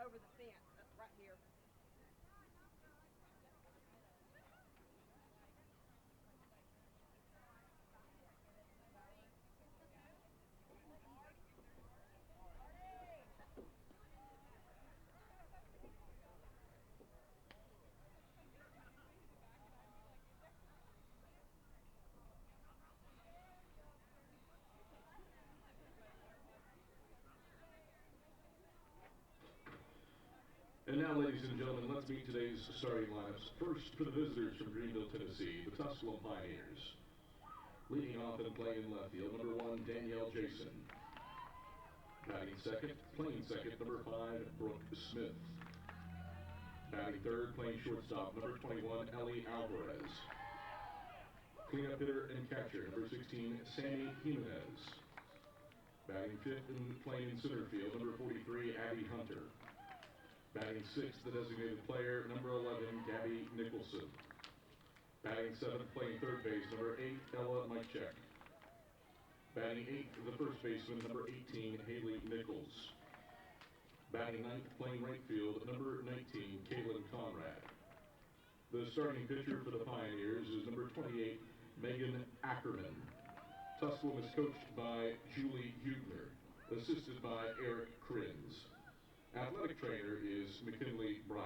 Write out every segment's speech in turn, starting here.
over the fence, right here. And now, ladies and gentlemen, let's meet today's starting lineups. First, for the visitors from Greenville, Tennessee, the Tusculum Pioneers. Leading off and playing in left field, number 1, Danielle Jason. Batting second, playing second, number 5, Brooke Smith. Batting third, playing shortstop, number 21, Ellie Alvarez. Cleanup hitter and catcher, number 16, Sammy Jimenez. Batting fifth and playing in center field, number 43, Abby Hunter. Batting sixth, the designated player, number 11, Gabby Nicholson. Batting seventh, playing third base, number 8, Ella Mychek. Batting eighth, the first baseman, number 18, Haley Nichols. Batting ninth, playing right field, number 19, Kaylin Conrad. The starting pitcher for the Pioneers is number 28, Megan Ackerman. Tusculum is coached by Julie Hubner, assisted by Eric Krins. Athletic trainer is McKinley Bryant.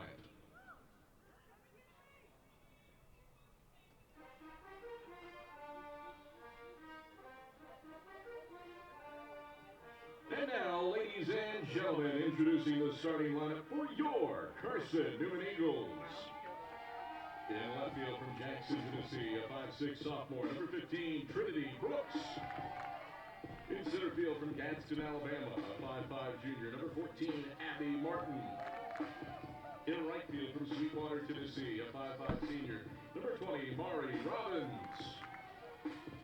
And now, ladies and gentlemen, introducing the starting lineup for your Carson-Newman Eagles. In left field from Jackson, Tennessee, a 5'6" sophomore, number 15, Trinity Brooks. In center field from Gadsden, Alabama, a 5'5" junior, number 14, Abby Martin. In right field from Sweetwater, Tennessee, a 5'5" senior, number 20, Mari Robbins.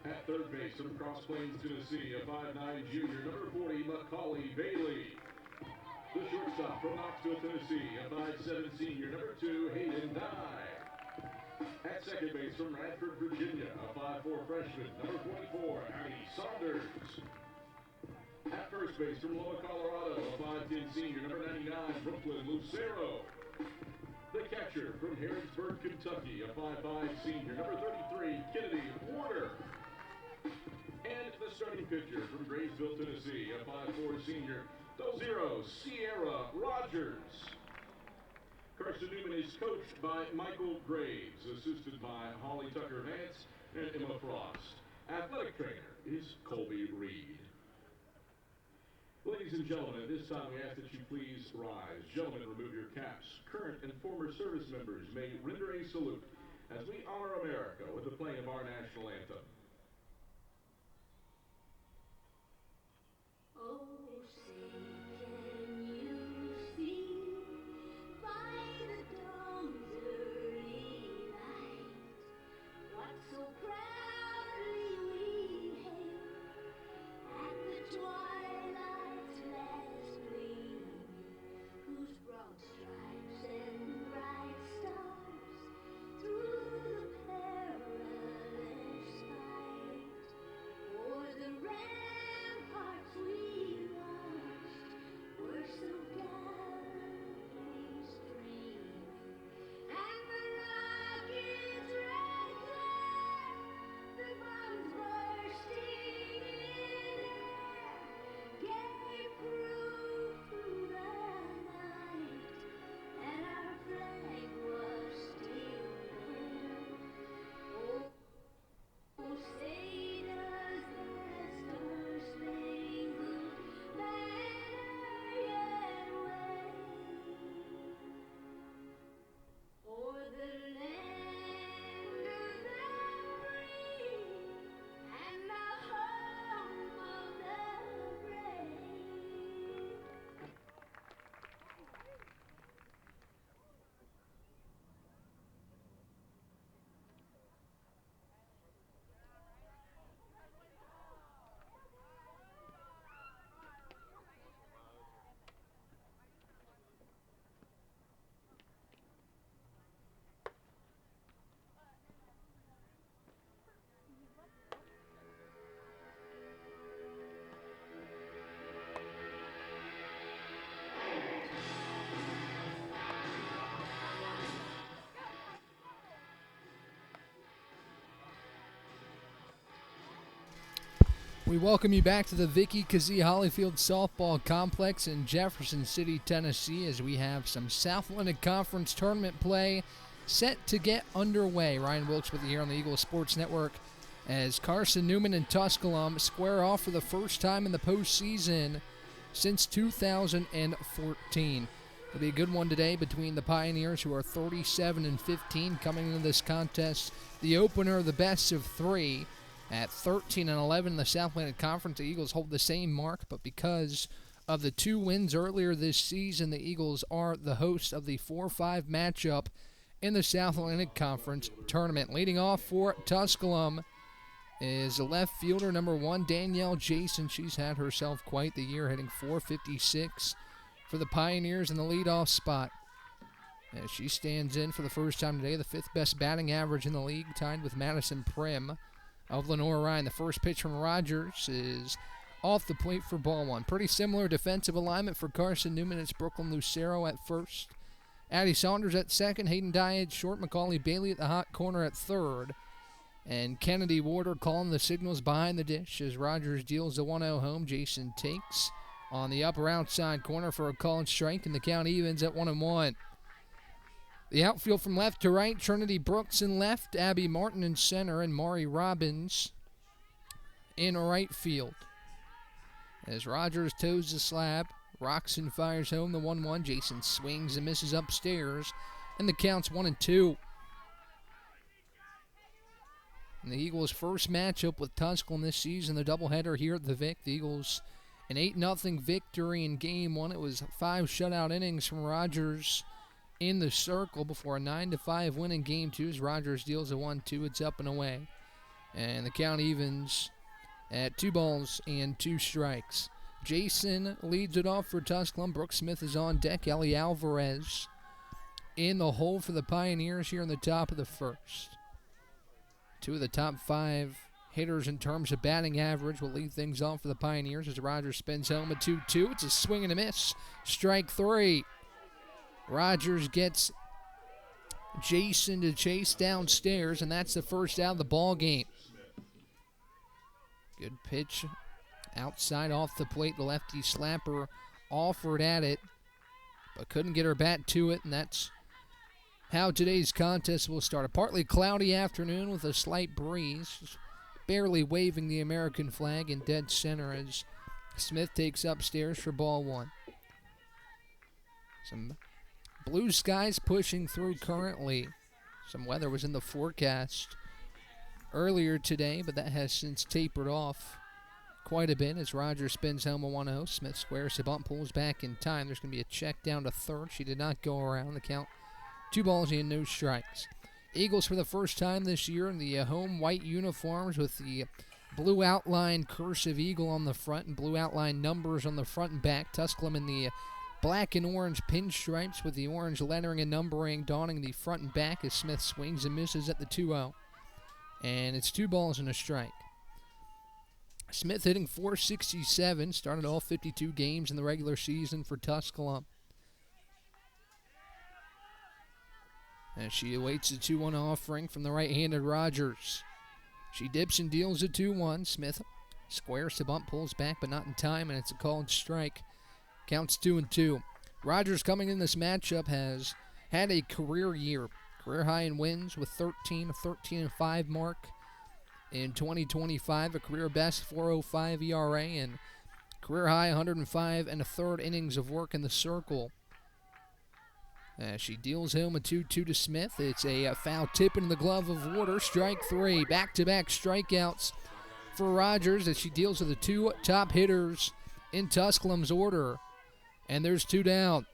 At third base from Cross Plains, Tennessee, a 5'9" junior, number 40, Macaulay Bailey. The shortstop from Knoxville, Tennessee, a 5'7" senior, number 2, Hayden Dye. At second base from Radford, Virginia, a 5'4" freshman, number 24, Abby Saunders. At first base from Loma, Colorado, a 5'10" senior, number 99, Brooklyn Lucero. The catcher from Harrodsburg, Kentucky, a 5'5" senior, number 33, Kennedy Warner. And the starting pitcher from Graysville, Tennessee, a 5'4" senior, 20, Sierra Rogers. Carson-Newman is coached by Michael Graves, assisted by Holly Tucker-Vance and Emma Frost. Athletic trainer is Colby Reed. Ladies and gentlemen, at this time we ask that you please rise. Gentlemen, remove your caps. Current and former service members may render a salute as we honor America with the playing of our national anthem. Oh, say, can you see by the dawn's early light what so proudly we hailed at the twilight's last gleam, whose broad stripes and bright stars through the perilous fight We welcome you back to the Vicky Kazee Hollyfield Softball Complex in Jefferson City, Tennessee, as we have some South Atlantic Conference tournament play set to get underway. Ryan Wilkes with you here on the Eagle Sports Network as Carson-Newman and Tusculum square off for the first time in the postseason since 2014. It'll be a good one today between the Pioneers, who are 37-15 coming into this contest. The opener, the best of three. At 13-11 in the South Atlantic Conference, the Eagles hold the same mark, but because of the 2 wins earlier this season, the Eagles are the host of the 4-5 matchup in the South Atlantic Conference tournament. Leading off for Tusculum is the left fielder, number 1, Danielle Jason. She's had herself quite the year, hitting .456 for the Pioneers in the leadoff spot. As she stands in for the first time today, the 5th best batting average in the league, tied with Madison Prim of Lenore Ryan. The first pitch from Rogers is off the plate for ball 1. Pretty similar defensive alignment for Carson-Newman. It's Brooklyn Lucero at first, Addie Saunders at second, Hayden Dye at short, Macaulay Bailey at the hot corner at third, and Kennedy Warder calling the signals behind the dish as Rogers deals the 1-0 home. Jason takes on the upper outside corner for a called strike, and the count evens at 1-1. The outfield from left to right, Trinity Brooks in left, Abby Martin in center, and Maury Robbins in right field. As Rogers toes the slab, rocks and fires home the 1-1. Jason swings and misses upstairs, and the count's 1-2. And the Eagles' first matchup with Tusculum this season, the doubleheader here at the Vic. The Eagles an 8-0 victory in Game 1. It was 5 shutout innings from Rogers in the circle before a 9-5 win in Game 2 as Rogers deals a 1-2. It's up and away. And the count evens at 2-2 strikes. Jason leads it off for Tusculum. Brooke Smith is on deck. Ellie Alvarez in the hole for the Pioneers here in the top of the first. 2 of the top 5 hitters in terms of batting average will lead things off for the Pioneers as Rogers spins home a 2-2. It's a swing and a miss. Strike 3. Rogers gets Jason to chase downstairs, and that's the first out of the ball game. Good pitch outside off the plate. The lefty slapper offered at it, but couldn't get her bat to it, and that's how today's contest will start. A partly cloudy afternoon with a slight breeze, just barely waving the American flag in dead center as Smith takes upstairs for ball 1. Some blue skies pushing through currently. Some weather was in the forecast earlier today, but that has since tapered off quite a bit as Rogers spins home a 1-0. Smith squares the bunt, pulls back in time. There's going to be a check down to third. She did not go around. The count 2-0 strikes. Eagles for the first time this year in the home white uniforms with the blue outline cursive eagle on the front and blue outline numbers on the front and back. Tusculum in the black and orange pinstripes with the orange lettering and numbering donning the front and back as Smith swings and misses at the 2-0. And it's 2 strike. Smith hitting .467, started all 52 games in the regular season for Tusculum. As she awaits a 2-1 offering from the right-handed Rogers. She dips and deals a 2-1. Smith squares the bunt, pulls back, but not in time, and it's a called strike. Counts 2-2. Rogers coming in this matchup has had a career year. Career high in wins with 13-5 mark in 2025. A career best 4.05 ERA and career high 105 and a third innings of work in the circle. As she deals home a 2-2 to Smith. It's a foul tip into the glove of Warder. Strike 3. Back-to-back strikeouts for Rogers as she deals with the 2 top hitters in Tusculum's order. And there's 2 down.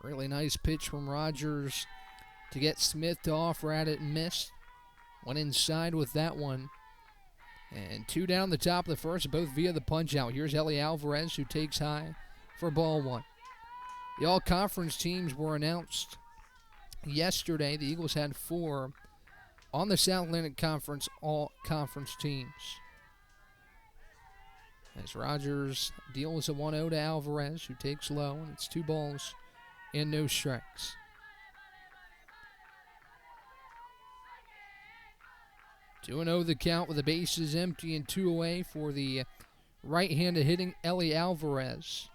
Really nice pitch from Rogers to get Smith to offer at it and missed. Went inside with that one. And 2 down the top of the first, both via the punch-out. Here's Ellie Alvarez, who takes high for ball 1. The all-conference teams were announced yesterday. The Eagles had 4 on the South Atlantic Conference all-conference teams. As Rogers deals a 1-0 to Alvarez, who takes low, and it's 2 and no strikes. 2-0 the count with the bases empty and 2 away for the right-handed hitting Ellie Alvarez.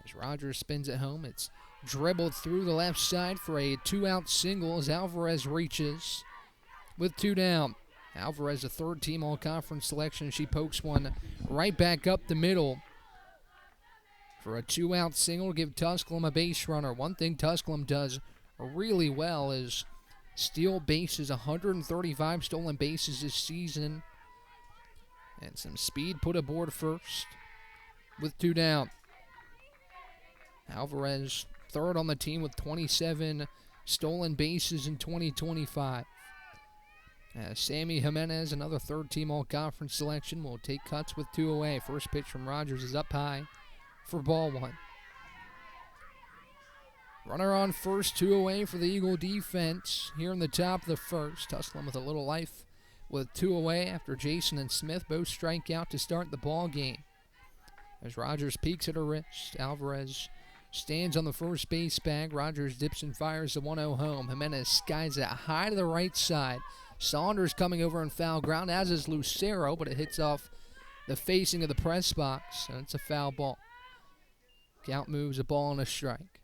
As Rogers spins it home, it's dribbled through the left side for a 2-out single as Alvarez reaches with 2 down. Alvarez, a third-team all-conference selection. She pokes one right back up the middle for a 2-out single to give Tusculum a base runner. One thing Tusculum does really well is steal bases, 135 stolen bases this season. And some speed put aboard first with 2 down. Alvarez, third on the team with 27 stolen bases in 2025. Sammy Jimenez, another third-team all-conference selection, will take cuts with 2 away. First pitch from Rogers is up high for ball 1. Runner on first, 2 away for the Eagle defense here in the top of the first. Tusculum with a little life with 2 away after Jason and Smith both strike out to start the ball game. As Rogers peeks at her wrist, Alvarez stands on the first base bag. Rogers dips and fires the 1-0 home. Jimenez skies it high to the right side. Saunders coming over in foul ground, as is Lucero, but it hits off the facing of the press box, and it's a foul ball. Count moves, a ball and a strike.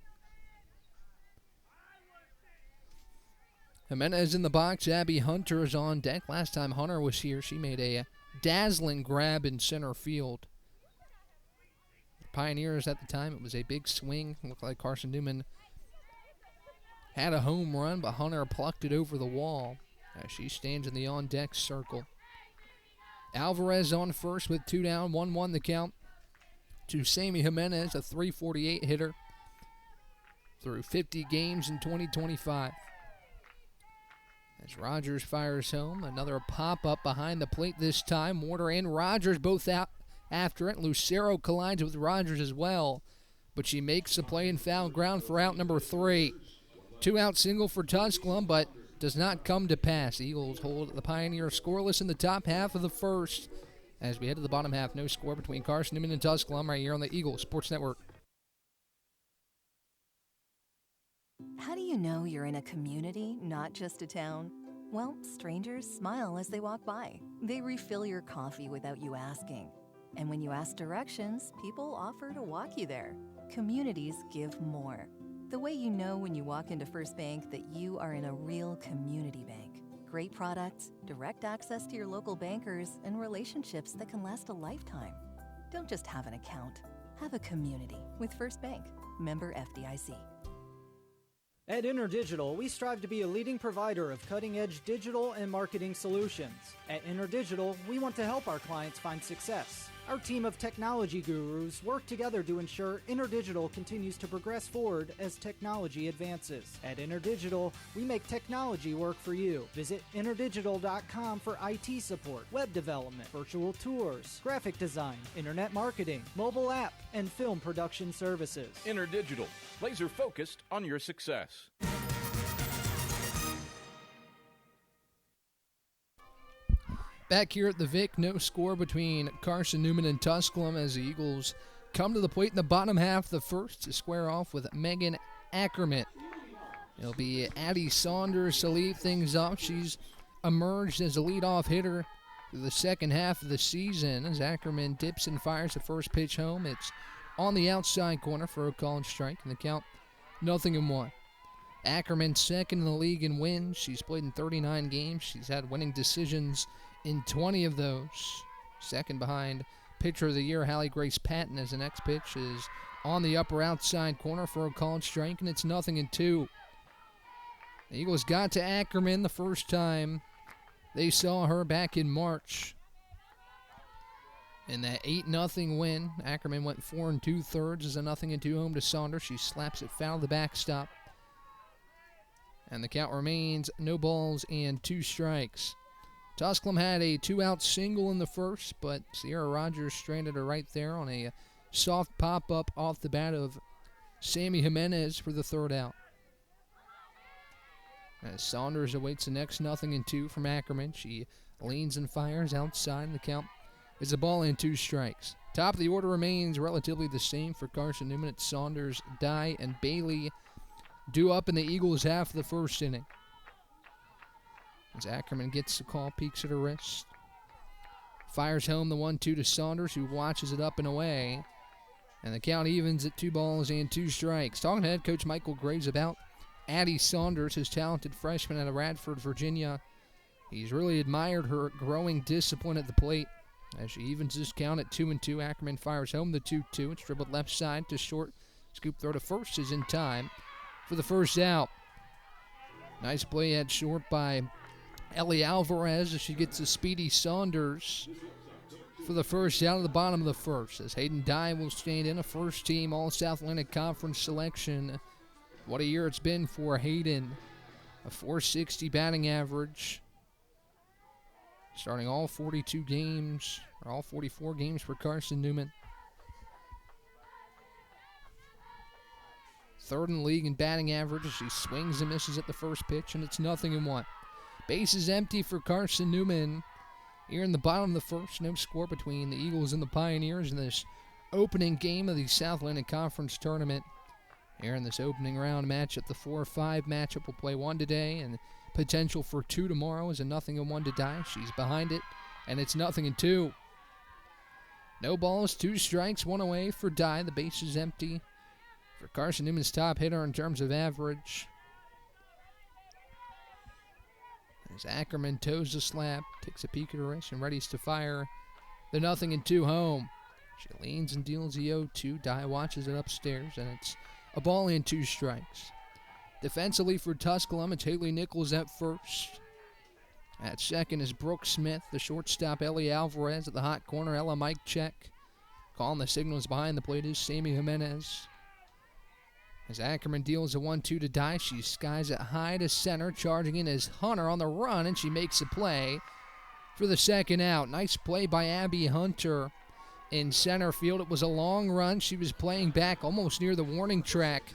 Jimenez in the box. Abby Hunter is on deck. Last time Hunter was here, she made a dazzling grab in center field. Pioneers at the time, it was a big swing. Looked like Carson-Newman had a home run, but Hunter plucked it over the wall as she stands in the on-deck circle. Alvarez on first with 2 down, 1-1 the count to Sammy Jimenez, a .348 hitter through 50 games in 2025. As Rogers fires home, another pop-up behind the plate this time. Mortar and Rogers both out after it. Lucero collides with Rogers as well, but she makes the play in foul ground for out number 3. 2-out single for Tusculum, but does not come to pass. Eagles hold the Pioneers scoreless in the top half of the first. As we head to the bottom half, no score between Carson-Newman and Tusculum right here on the Eagles Sports Network. How do you know you're in a community, not just a town? Well, strangers smile as they walk by. They refill your coffee without you asking. And when you ask directions, people offer to walk you there. Communities give more. The way you know when you walk into First Bank that you are in a real community bank. Great products, direct access to your local bankers, and relationships that can last a lifetime. Don't just have an account. Have a community with First Bank. Member FDIC. At InterDigital, we strive to be a leading provider of cutting-edge digital and marketing solutions. At InterDigital, we want to help our clients find success. Our team of technology gurus work together to ensure InterDigital continues to progress forward as technology advances. At InterDigital, we make technology work for you. Visit interdigital.com for IT support, web development, virtual tours, graphic design, internet marketing, mobile app, and film production services. InterDigital, laser focused on your success. Back here at the Vic, no score between Carson-Newman and Tusculum as the Eagles come to the plate in the bottom half of the first to square off with Megan Ackerman. It'll be Addie Saunders to lead things off. She's emerged as a leadoff hitter through the second half of the season as Ackerman dips and fires the first pitch home. It's on the outside corner for a called strike, and the count 0-1. Ackerman second in the league in wins. She's played in 39 games. She's had winning decisions in 20 of those. Second behind pitcher of the year, Hallie Grace Patton, as the next pitch is on the upper outside corner for a called strike, and it's 0-2. The Eagles got to Ackerman the first time they saw her back in March. In that 8-0 win, Ackerman went 4 2/3 as a 0-2 home to Saunders. She slaps it foul to the backstop. And the count remains no balls and 2 strikes. Tusculum had a 2-out single in the first, but Sierra Rogers stranded her right there on a soft pop-up off the bat of Sammy Jimenez for the third out. As Saunders awaits the next 0-2 from Ackerman, she leans and fires outside, and the count is a ball and 2 strikes. Top of the order remains relatively the same for Carson-Newman. It's Saunders, Dye, and Bailey. due up in the Eagles' half of the first inning. As Ackerman gets the call, peeks at her wrist. Fires home the 1-2 to Saunders, who watches it up and away. And the count evens at 2-2 strikes. Talking to head coach Michael Graves about Addie Saunders, his talented freshman out of Radford, Virginia. He's really admired her growing discipline at the plate. As she evens this count at 2-2, Ackerman fires home the 2-2. It's dribbled left side to short. Scoop throw to first is in time for the first out. Nice play at short by Ellie Alvarez as she gets a speedy Saunders for the first out of the bottom of the first. As Hayden Dye will stand in, a first-team All-South Atlantic Conference selection. What a year it's been for Hayden. A .460 batting average. Starting all 42 games, or all 44 games for Carson-Newman. Third in the league in batting average as she swings and misses at the first pitch, and it's 0-1. Bases empty for Carson-Newman. Here in the bottom of the first, no score between the Eagles and the Pioneers in this opening game of the South Atlantic Conference Tournament. Here in this opening round matchup, the 4-5 matchup will play 1 today, and potential for 2 tomorrow is a 0-1 to Dye. She's behind it, and it's 0-2. No balls, 2 strikes, 1 away for Dye. The base is empty for Carson-Newman's top hitter in terms of average. As Ackerman toes the slab, takes a peek at her wrist, and readies to fire the 0-2 home. She leans and deals the 0-2. Dye watches it upstairs, and it's a ball and 2 strikes. Defensively for Tusculum, it's Haley Nichols at first. At second is Brooke Smith. The shortstop, Ellie Alvarez. At the hot corner, Ella Mike Check. Calling the signals behind the plate is Sammy Jimenez. As Ackerman deals a 1-2 to Dye, she skies it high to center. Charging in is Hunter on the run, and she makes a play for the second out. Nice play by Abby Hunter in center field. It was a long run. She was playing back almost near the warning track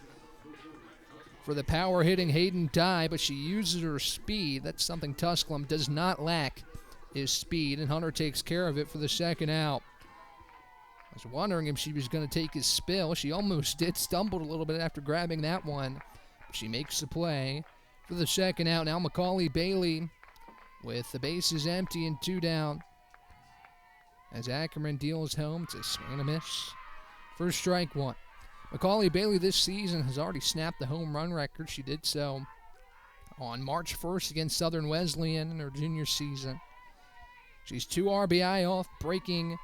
for the power-hitting Hayden Dye, but she uses her speed. That's something Tusculum does not lack, is speed, and Hunter takes care of it for the second out. I was wondering if she was going to take his spill. She almost did, stumbled a little bit after grabbing that one. But she makes the play for the second out. Now Macaulay Bailey with the bases empty and 2 down. As Ackerman deals home, it's a swing and a miss for strike 1. Macaulay Bailey this season has already snapped the home run record. She did so on March 1st against Southern Wesleyan in her junior season. She's 2 RBI off breaking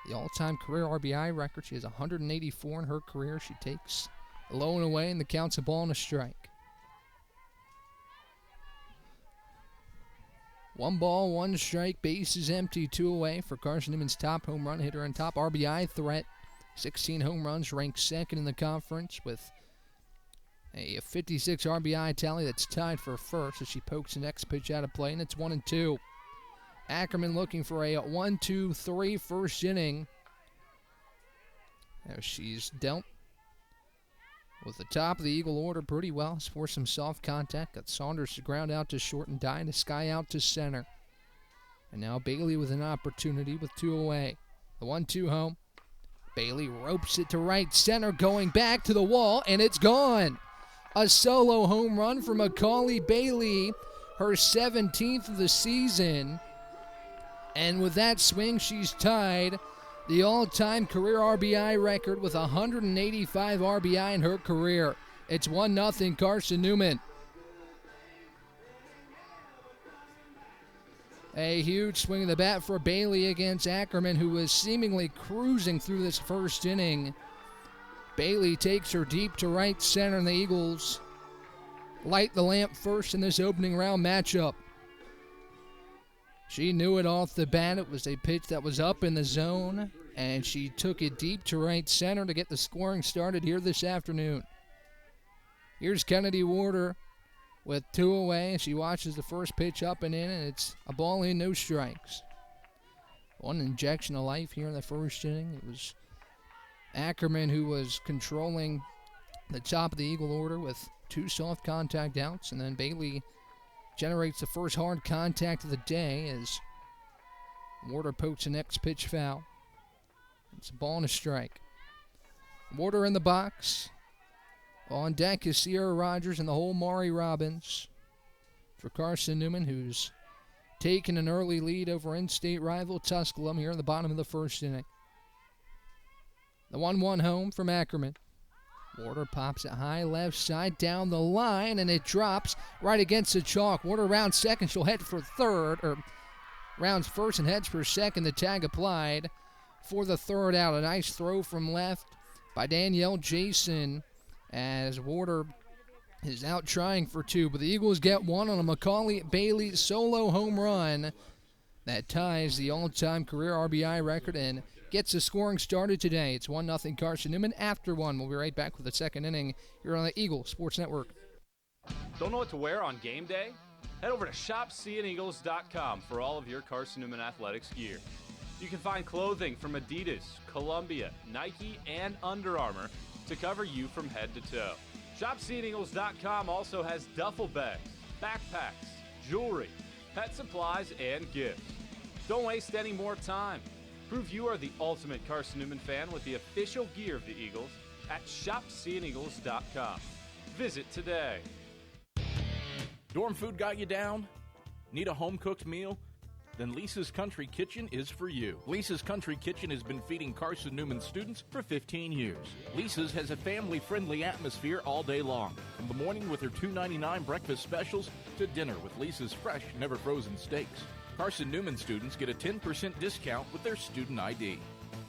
the all-time career RBI record. She has 184 in her career. She takes a low and away, and the count's a ball and a strike. 1 ball, 1 strike. Base is empty, 2 away for Carson-Newman's top home run hitter and top RBI threat. 16 home runs, ranked second in the conference with a 56 RBI tally that's tied for first as she pokes the next pitch out of play, and it's 1-2. Ackerman looking for a 1-2-3 first inning. Now she's dealt with the top of the Eagle order pretty well. It's for some soft contact. Got Saunders to ground out to short and Dye to sky out to center. And now Bailey with an opportunity with 2 away. The 1-2 home. Bailey ropes it to right center, going back to the wall, and it's gone. A solo home run for Macaulay Bailey, her 17th of the season. And with that swing, she's tied the all-time career RBI record with 185 RBI in her career. It's 1-0 Carson-Newman. A huge swing of the bat for Bailey against Ackerman, who was seemingly cruising through this first inning. Bailey takes her deep to right center, and the Eagles light the lamp first in this opening round matchup. She knew it off the bat. It was a pitch that was up in the zone, and she took it deep to right center to get the scoring started here this afternoon. Here's Kennedy Warder with 2 away. She watches the first pitch up and in, and it's a ball in, no strikes. 1 injection of life here in the first inning. It was Ackerman who was controlling the top of the Eagle order with 2 soft contact outs, and then Bailey generates the first hard contact of the day as Warder pokes the next pitch foul. It's a ball and a strike. Warder in the box. On deck is Sierra Rogers and the whole Maury Robbins for Carson-Newman, who's taken an early lead over in-state rival Tusculum here in the bottom of the first inning. The 1-1 home from Ackerman. Warder pops it high left side down the line, and it drops right against the chalk. Warder rounds second. She'll head for third, or rounds first and heads for second. The tag applied for the third out. A nice throw from left by Danielle Jason as Warder is out trying for two. But the Eagles get one on a Macaulay Bailey solo home run that ties the all-time career RBI record and gets the scoring started today. It's 1-0 Carson-Newman after one. We'll be right back with the second inning here on the Eagle Sports Network. Don't know what to wear on game day? Head over to shopseeandeagles.com for all of your Carson-Newman athletics gear. You can find clothing from Adidas, Columbia, Nike, and Under Armour to cover you from head to toe. ShopSeeAndEagles.com also has duffel bags, backpacks, jewelry, pet supplies, and gifts. Don't waste any more time. Prove you are the ultimate Carson-Newman fan with the official gear of the Eagles at ShopSeeAndEagles.com. Visit today. Dorm food got you down? Need a home-cooked meal? Then Lisa's Country Kitchen is for you. Lisa's Country Kitchen has been feeding Carson-Newman students for 15 years. Lisa's has a family-friendly atmosphere all day long, from the morning with her $2.99 breakfast specials to dinner with Lisa's fresh, never-frozen steaks. Carson-Newman students get a 10% discount with their student ID.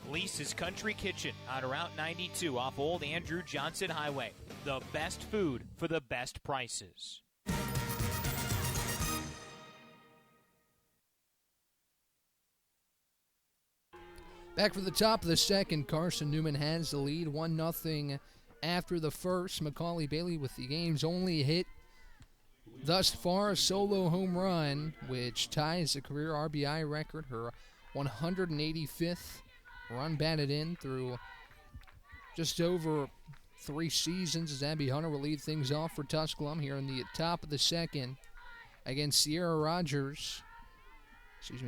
Lisa's Country Kitchen on Route 92 off Old Andrew Johnson Highway. The best food for the best prices. Back for the top of the second, Carson-Newman has the lead 1-0 after the first. Macaulay Bailey with the game's only hit thus far, a solo home run, which ties the career RBI record, her 185th run batted in through just over 3 seasons, as Abby Hunter will lead things off for Tusculum here in the top of the second against Sierra Rogers.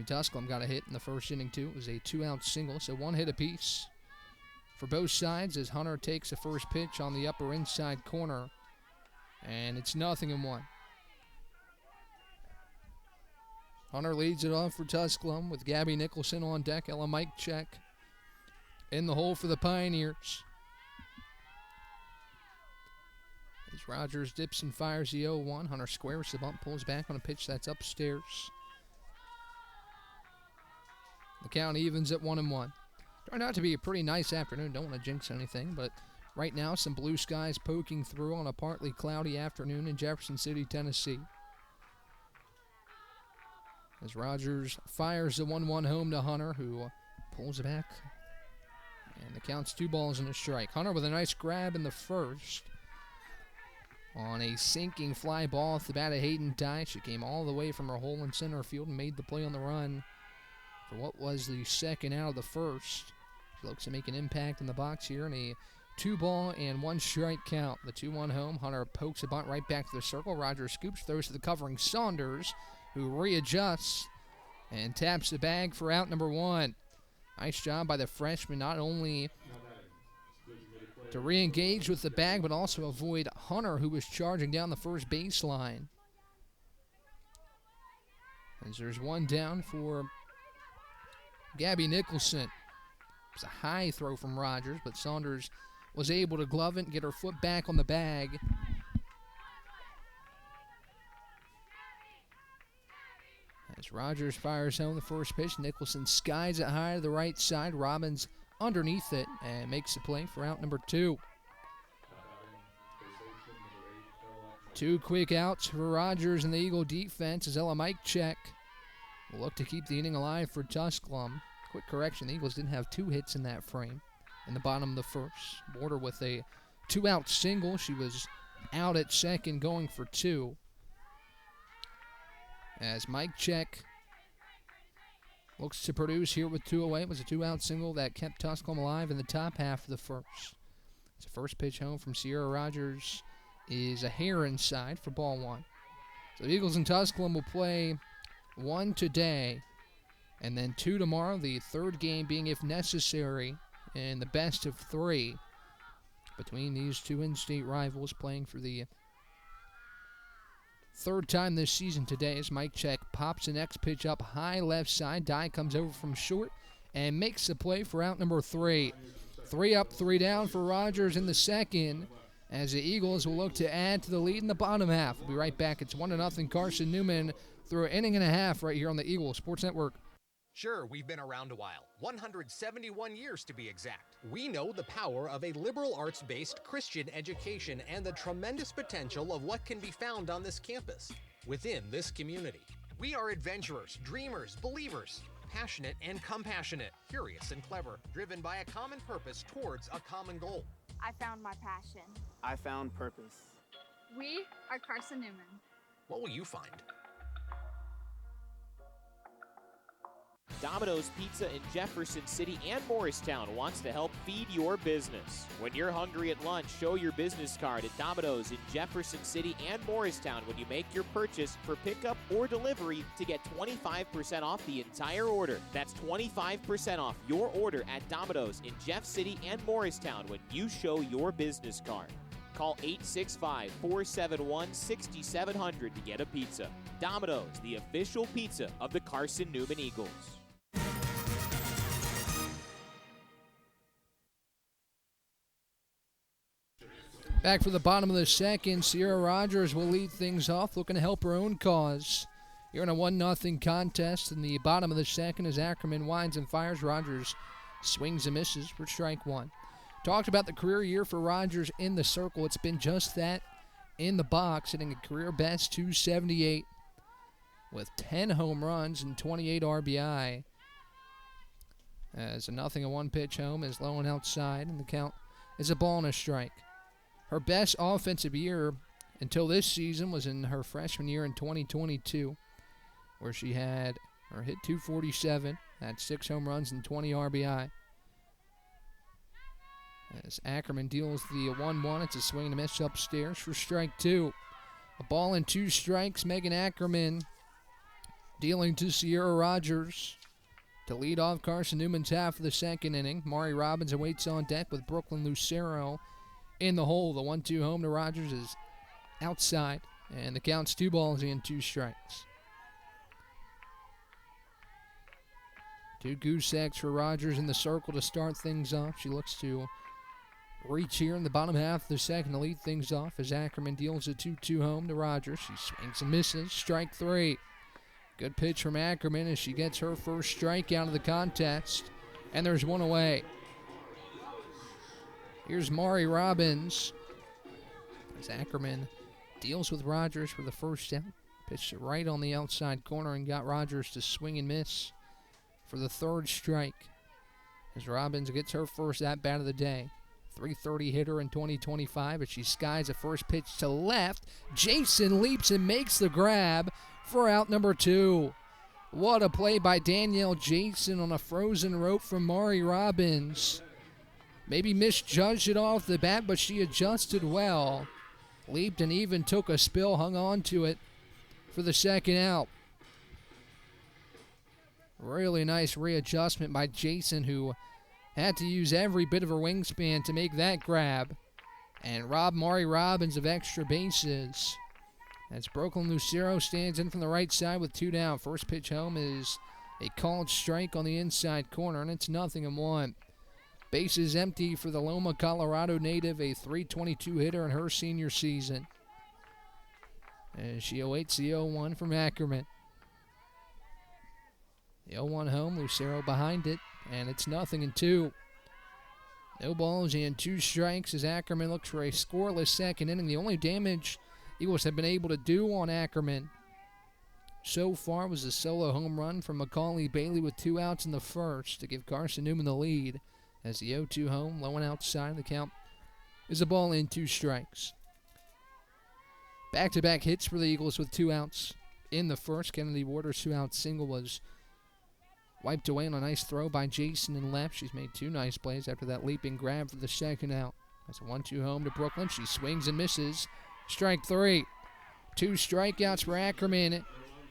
Tusculum got a hit in the first inning, too. It was a 2-out single, so 1 hit apiece for both sides as Hunter takes the first pitch on the upper inside corner, and it's 0-1. Hunter leads it off for Tusculum with Gabby Nicholson on deck. Ella Mike check in the hole for the Pioneers. As Rogers dips and fires the 0-1, Hunter squares the bump, pulls back on a pitch that's upstairs. The count evens at 1-1. Turned out to be a pretty nice afternoon. Don't want to jinx anything, but right now some blue skies poking through on a partly cloudy afternoon in Jefferson City, Tennessee. As Rogers fires the 1-1 home to Hunter, who pulls it back. And the count's 2 balls and a strike. Hunter with a nice grab in the first on a sinking fly ball off the bat of Hayden Dye. She came all the way from her hole in center field and made the play on the run for what was the second out of the first. She looks to make an impact in the box here in a 2-ball and 1 strike count. The 2-1 home. Hunter pokes a bunt right back to the circle. Rogers scoops, throws to the covering Saunders, who readjusts and taps the bag for out number 1. Nice job by the freshman, not only to re-engage with the bag, but also avoid Hunter, who was charging down the first baseline. As there's 1 down for Gabby Nicholson. It's a high throw from Rogers, but Saunders was able to glove it and get her foot back on the bag. As Rogers fires home the first pitch, Nicholson skies it high to the right side. Robbins underneath it and makes the play for out number 2. 2 quick outs for Rogers and the Eagle defense as Ella Mike check will look to keep the inning alive for Tusculum. Quick correction, the Eagles didn't have 2 hits in that frame in the bottom of the first. Border with a 2-out single. She was out at second going for 2. As Mike Check looks to produce here with 2 away. It was a 2-out single that kept Tusculum alive in the top half of the first. The first pitch home from Sierra Rogers is a hair inside for ball 1. So the Eagles and Tusculum will play 1 today and then 2 tomorrow. The third game being, if necessary, in the best of 3 between these two in-state rivals playing for the third time this season today as Mike Check pops the next pitch up high left side. Dye comes over from short and makes the play for out number 3. 3 up, 3 down for Rogers in the second as the Eagles will look to add to the lead in the bottom half. We'll be right back. It's 1-0 Carson-Newman through an inning and a half right here on the Eagles Sports Network. Sure, we've been around a while, 171 years to be exact. We know the power of a liberal arts-based Christian education and the tremendous potential of what can be found on this campus, within this community. We are adventurers, dreamers, believers, passionate and compassionate, curious and clever, driven by a common purpose towards a common goal. I found my passion. I found purpose. We are Carson-Newman. What will you find? Domino's Pizza in Jefferson City and Morristown wants to help feed your business. When you're hungry at lunch, show your business card at Domino's in Jefferson City and Morristown when you make your purchase for pickup or delivery to get 25% off the entire order. That's 25% off your order at Domino's in Jeff City and Morristown when you show your business card. Call 865-471-6700 to get a pizza. Domino's, the official pizza of the Carson-Newman Eagles. Back for the bottom of the second, Sierra Rogers will lead things off, looking to help her own cause. Here in a 1-0 contest in the bottom of the second as Ackerman winds and fires. Rogers swings and misses for strike 1. Talked about the career year for Rogers in the circle. It's been just that in the box, hitting a career best 278 with 10 home runs and 28 RBI. As a 0-1 pitch home is low and outside, and the count is a ball and a strike. Her best offensive year until this season was in her freshman year in 2022, where she hit 247, had 6 home runs and 20 RBI. As Ackerman deals the 1-1, it's a swing and a miss upstairs for strike 2. A ball and 2 strikes. Megan Ackerman dealing to Sierra Rogers to lead off Carson-Newman's half of the second inning. Mari Robbins awaits on deck with Brooklyn Lucero in the hole. The 1-2 home to Rogers is outside, and the count's 2 balls and 2 strikes. 2 goose eggs for Rogers in the circle to start things off. She looks to reach here in the bottom half of the second to lead things off as Ackerman deals a 2-2 home to Rogers. She swings and misses. Strike 3. Good pitch from Ackerman as she gets her first strikeout of the contest, and there's one away. Here's Mari Robbins as Ackerman deals with Rogers for the first out. Pitched it right on the outside corner and got Rogers to swing and miss for the third strike as Robbins gets her first at-bat of the day. 330 hitter in 2025 as she skies a first pitch to left. Jason leaps and makes the grab for out number 2. What a play by Danielle Jason on a frozen rope from Mari Robbins. Maybe misjudged it off the bat, but she adjusted well. Leaped and even took a spill, hung on to it for the second out. Really nice readjustment by Jason, who had to use every bit of her wingspan to make that grab and rob Mari Robbins of extra bases. As Brooklyn Lucero stands in from the right side with 2 down. First pitch home is a called strike on the inside corner, and it's 0-1. Bases empty for the Loma, Colorado native, a .322 hitter in her senior season. And she awaits the 0-1 from Ackerman. The 0-1 home, Lucero behind it, and it's 0-2. No balls and 2 strikes as Ackerman looks for a scoreless second inning. The only damage Eagles have been able to do on Ackerman so far was a solo home run from Macaulay Bailey with 2 outs in the first to give Carson-Newman the lead. As the 0-2 home, low and outside, the count is a ball and 2 strikes. Back-to-back hits for the Eagles with 2 outs in the first. Kennedy Warder's 2-out single was wiped away on a nice throw by Jason in left. She's made 2 nice plays after that leaping grab for the second out. That's a 1-2 home to Brooklyn. She swings and misses. Strike 3. 2 strikeouts for Ackerman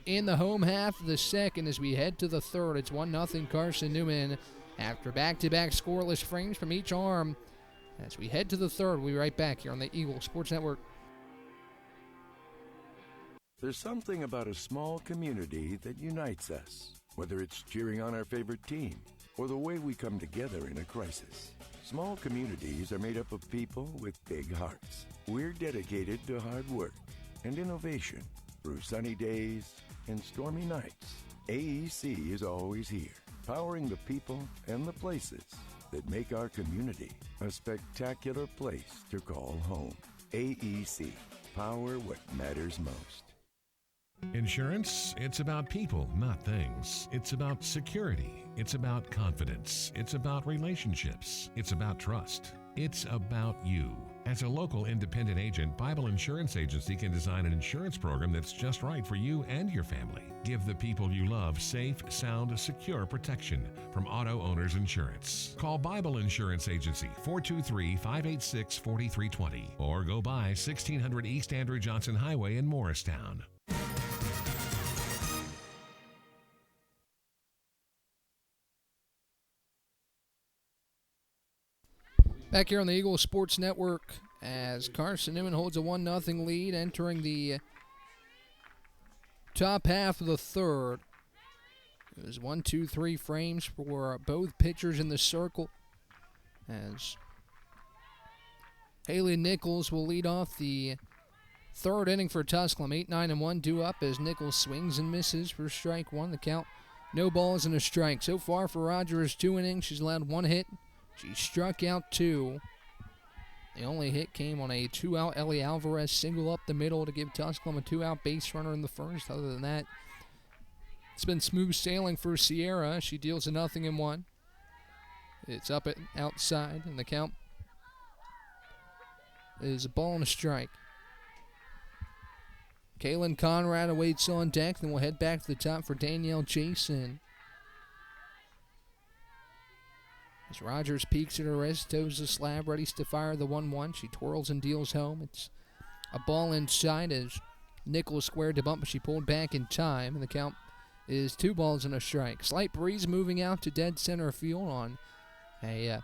in the home half of the second as we head to the third. It's 1-0 Carson-Newman after back-to-back scoreless frames from each arm As we head to the third, we'll be right back here on the Eagle Sports Network. There's something about a small community that unites us, whether it's cheering on our favorite team or the way we come together in a crisis. Small communities are made up of people with big hearts. We're dedicated to hard work and innovation through sunny days and stormy nights. AEC is always here, powering the people and the places that make our community a spectacular place to call home. AEC, power what matters most. Insurance, it's about people, not things. It's about security. It's about confidence. It's about relationships. It's about trust. It's about you. As a local independent agent, Bible Insurance Agency can design an insurance program that's just right for you and your family. Give the people you love safe, sound, secure protection from Auto Owners Insurance. Call Bible Insurance Agency 423-586-4320 or go by 1600 East Andrew Johnson Highway in Morristown. Back here on the Eagle Sports Network as Carson-Newman holds a 1-0 lead entering the top half of the third. It was 1, 2, 3 frames for both pitchers in the circle as Haley Nichols will lead off the third inning for Tusculum. 8-9-1 due up as Nichols swings and misses for strike one. The count, no balls and a strike. So far for Rogers, 2 innings. She's allowed 1 hit. She struck out 2. The only hit came on a 2-out Ellie Alvarez single up the middle to give Tusculum a 2-out base runner in the first. Other than that, it's been smooth sailing for Sierra. She deals a 0-1. It's up at outside, and the count is a ball and a strike. Kaylin Conrad awaits on deck, then we'll head back to the top for Danielle Jason. As Rogers peeks at her wrist, toes the slab, ready to fire the 1-1. She twirls and deals home. It's a ball inside as Nichols squared to bump, but she pulled back in time, and the count is 2 balls and a strike. Slight breeze moving out to dead center field on a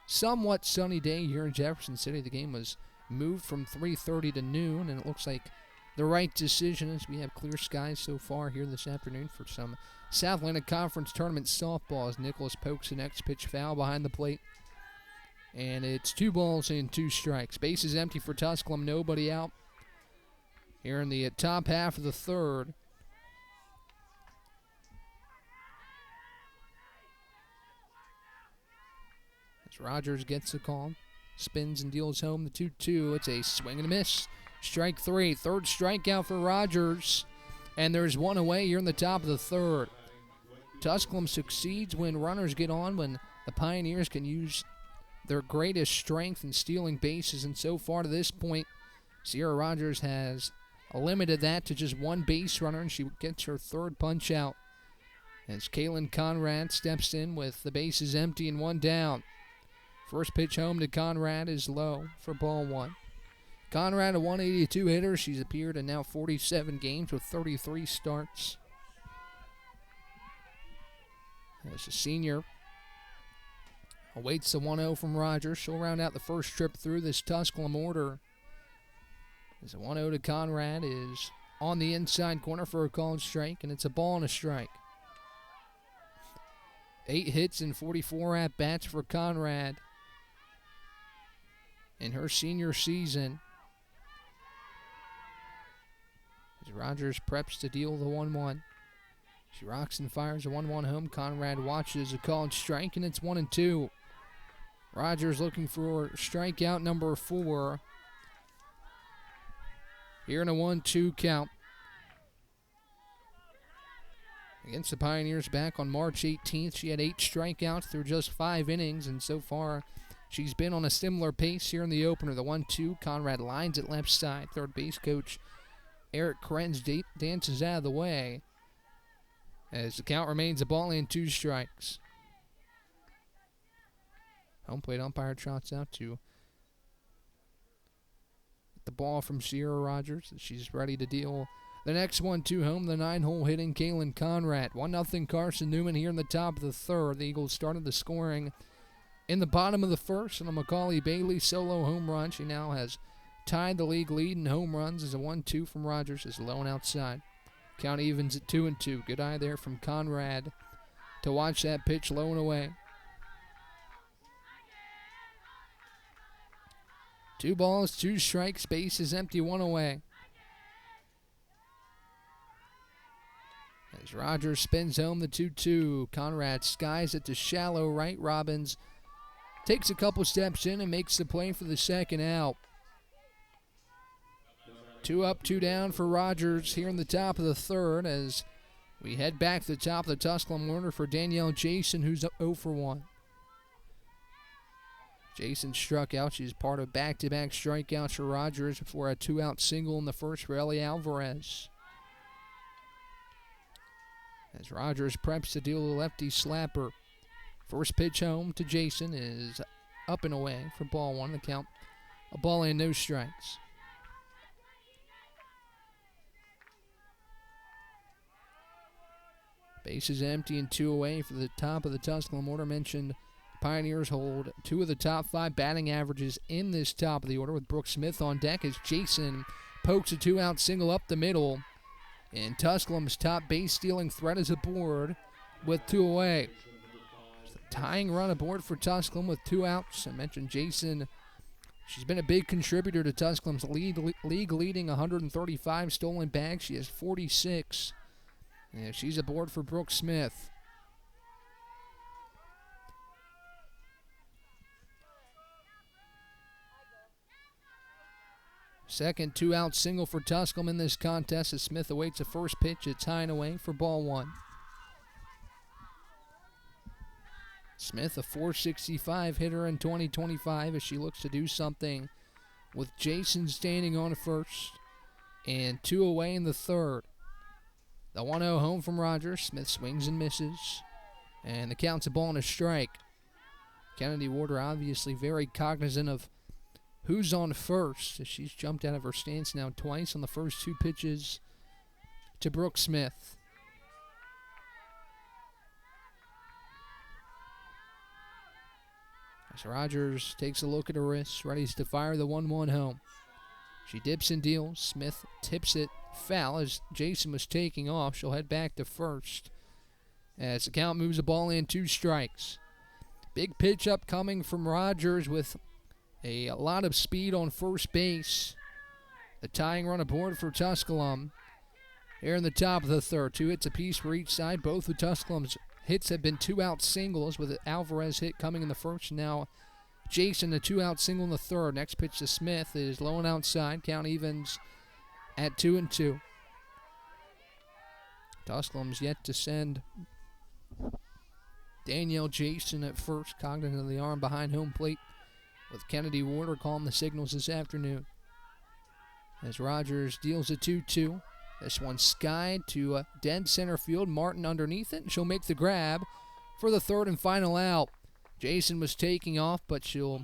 somewhat sunny day here in Jefferson City. The game was moved from 3:30 to noon, and it looks like the right decision as we have clear skies so far here this afternoon for some South Atlantic Conference Tournament softball as Nichols pokes the next pitch foul behind the plate. And it's 2 balls and 2 strikes. Base is empty for Tusculum, nobody out. Here in the top half of the third. As Rogers gets the call, spins and deals home the 2-2. It's a swing and a miss. Strike 3, third strikeout for Rogers. And there's 1 away here in the top of the third. Tusculum succeeds when runners get on, when the Pioneers can use their greatest strength in stealing bases. And so far to this point, Sierra Rogers has limited that to just 1 base runner, and she gets her 3rd punch out. As Kaylin Conrad steps in with the bases empty and 1 down. First pitch home to Conrad is low for ball 1. Conrad, a 182 hitter. She's appeared in now 47 games with 33 starts. As a senior awaits the 1-0 from Rogers. She'll round out the first trip through this Tusculum order. As a 1-0 to Conrad is on the inside corner for a called strike, and it's a ball and a strike. 8 hits and 44 at-bats for Conrad in her senior season. As Rogers preps to deal the 1-1. She rocks and fires a 1-1 home. Conrad watches a called strike, and it's 1-2. Rogers looking for strikeout number 4. Here in a 1-2 count. Against the Pioneers back on March 18th, she had 8 strikeouts through just 5 innings, and so far she's been on a similar pace here in the opener. The 1-2, Conrad lines at left side. Third base coach Eric Krenz dances out of the way as the count remains a ball and 2 strikes. Home plate umpire trots out to get the ball from Sierra Rogers. She's ready to deal the next 1-2 home. The 9-hole hitting Kaylin Conrad. 1-0 Carson-Newman here in the top of the third. The Eagles started the scoring in the bottom of the first on a Macaulay Bailey solo home run. She now has tied the league lead in home runs as a 1-2 from Rogers is low and outside. Count evens at 2-2. Good eye there from Conrad to watch that pitch low and away. 2 balls, 2 strikes, base is empty, 1 away. As Rogers spins home the 2-2, Conrad skies it to shallow right. Robbins takes a couple steps in and makes the play for the second out. 2 up, 2 down for Rogers here in the top of the third as we head back to the top of the Tusculum order for Danielle Jason, who's 0 for 1. Jason struck out. She's part of back-to-back strikeouts for Rogers before a 2-out single in the first for Ellie Alvarez. As Rogers preps to deal a lefty slapper. First pitch home to Jason is up and away for ball 1. The count, a ball and no strikes. Base is empty and 2 away for the top of the Tusculum order. Mentioned Pioneers hold 2 of the top 5 batting averages in this top of the order with Brooke Smith on deck as Jason pokes a 2-out single up the middle. And Tusculum's top base stealing threat is aboard with 2 away. It's the tying run aboard for Tusculum with 2 outs. I mentioned Jason. She's been a big contributor to Tusculum's league leading 135 stolen bags. She has 46. And she's aboard for Brooke Smith. Second 2-out single for Tusculum in this contest as Smith awaits a first pitch. It's high and away for ball 1. Smith, a .465 hitter in 2025 as she looks to do something with Jason standing on first and 2 away in the third. The 1-0 home from Rogers. Smith swings and misses. And the count's a ball and a strike. Kennedy Warder obviously very cognizant of who's on first as she's jumped out of her stance now twice on the first 2 pitches to Brooke Smith. As Rogers takes a look at her wrist, ready to fire the 1-1 home. She dips and deals. Smith tips it foul as Jason was taking off. She'll head back to first as the count moves the ball in 2 strikes. Big pitch upcoming from Rogers with a lot of speed on first base. The tying run aboard for Tusculum here in the top of the third. 2 hits apiece for each side. Both of Tusculum's hits have been 2-out singles with an Alvarez hit coming in the first. Now Jason, a 2-out single in the third. Next pitch to Smith is low and outside. Count evens at 2-2. Tusculum's yet to send Danielle Jason at first, cognizant of the arm behind home plate, with Kennedy Warder calling the signals this afternoon. As Rogers deals a 2-2. This one skied to dead center field. Martin underneath it, and she'll make the grab for the third and final out. Jason was taking off, but she's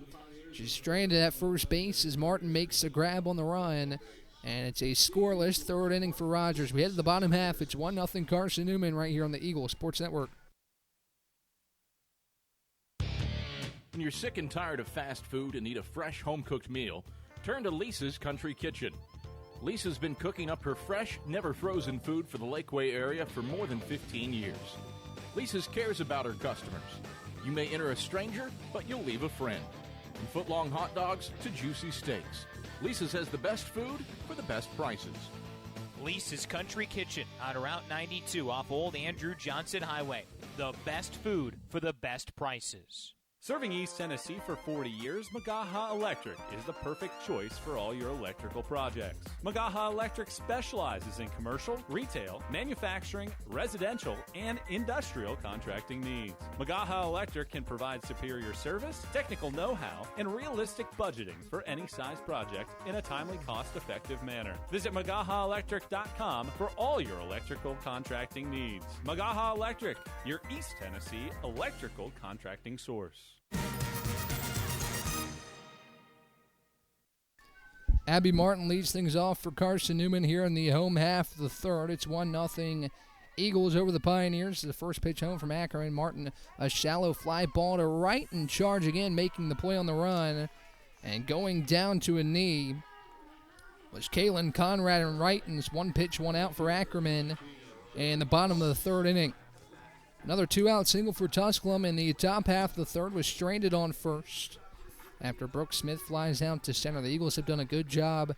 stranded at first base as Martin makes the grab on the run. And it's a scoreless third inning for Rogers. We head to the bottom half. It's 1-0 Carson-Newman right here on the Eagle Sports Network. When you're sick and tired of fast food and need a fresh home-cooked meal, turn to Lisa's Country Kitchen. Lisa's been cooking up her fresh, never-frozen food for the Lakeway area for more than 15 years. Lisa's cares about her customers. You may enter a stranger, but you'll leave a friend. From foot-long hot dogs to juicy steaks, Lisa's has the best food for the best prices. Lisa's Country Kitchen on Route 92 off Old Andrew Johnson Highway. The best food for the best prices. Serving East Tennessee for 40 years, Magaha Electric is the perfect choice for all your electrical projects. Magaha Electric specializes in commercial, retail, manufacturing, residential, and industrial contracting needs. Magaha Electric can provide superior service, technical know-how, and realistic budgeting for any size project in a timely, cost-effective manner. Visit MagahaElectric.com for all your electrical contracting needs. Magaha Electric, your East Tennessee electrical contracting source. Abby Martin leads things off for Carson-Newman here in the home half of the third. It's 1-0 Eagles over the Pioneers. The first pitch home from Ackerman. Martin, a shallow fly ball to right and charge again, making the play on the run. And going down to a knee was Kalen Conrad and Wrighton's. 1 pitch, 1 out for Ackerman in the bottom of the 3rd inning. Another 2-out single for Tusculum, and the top half of the 3rd was stranded on first. After Brooks Smith flies out to center, the Eagles have done a good job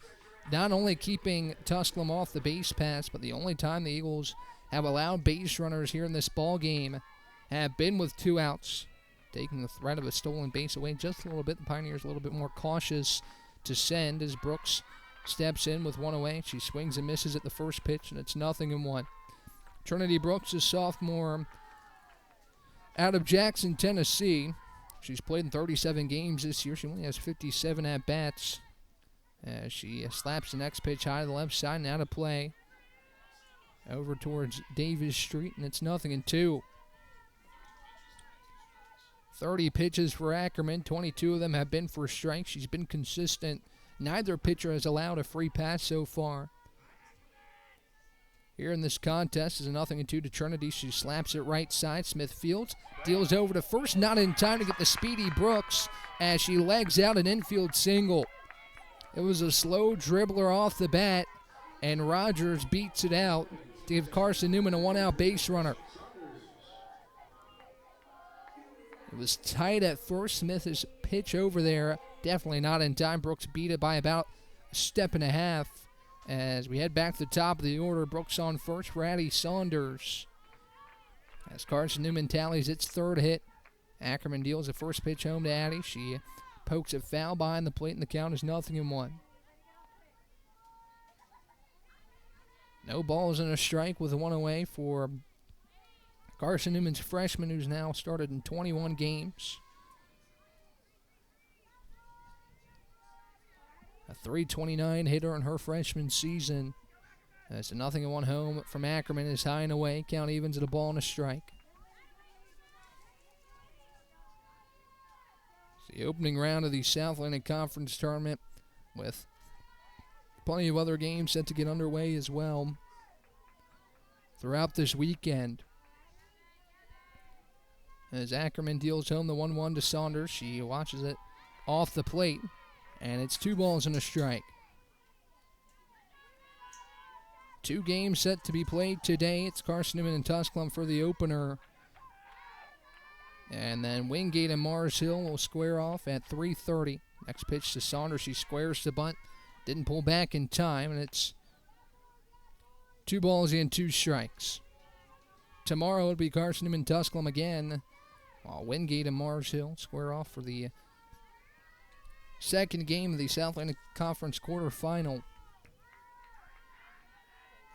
not only keeping Tusculum off the base pass, but the only time the Eagles have allowed base runners here in this ball game have been with 2 outs, taking the threat of a stolen base away just a little bit. The Pioneers a little bit more cautious to send as Brooks steps in with 1 away. She swings and misses at the first pitch, and it's 0-1. Trinity Brooks, a sophomore out of Jackson, Tennessee. She's played in 37 games this year. She only has 57 at-bats. She slaps the next pitch high to the left side and out of play over towards Davis Street, and it's 0-2. 30 pitches for Ackerman. 22 of them have been for strikes. She's been consistent. Neither pitcher has allowed a free pass so far. Here in this contest is a 0-2 to Trinity. She slaps it right side. Smith fields, deals over to first, not in time to get the speedy Brooks as she legs out an infield single. It was a slow dribbler off the bat, and Rogers beats it out to give Carson-Newman a 1-out base runner. It was tight at first. Smith's pitch over there, definitely not in time. Brooks beat it by about a step and a half. As we head back to the top of the order, Brooks on first for Addie Saunders. As Carson-Newman tallies its 3rd hit, Ackerman deals the first pitch home to Addie. She pokes it foul behind the plate, and the count is 0-1. No balls and a strike with 1 away for Carson-Newman's freshman, who's now started in 21 games. A .329 hitter in her freshman season. It's a 0-1 home from Ackerman is high and away. Count evens at a ball and a strike. It's the opening round of the South Atlantic Conference Tournament with plenty of other games set to get underway as well throughout this weekend. As Ackerman deals home the 1-1 to Saunders, she watches it off the plate. And it's 2 balls and a strike. 2 games set to be played today. It's Carson-Newman and Tusculum for the opener. And then Wingate and Mars Hill will square off at 3:30. Next pitch to Saunders. She squares the bunt. Didn't pull back in time, and it's 2 balls and 2 strikes. Tomorrow it'll be Carson-Newman and Tusculum again, while Wingate and Mars Hill square off for the second game of the South Atlantic Conference quarterfinal.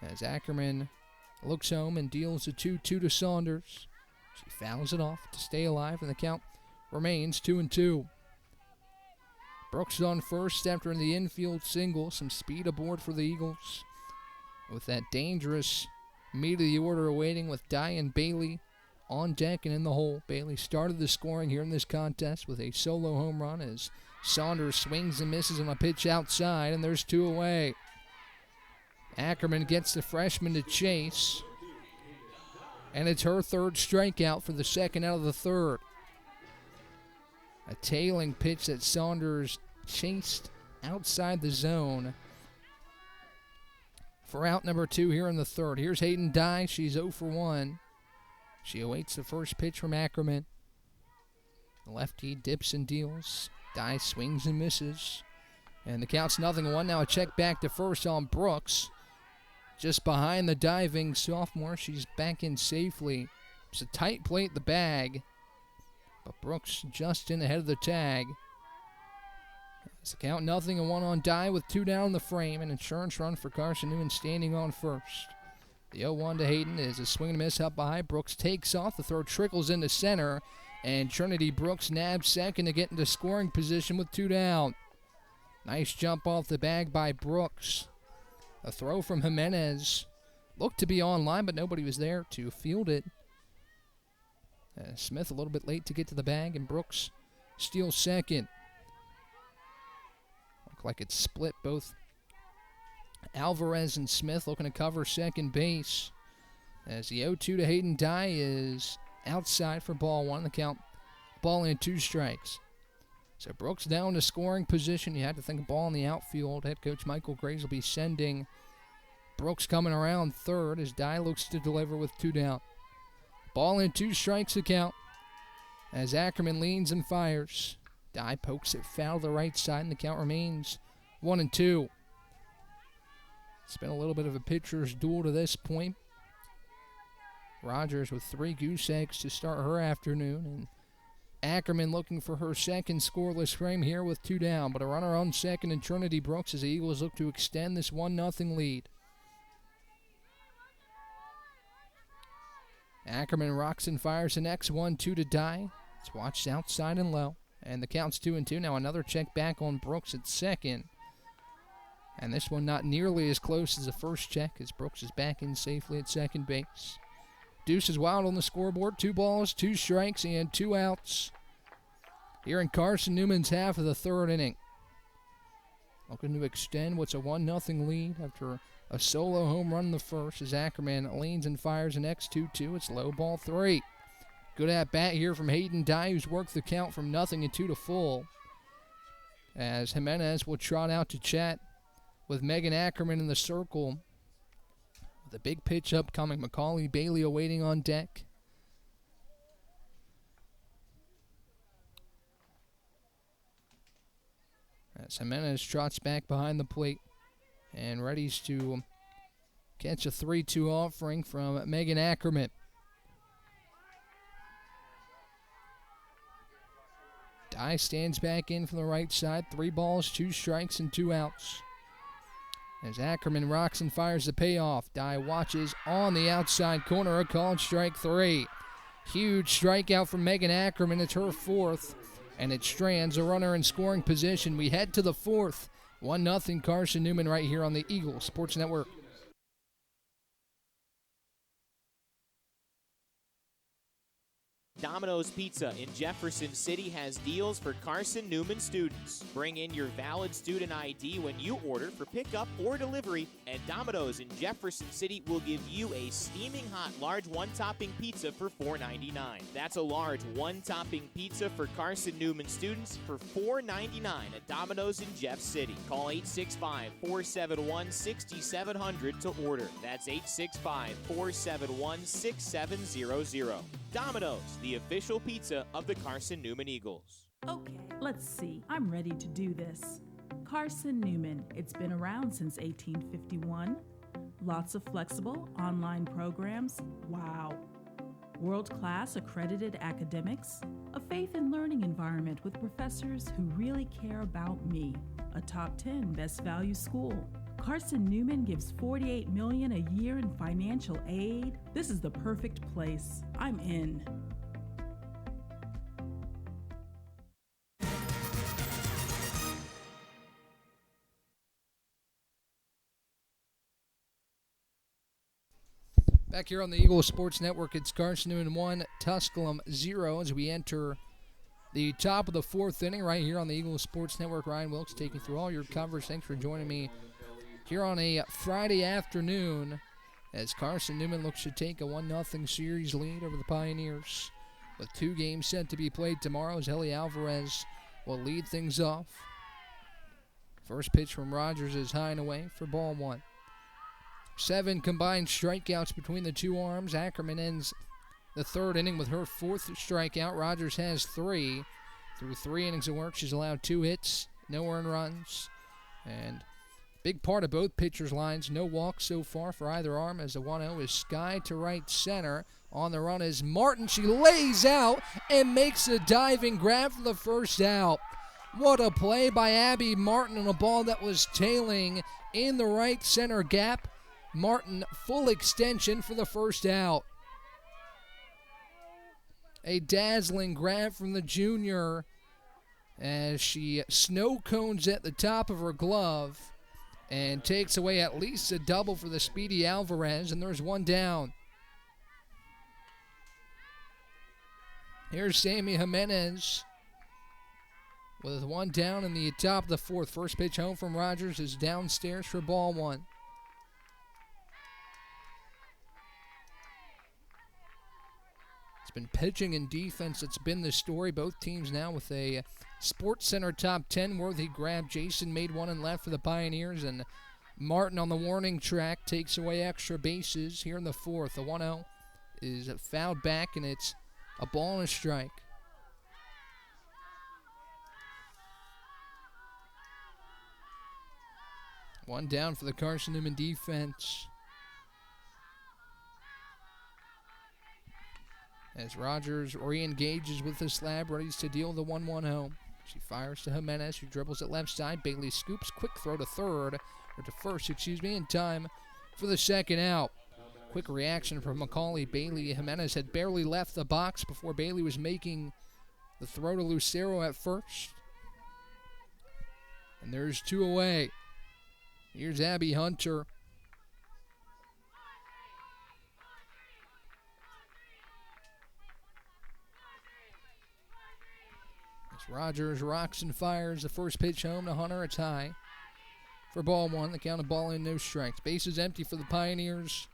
As Ackerman looks home and deals a 2-2 to Saunders. She fouls it off to stay alive, and the count remains 2-2. Brooks on first after the infield single. Some speed aboard for the Eagles, with that dangerous meat of the order awaiting with Diane Bailey on deck and in the hole. Bailey started the scoring here in this contest with a solo home run as Saunders swings and misses on a pitch outside, and there's 2 away. Ackerman gets the freshman to chase, and it's her 3rd strikeout for the 2nd out of the 3rd. A tailing pitch that Saunders chased outside the zone for out number 2 here in the 3rd. Here's Hayden Dye. She's 0 for 1. She awaits the first pitch from Ackerman. The lefty dips and deals. Dye swings and misses. And the count's 0-1. Now a check back to first on Brooks. Just behind the diving sophomore. She's back in safely. It's a tight play at the bag, but Brooks just in ahead of the tag. It's the count 0-1 on Dye with 2 down in the frame. An insurance run for Carson-Newman standing on first. The 0-1 to Hayden is a swing and a miss up behind. Brooks takes off. The throw trickles into center. And Trinity Brooks nabs second to get into scoring position with 2 down. Nice jump off the bag by Brooks. A throw from Jimenez. Looked to be on line, but nobody was there to field it. Smith a little bit late to get to the bag, and Brooks steals second. Looked like it's split both Alvarez and Smith looking to cover second base. As the 0-2 to Hayden Dye is outside for ball one. The count, ball and 2 strikes. So Brooks down to scoring position. You had to think ball in the outfield. Head coach Michael Graves will be sending Brooks coming around third as Dye looks to deliver with 2 down. Ball and 2 strikes the count as Ackerman leans and fires. Dye pokes it foul to the right side, and the count remains 1-2. It's been a little bit of a pitcher's duel to this point. Rogers with 3 goose eggs to start her afternoon, and Ackerman looking for her second scoreless frame here with 2 down, but a runner on second in Trinity Brooks as the Eagles look to extend this 1-0 lead. Ackerman rocks and fires the next 1-2 to Dye. It's watched outside and low, and the count's 2-2. Now another check back on Brooks at second, and this one not nearly as close as the first check as Brooks is back in safely at second base. Deuce is wild on the scoreboard. 2 balls, 2 strikes, and 2 outs here in Carson-Newman's half of the third inning. Looking to extend what's a 1-0 lead after a solo home run in the first as Ackerman leans and fires the next 2-2. It's low ball 3. Good at bat here from Hayden Dye, who's worked the count from 0 and 2 to full. As Jimenez will trot out to chat with Megan Ackerman in the circle. The big pitch upcoming. Macaulay Bailey awaiting on deck. As Jimenez trots back behind the plate and readies to catch a 3-2 offering from Megan Ackerman. Dye stands back in from the right side. 3 balls, 2 strikes, and 2 outs. As Ackerman rocks and fires the payoff, Dye watches on the outside corner, a called strike 3. Huge strikeout from Megan Ackerman. It's her 4th, and it strands a runner in scoring position. We head to the 4th. 1-0 Carson-Newman right here on the Eagle Sports Network. Domino's Pizza in Jefferson City has deals for Carson-Newman students. Bring in your valid student ID when you order for pickup or delivery, and Domino's in Jefferson City will give you a steaming hot large 1-topping pizza for $4.99. That's a large 1-topping pizza for Carson-Newman students for $4.99 at Domino's in Jeff City. Call 865-471-6700 to order. That's 865-471-6700. Domino's, the official pizza of the Carson-Newman Eagles. Okay, let's see. I'm ready to do this. Carson-Newman. It's been around since 1851. Lots of flexible online programs. Wow. World-class accredited academics. A faith and learning environment with professors who really care about me. A top 10 best value school. Carson-Newman gives $48 million a year in financial aid. This is the perfect place. I'm in. Back here on the Eagle Sports Network, it's Carson-Newman 1, Tusculum 0 as we enter the top of the 4th inning right here on the Eagle Sports Network. Ryan Wilkes taking you through all your coverage. Thanks for joining me here on a Friday afternoon as Carson-Newman looks to take a 1-0 series lead over the Pioneers with 2 games set to be played tomorrow as Ellie Alvarez will lead things off. First pitch from Rogers is high and away for ball 1. 7 combined strikeouts between the 2 arms. Ackerman ends the 3rd inning with her 4th strikeout. Rogers has 3. Through 3 innings of work, she's allowed 2 hits, no earned runs, and big part of both pitchers' lines, no walks so far for either arm as the 1-0 is sky to right center. On the run is Martin. She lays out and makes a diving grab for the first out. What a play by Abby Martin on a ball that was tailing in the right center gap. Martin full extension for the first out. A dazzling grab from the junior as she snow cones at the top of her glove and takes away at least a double for the speedy Alvarez, and there's 1 down. Here's Sammy Jimenez with 1 down in the top of the 4th. First pitch home from Rogers is downstairs for ball 1. It's been pitching and defense that's been the story. Both teams now with a Sports Center top 10 worthy grab. Jason made one and left for the Pioneers, and Martin on the warning track takes away extra bases here in the fourth. The 1-0 is fouled back, and it's a ball and a strike. One down for the Carson-Newman defense. As Rogers re-engages with the slab, ready to deal the 1-1 home. She fires to Jimenez, who dribbles it left side. Bailey scoops, quick throw to first, in time for the second out. Quick reaction from Macaulay. Bailey Jimenez had barely left the box before Bailey was making the throw to Lucero at first. And there's two away. Here's Abby Hunter. Rogers rocks and fires the first pitch home to Hunter. It's high for ball one. The count of ball in, no strikes. Bases empty for the Pioneers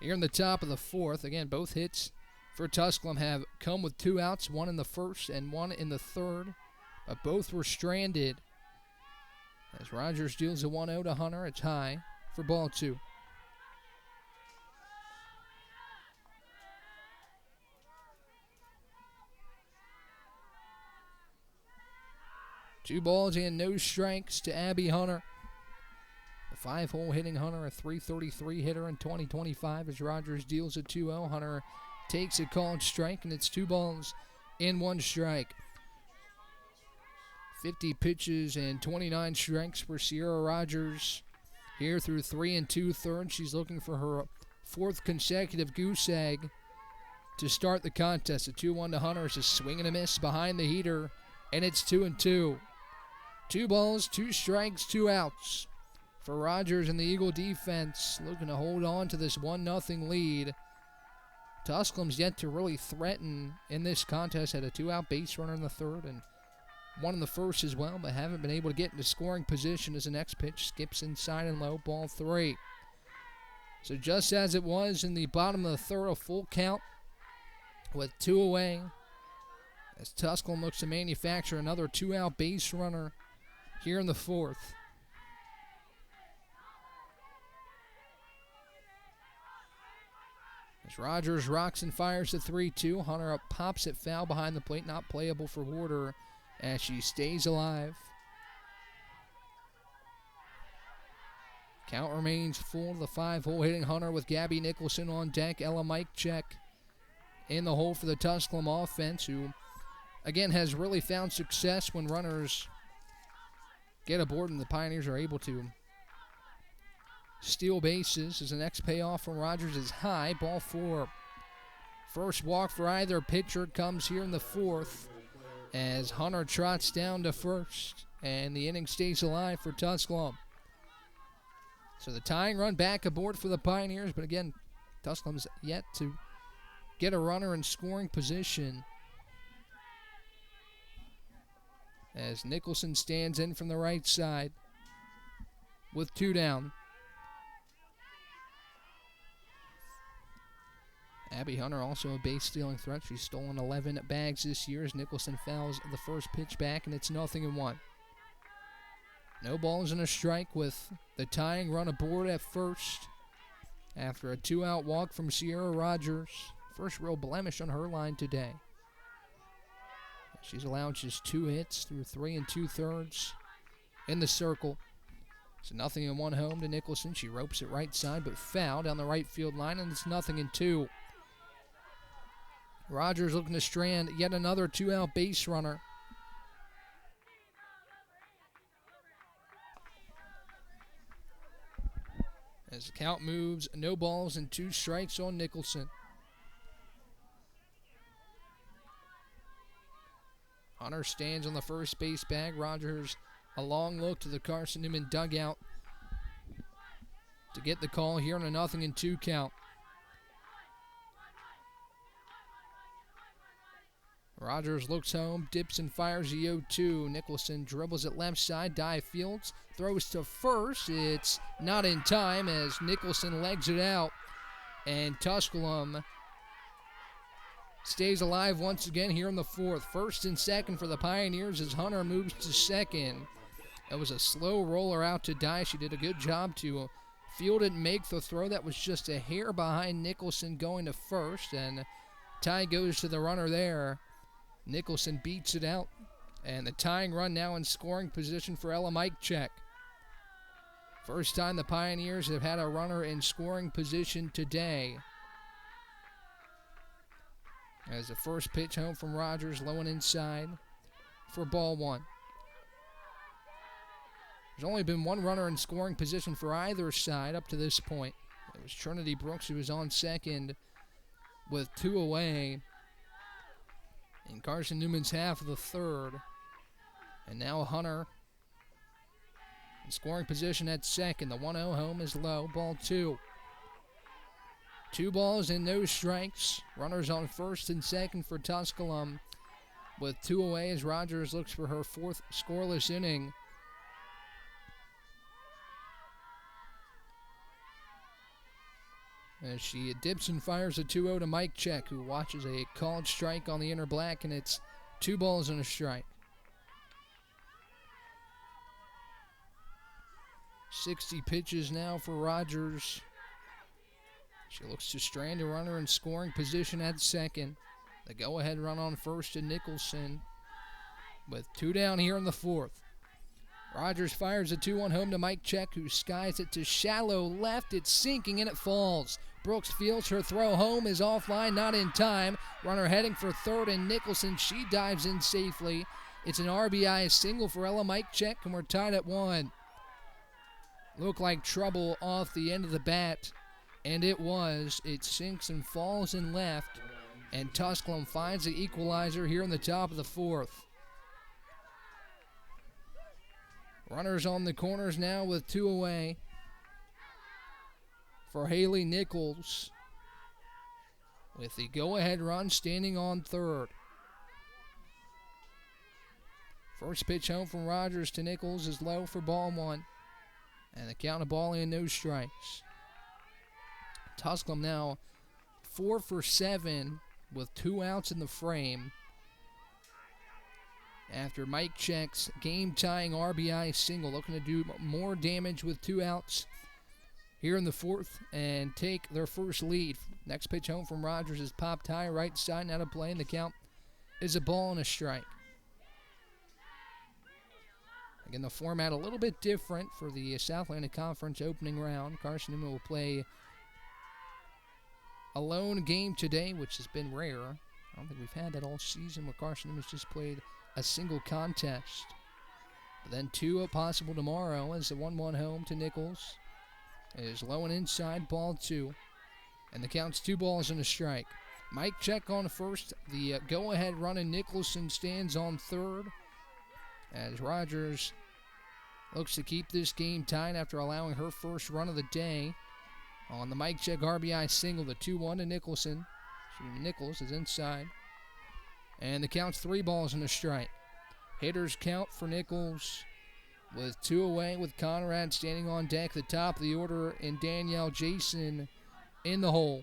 here in the top of the fourth. Again, both hits for Tusculum have come with two outs, one in the first and one in the third, but both were stranded. As Rogers deals a 1-0 to Hunter, it's high for ball two. Two balls and no strikes to Abby Hunter. The 5-hole hitting Hunter, a .333 hitter in 2025 as Rogers deals a 2-0. Hunter takes a called strike, and it's 2 balls and 1 strike. 50 pitches and 29 strikes for Sierra Rogers here through 3 2/3. She's looking for her 4th consecutive goose egg to start the contest. A 2-1 to Hunter is a swing and a miss behind the heater, and it's 2-2. 2 balls, 2 strikes, 2 outs for Rogers and the Eagle defense, looking to hold on to this 1-0 lead. Tusculum's yet to really threaten in this contest. Had a 2-out base runner in the third and 1 in the first as well, but haven't been able to get into scoring position as the next pitch skips inside and low, ball 3. So just as it was in the bottom of the third, a full count with 2 away, as Tusculum looks to manufacture another 2-out base runner here in the fourth. As Rogers rocks and fires the 3-2, Hunter up pops it foul behind the plate, not playable for Warder as she stays alive. Count remains full. The 5-hole hitting Hunter with Gabby Nicholson on deck. Ella Mike check in the hole for the Tusculum offense, who again has really found success when runners get aboard and the Pioneers are able to steal bases. As the next payoff from Rogers is high, ball 4. First walk for either pitcher comes here in the fourth as Hunter trots down to first, and the inning stays alive for Tusculum. So the tying run back aboard for the Pioneers, but again, Tusculum's yet to get a runner in scoring position as Nicholson stands in from the right side with 2 down. Abby Hunter also a base-stealing threat. She's stolen 11 bags this year as Nicholson fouls the first pitch back, and it's 0-1. No balls and a strike with the tying run aboard at first after a 2-out walk from Sierra Rogers. First real blemish on her line today. She's allowed just 2 hits through 3 2/3 in the circle. So 0-1 home to Nicholson. She ropes it right side, but foul down the right field line, and it's 0-2. Rogers looking to strand yet another 2-out base runner. As the count moves, no balls and 2 strikes on Nicholson. Hunter stands on the first base bag. Rogers a long look to the Carson-Newman dugout to get the call here on a 0-2 count. Rogers looks home, dips and fires the 0-2. Nicholson dribbles it left side, dive fields, throws to first. It's not in time as Nicholson legs it out, and Tusculum stays alive once again here in the fourth. First and second for the Pioneers as Hunter moves to second. It was a slow roller out to Die. She did a good job to field it and make the throw. That was just a hair behind Nicholson going to first, and tie goes to the runner there. Nicholson beats it out, and the tying run now in scoring position for Ella Mikecheck. First time the Pioneers have had a runner in scoring position today. As the first pitch home from Rogers, low and inside for ball one. There's only been one runner in scoring position for either side up to this point. It was Trinity Brooks, who was on second with 2 away in Carson-Newman's half of the third. And now Hunter in scoring position at second. The 1-0 home is low, ball 2. 2 balls and no strikes. Runners on first and second for Tusculum with 2 away as Rogers looks for her 4th scoreless inning. As she dips and fires a 2-0 to Mikecheck, who watches a called strike on the inner black, and it's 2 balls and a strike. 60 pitches now for Rogers. She looks to strand a runner in scoring position at second. The go-ahead run on first to Nicholson with 2 down here in the fourth. Rogers fires a 2-1 home to Mikecheck, who skies it to shallow left. It's sinking and it falls. Brooks fields her throw home, is offline, not in time. Runner heading for third, and Nicholson, she dives in safely. It's an RBI single for Ella Mikecheck, and we're tied at 1. Looked like trouble off the end of the bat, and it was. It sinks and falls in left, and Tusculum finds the equalizer here in the top of the fourth. Runners on the corners now with 2 away for Haley Nichols, with the go-ahead run standing on third. First pitch home from Rogers to Nichols is low for ball 1, and the count of ball and no strikes. Tusculum now 4 for 7 with 2 outs in the frame after Mikecheck's game-tying RBI single, looking to do more damage with 2 outs here in the fourth and take their first lead. Next pitch home from Rogers is popped high, right side and out of play, and the count is a ball and a strike. Again, the format a little bit different for the South Atlantic Conference opening round. Carson-Newman will play a lone game today, which has been rare. I don't think we've had that all season where Carson-Newman's just played a single contest. But then 2 possible tomorrow as the 1-1 home to Nichols. It is low and inside, ball 2. And the count's 2 balls and a strike. Mikecheck on first. The go-ahead run, and Nicholson stands on third as Rogers looks to keep this game tied after allowing her first run of the day on the Mikecheck RBI single. The 2-1 to Nicholson. Nichols is inside. And the count's 3 balls and a strike. Hitters count for Nichols with 2 away, with Conrad standing on deck, the top of the order, and Danielle Jason in the hole.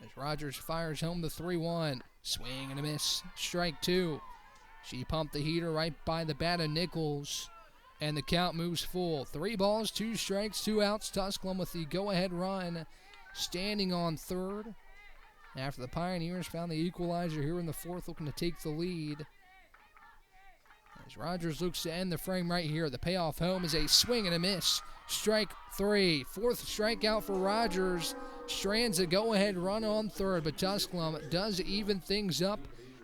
As Rogers fires home the 3-1. Swing and a miss. Strike 2. She pumped the heater right by the bat of Nichols, and the count moves full. 3 balls, 2 strikes, 2 outs. Tusculum with the go-ahead run standing on third after the Pioneers found the equalizer here in the fourth, looking to take the lead. As Rogers looks to end the frame right here, the payoff home is a swing and a miss. Strike 3. 4th strikeout for Rogers. Strands a go-ahead run on third, but Tusculum does even things up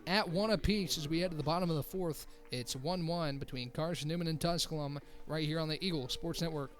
at 1 apiece as we head to the bottom of the fourth. It's 1-1 between Carson-Newman and Tusculum right here on the Eagle Sports Network.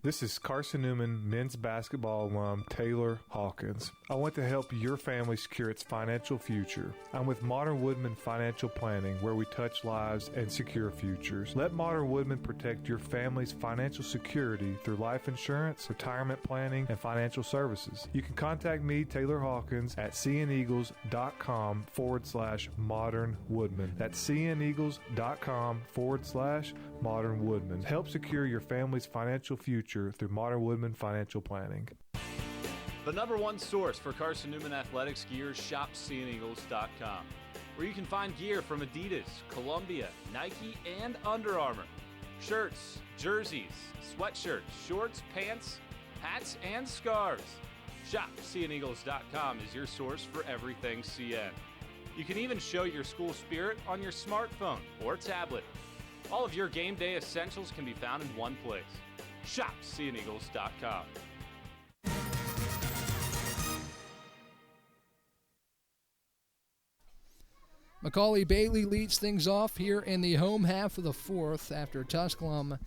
This is Carson-Newman men's basketball alum Taylor Hawkins. I want to help your family secure its financial future. I'm with Modern Woodman Financial Planning, where we touch lives and secure futures. Let Modern Woodman protect your family's financial security through life insurance, retirement planning, and financial services. You can contact me, Taylor Hawkins, at cneagles.com/Modern Woodman. That's cneagles.com/ Modern Woodman. Help secure your family's financial future through Modern Woodman Financial Planning. The number one source for Carson-Newman athletics gear is shopseeandeagles.com, where you can find gear from Adidas, Columbia, Nike, and Under Armour. Shirts, jerseys, sweatshirts, shorts, pants, hats, and scarves. ShopSeeAndEagles.com is your source for everything CN. You can even show your school spirit on your smartphone or tablet. All of your game day essentials can be found in one place. ShopSeeAndEagles.com. Macaulay Bailey leads things off here in the home half of the fourth after Tusculum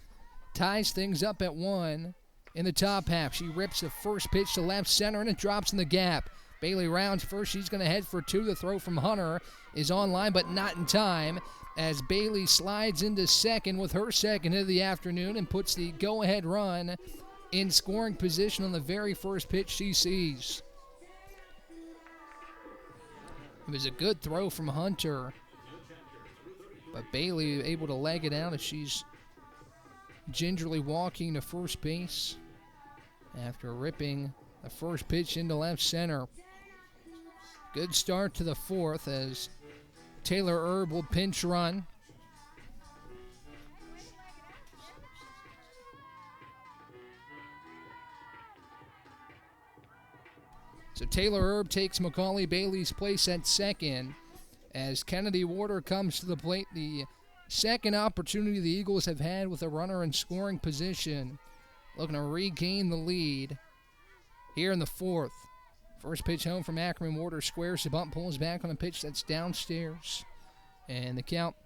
ties things up at 1 in the top half. She rips the first pitch to left center, and it drops in the gap. Bailey rounds first. She's going to head for 2. The throw from Hunter is on line, but not in time, as Bailey slides into second with her second hit of the afternoon and puts the go-ahead run in scoring position on the very first pitch she sees. It was a good throw from Hunter, but Bailey able to leg it out as she's gingerly walking to first base after ripping the first pitch into left center. Good start to the fourth as Taylor Erb will pinch run. So Taylor Erb takes Macaulay Bailey's place at second as Kennedy Warder comes to the plate. The second opportunity the Eagles have had with a runner in scoring position, looking to regain the lead here in the fourth. First pitch home from Ackerman. Warder squares the bunt, pulls back on a pitch that's downstairs, and the count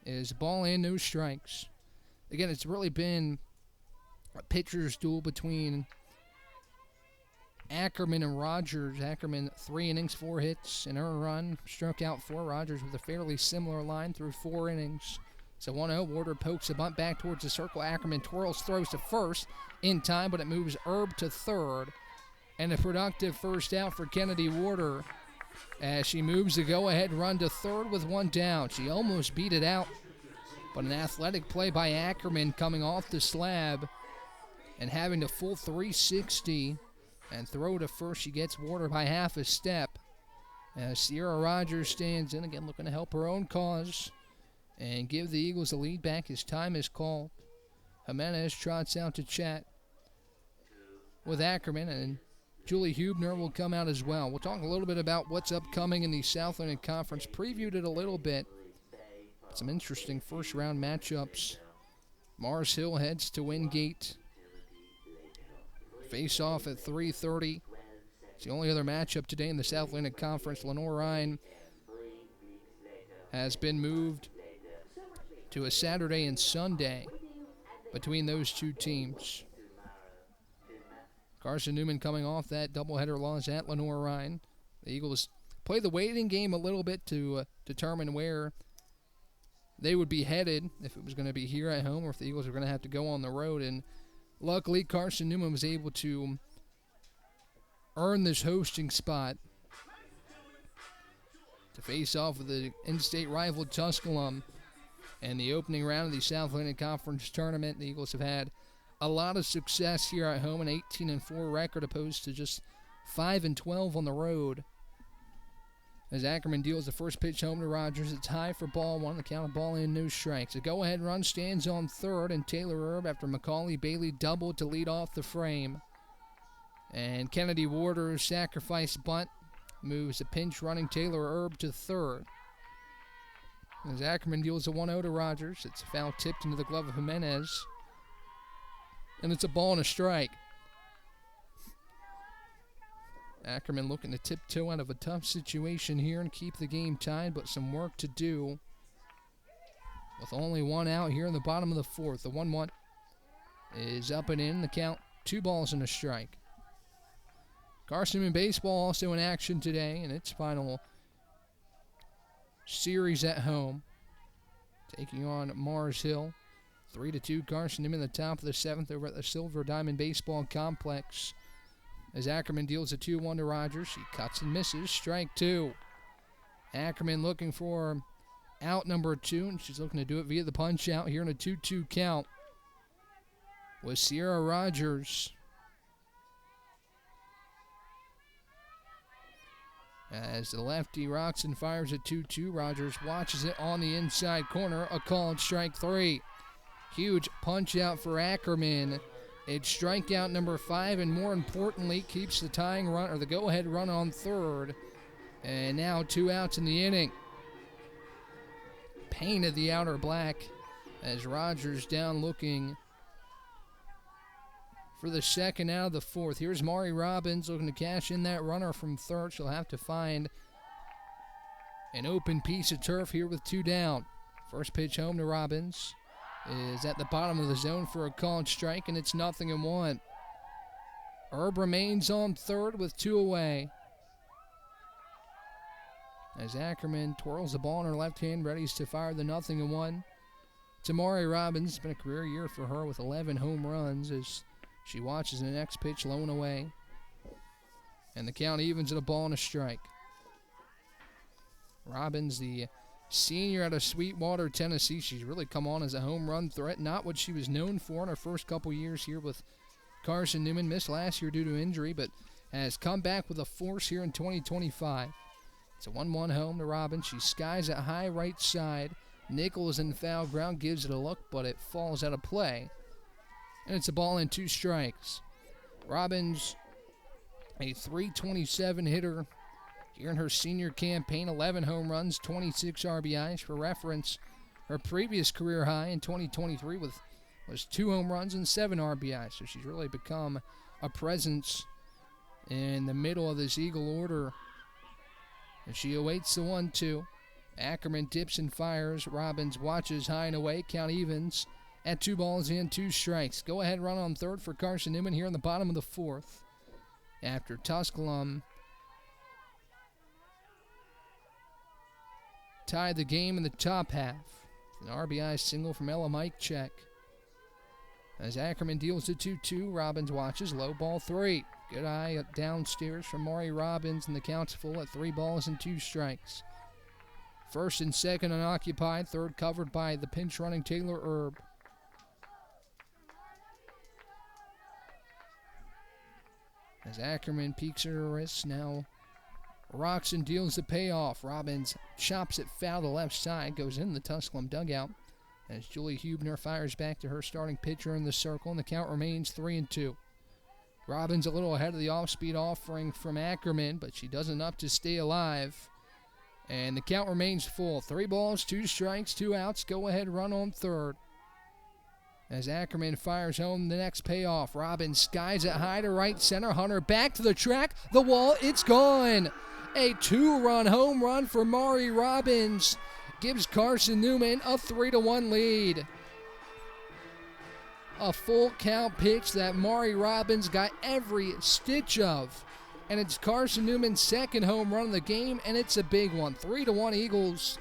is ball in, no strikes. Again, it's really been a pitcher's duel between Ackerman and Rogers. Ackerman 3 innings, 4 hits, an earned run, struck out 4. Rogers with a fairly similar line through 4 innings. So 1-0. Warder pokes a bunt back towards the circle. Ackerman twirls, throws to first in time, but it moves Erb to third. And a productive first out for Kennedy Warder as she moves the go-ahead run to third with 1 down. She almost beat it out, but an athletic play by Ackerman coming off the slab and having a full 360 and throw to first. She gets Warder by half a step as Sierra Rogers stands in again, looking to help her own cause and give the Eagles the lead back as time is called. Jimenez trots out to chat with Ackerman, and Julie Hubner will come out as well. We'll talk a little bit about what's upcoming in the Southland Conference. Previewed it a little bit. Some interesting first-round matchups. Mars Hill heads to Wingate. Face-off at 3:30. It's the only other matchup today in the South Atlantic Conference. Lenore Ryan has been moved to a Saturday and Sunday between those two teams. Carson-Newman coming off that doubleheader loss at Lenore Ryan. The Eagles play the waiting game a little bit to determine where they would be headed, if it was going to be here at home or if the Eagles were going to have to go on the road. And luckily, Carson-Newman was able to earn this hosting spot to face off with the in-state rival Tusculum in the opening round of the South Atlantic Conference Tournament. The Eagles have had a lot of success here at home, an 18-4 record opposed to just 5-12 on the road. As Ackerman deals the first pitch home to Rogers, it's high for ball 1. The count of ball in, no strikes. A go-ahead run stands on third, and Taylor Erb after Macaulay Bailey doubled to lead off the frame. And Kennedy Warder's sacrifice bunt moves a pinch running Taylor Erb to third. As Ackerman deals a 1-0 to Rogers, it's a foul tipped into the glove of Jimenez. And it's a ball and a strike. Ackerman looking to tiptoe out of a tough situation here and keep the game tied, but some work to do with only 1 out here in the bottom of the fourth. The 1-1 is up and in. The count, 2 balls and a strike. Carson-Newman baseball also in action today in its final series at home, taking on Mars Hill. 3-2 Carson-Newman, the top of the 7th over at the Silver Diamond Baseball Complex. As Ackerman deals a 2-1 to Rogers, she cuts and misses. Strike 2. Ackerman looking for out number 2, and she's looking to do it via the punch out here in a 2-2 count with Sierra Rogers. As the lefty rocks and fires at 2-2, Rogers watches it on the inside corner, a called strike 3. Huge punch out for Ackerman. It's strikeout number 5, and more importantly, keeps the tying run, or the go-ahead run on third. And now 2 outs in the inning. Painted the outer black as Rogers down looking for the second out of the 4th. Here's Mari Robbins looking to cash in that runner from third. She'll have to find an open piece of turf here with 2 down. First pitch home to Robbins is at the bottom of the zone for a called strike, and it's 0-1. Herb remains on third with 2 away. As Ackerman twirls the ball in her left hand, ready to fire the 0-1. Tamari Robbins, it's been a career year for her with 11 home runs as she watches the next pitch low and away. And the count evens at a ball and a strike. Robbins, the senior out of Sweetwater, Tennessee, she's really come on as a home run threat. Not what she was known for in her first couple years here with Carson-Newman. Missed last year due to injury, but has come back with a force here in 2025. It's a 1-1 home to Robbins. She skies it high right side. Nichols in foul ground, gives it a look, but it falls out of play. And it's a ball and 2 strikes. Robbins, a .327 hitter here in her senior campaign. 11 home runs, 26 RBIs. For reference, her previous career high in 2023 was 2 home runs and 7 RBIs. So she's really become a presence in the middle of this Eagle order. And she awaits the 1-2. Ackerman dips and fires. Robbins watches high and away. Count evens at 2 balls and 2 strikes. Go ahead run on third for Carson-Newman here in the bottom of the 4th. After Tusculum tied the game in the top half. An RBI single from Ella Mikecheck. As Ackerman deals the 2-2, Robbins watches. Low ball 3. Good eye downstairs from Maury Robbins, and the count's full at 3 balls and 2 strikes. First and second unoccupied. Third covered by the pinch-running Taylor Erb. As Ackerman peeks at her wrists, now rocks and deals the payoff. Robbins chops it foul to the left side, goes in the Tusculum dugout. As Julie Hubner fires back to her starting pitcher in the circle, and the count remains 3-2. Robbins a little ahead of the off-speed offering from Ackerman, but she does enough to stay alive. And the count remains full. 3 balls, 2 strikes, 2 outs. Go ahead run on third. As Ackerman fires home the next payoff. Robbins skies it high to right center. Hunter back to the track. The wall, it's gone. A 2-run home run for Mari Robbins gives Carson-Newman a 3-1 lead. A full count pitch that Mari Robbins got every stitch of. And it's Carson-Newman's second home run of the game, and it's a big one. 3-1 Eagles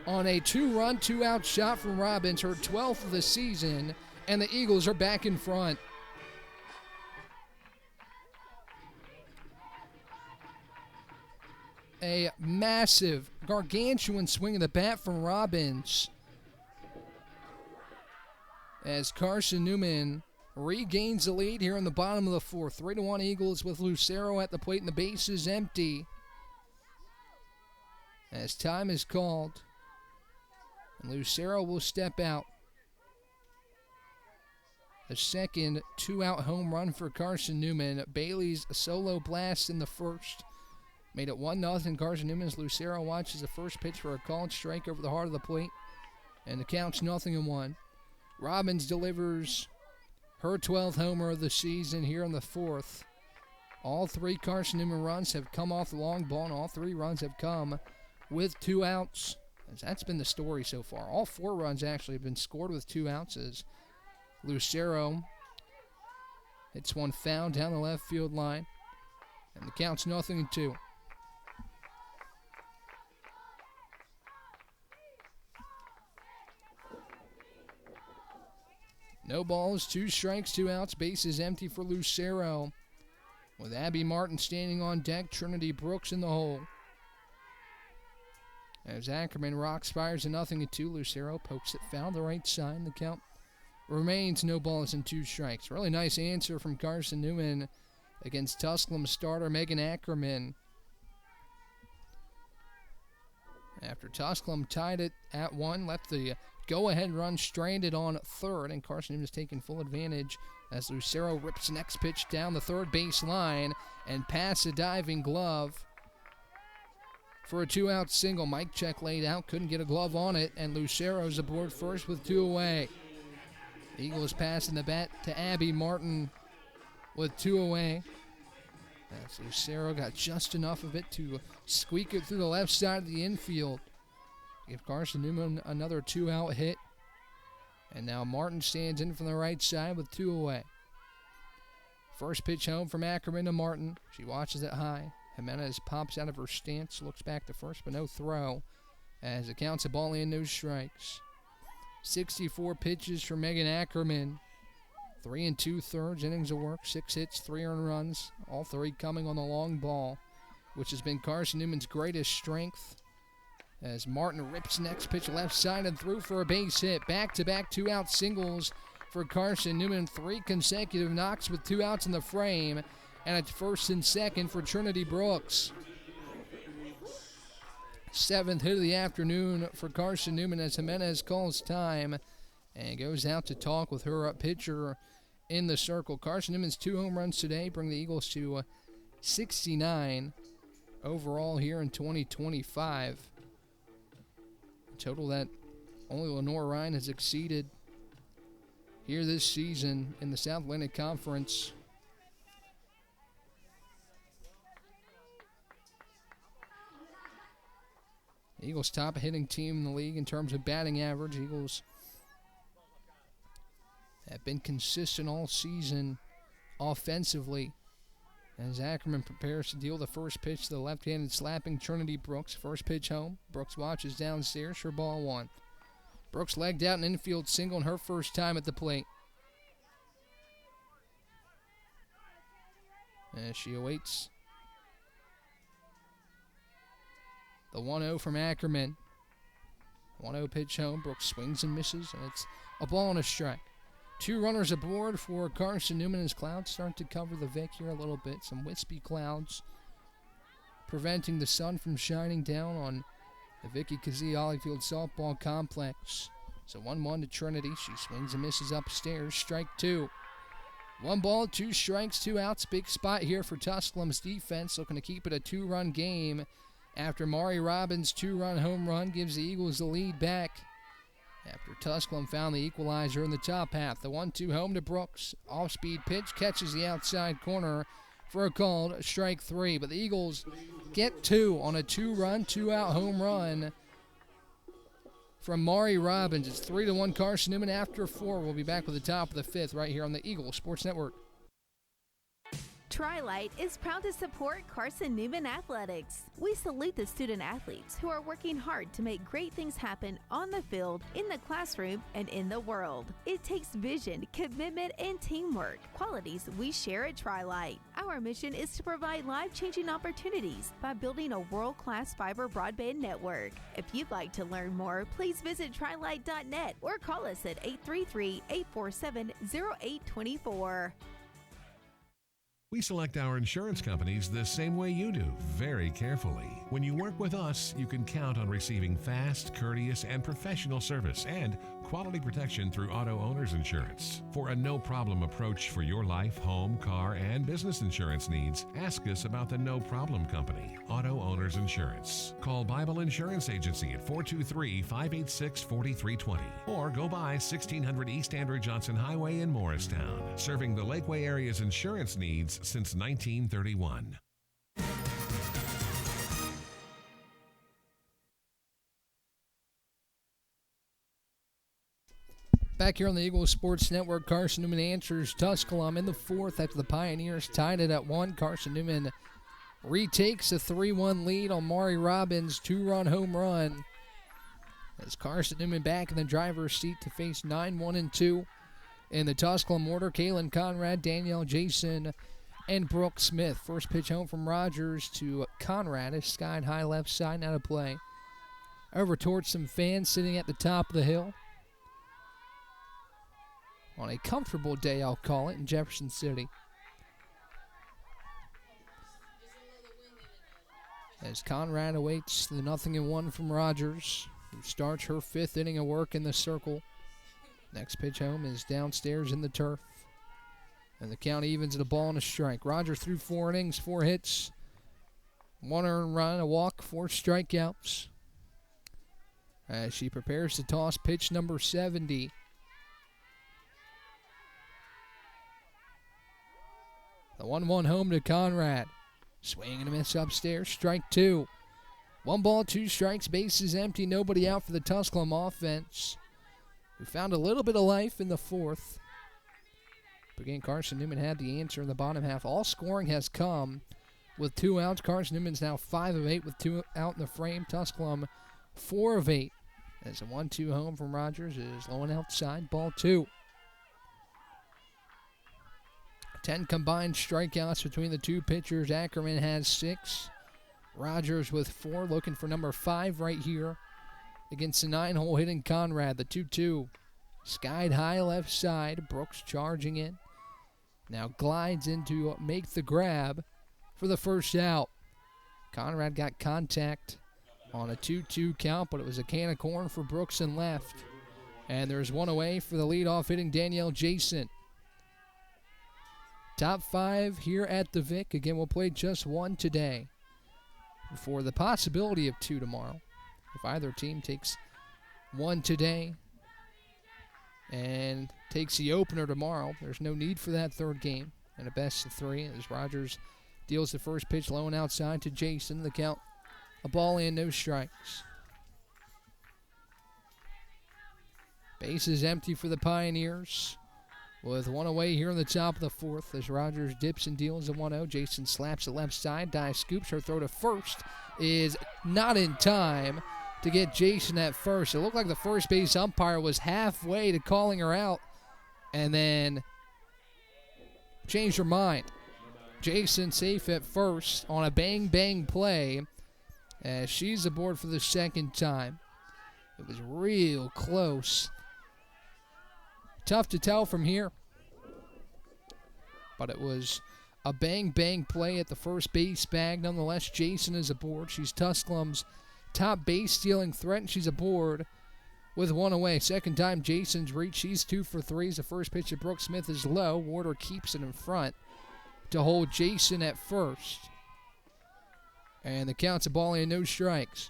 on a 2-run, 2-out shot from Robbins, her 12th of the season, and the Eagles are back in front. A massive, gargantuan swing of the bat from Robbins as Carson-Newman regains the lead here in the bottom of the 4th. 3-1 Eagles with Lucero at the plate and the bases empty. As time is called, and Lucero will step out. The second 2-out home run for Carson-Newman. Bailey's solo blast in the first made it 1-0. Carson-Newman's Lucero watches the first pitch for a called strike over the heart of the plate, and the count's 0-1. Robbins delivers her 12th homer of the season here in the 4th. All 3 Carson-Newman runs have come off the long ball, and all 3 runs have come with 2 outs. That's been the story so far. All 4 runs actually have been scored with 2 outs as Lucero hits one foul down the left field line, and the count's 0-2. No balls, 2 strikes, 2 outs, bases empty for Lucero. With Abby Martin standing on deck, Trinity Brooks in the hole. As Ackerman rocks, fires a 0-2. Lucero pokes it foul the right side. The count remains no balls and 2 strikes. Really nice answer from Carson-Newman against Tusculum starter Megan Ackerman. After Tusculum tied it at 1, left the go-ahead run stranded on third, and Carson-Newman is taking full advantage as Lucero rips the next pitch down the third base line and past a diving glove for a 2-out single. Mike check laid out, couldn't get a glove on it, and Lucero's aboard first with 2 away. Eagles passing the bat to Abby Martin with 2 away. As Lucero got just enough of it to squeak it through the left side of the infield. Give Carson-Newman another 2-out hit. And now Martin stands in from the right side with 2 away. First pitch home from Ackerman to Martin. She watches it high. Jimenez pops out of her stance, looks back to first, but no throw. As it counts a ball and no strikes. 64 pitches for Megan Ackerman. 3 2/3 innings of work, 6 hits, 3 earned runs, all 3 coming on the long ball, which has been Carson-Newman's greatest strength. As Martin rips next pitch left side and through for a base hit. Back-to-back 2-out singles for Carson-Newman. 3 consecutive knocks with 2 outs in the frame, and at first and second for Trinity Brooks. 7th hit of the afternoon for Carson-Newman as Jimenez calls time and goes out to talk with her pitcher in the circle. Carson-Newman's 2 home runs today bring the Eagles to 69 overall here in 2025. A total that only Lenore Ryan has exceeded here this season in the South Atlantic Conference. Eagles top hitting team in the league in terms of batting average. Eagles have been consistent all season offensively. As Ackerman prepares to deal the first pitch to the left-handed slapping Trinity Brooks. First pitch home. Brooks watches downstairs for ball 1. Brooks legged out an infield single in her first time at the plate. As she awaits the 1-0 from Ackerman. 1-0 pitch home. Brooks swings and misses, and it's a ball and a strike. 2 runners aboard for Carson-Newman as clouds start to cover the Vic here a little bit. Some wispy clouds preventing the sun from shining down on the Vicky Kazee Holyfield softball complex. So 1-1 to Trinity. She swings and misses upstairs. Strike 2. 1 ball, 2 strikes, 2 outs. Big spot here for Tusculum's defense, looking to keep it a 2-run game after Mari Robbins' 2-run home run gives the Eagles the lead back. After Tusculum found the equalizer in the top half. The 1-2 home to Brooks. Off-speed pitch catches the outside corner for a called strike 3. But the Eagles get 2 on a 2-run, 2-out home run from Mari Robbins. It's 3-1 Carson-Newman after 4. We'll be back with the top of the 5th right here on the Eagle Sports Network. Tri-Light is proud to support Carson-Newman Athletics. We salute the student athletes who are working hard to make great things happen on the field, in the classroom, and in the world. It takes vision, commitment, and teamwork, qualities we share at Tri-Light. Our mission is to provide life-changing opportunities by building a world-class fiber broadband network. If you'd like to learn more, please visit trilight.net or call us at 833-847-0824. We select our insurance companies the same way you do, very carefully. When you work with us, you can count on receiving fast, courteous, and professional service and quality protection through Auto Owners Insurance. For a no-problem approach for your life, home, car, and business insurance needs, ask us about the No Problem Company, Auto Owners Insurance. Call Bible Insurance Agency at 423-586-4320 or go by 1600 East Andrew Johnson Highway in Morristown, serving the Lakeway area's insurance needs since 1931. Back here on the Eagles Sports Network, Carson-Newman answers Tusculum in the 4th after the Pioneers tied it at 1. Carson-Newman retakes a 3-1 lead on Mari Robbins' 2-run home run. As Carson-Newman back in the driver's seat to face 9-1-2 in the Tusculum order. Kaylin Conrad, Danielle Jason, and Brooke Smith. First pitch home from Rogers to Conrad is skied high left side, now to play. over towards some fans sitting at the top of the hill. On a comfortable day, I'll call it, in Jefferson City. As Conrad awaits the 0-1 from Rogers, who starts her 5th inning of work in the circle. Next pitch home is downstairs in the turf. And the count evens at a ball and a strike. Rogers threw 4 innings, 4 hits, 1 earned run, a walk, 4 strikeouts. As she prepares to toss pitch number 70. The 1-1 home to Conrad. Swing and a miss upstairs, strike 2. 1 ball, 2 strikes, bases empty, nobody out for the Tusculum offense, who found a little bit of life in the 4th. But again, Carson-Newman had the answer in the bottom half. All scoring has come with 2 outs. Carson-Newman's now 5 of 8 with 2 out in the frame. Tusculum 4 of 8. As a 1-2 home from Rogers is low and outside, ball 2. 10 combined strikeouts between the 2 pitchers. Ackerman has 6. Rogers with 4, looking for number 5 right here against the 9-hole hitting Conrad. The 2-2 skied high left side. Brooks charging in. Now glides in to make the grab for the first out. Conrad got contact on a 2-2 count, but it was a can of corn for Brooks and left. And there's 1 away for the leadoff hitting Danielle Jason. Top 5 here at the Vic. Again, we'll play just 1 today for the possibility of 2 tomorrow. If either team takes 1 today and takes the opener tomorrow, there's no need for that 3rd game. And a best of 3 as Rogers deals the first pitch low and outside to Jason. The count, a ball and no strikes. Base is empty for the Pioneers, with 1 away here in the top of the 4th as Rogers dips and deals a 1-0. Jason slaps the left side. Dive scoops. Her throw to first is not in time to get Jason at first. It looked like the first base umpire was halfway to calling her out and then changed her mind. Jason safe at first on a bang-bang play as she's aboard for the 2nd time. It was real close. Tough to tell from here, but it was a bang-bang play at the first base bag. Nonetheless, Jason is aboard. She's Tusculum's top base-stealing threat, and she's aboard with 1 away. 2nd time Jason's reached. She's 2 for 3. The first pitch of Brooke Smith is low. Warder keeps it in front to hold Jason at first. And the count's a ball and no strikes.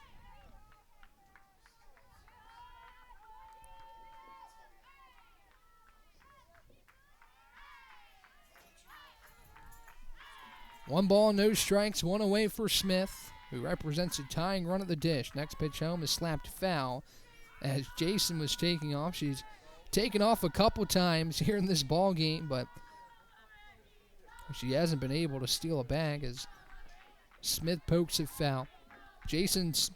One ball, no strikes, 1 away for Smith, who represents a tying run at the dish. Next pitch home is slapped foul as Jason was taking off. She's taken off a couple times here in this ball game, but she hasn't been able to steal a bag as Smith pokes it foul. Jason's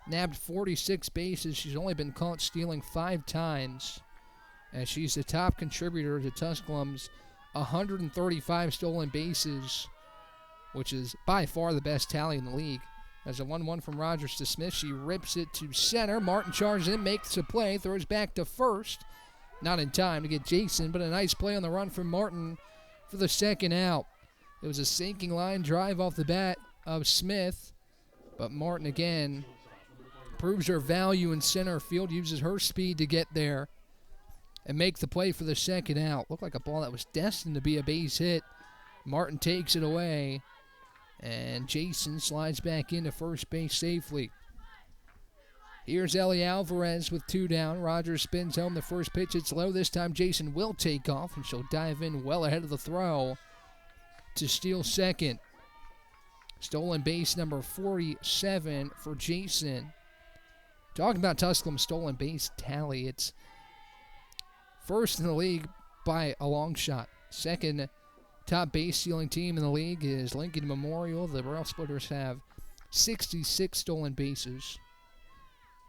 nabbed 46 bases. She's only been caught stealing 5 times, as she's the top contributor to Tusculum's 135 stolen bases, which is by far the best tally in the league. As a 1-1 from Rogers to Smith, she rips it to center. Martin charges in, makes a play, throws back to first. Not in time to get Jason, but a nice play on the run from Martin for the 2nd out. It was a sinking line drive off the bat of Smith, but Martin again proves her value in center field, uses her speed to get there and make the play for the 2nd out. Looked like a ball that was destined to be a base hit. Martin takes it away, and Jason slides back into first base safely. Here's Ellie Alvarez with 2 down. Rogers spins home the first pitch. It's low. This time Jason will take off, and she'll dive in well ahead of the throw to steal 2nd. Stolen base number 47 for Jason. Talking about Tusculum's stolen base tally, it's first in the league by a long shot. 2nd top base stealing team in the league is Lincoln Memorial. The Rail Splitters have 66 stolen bases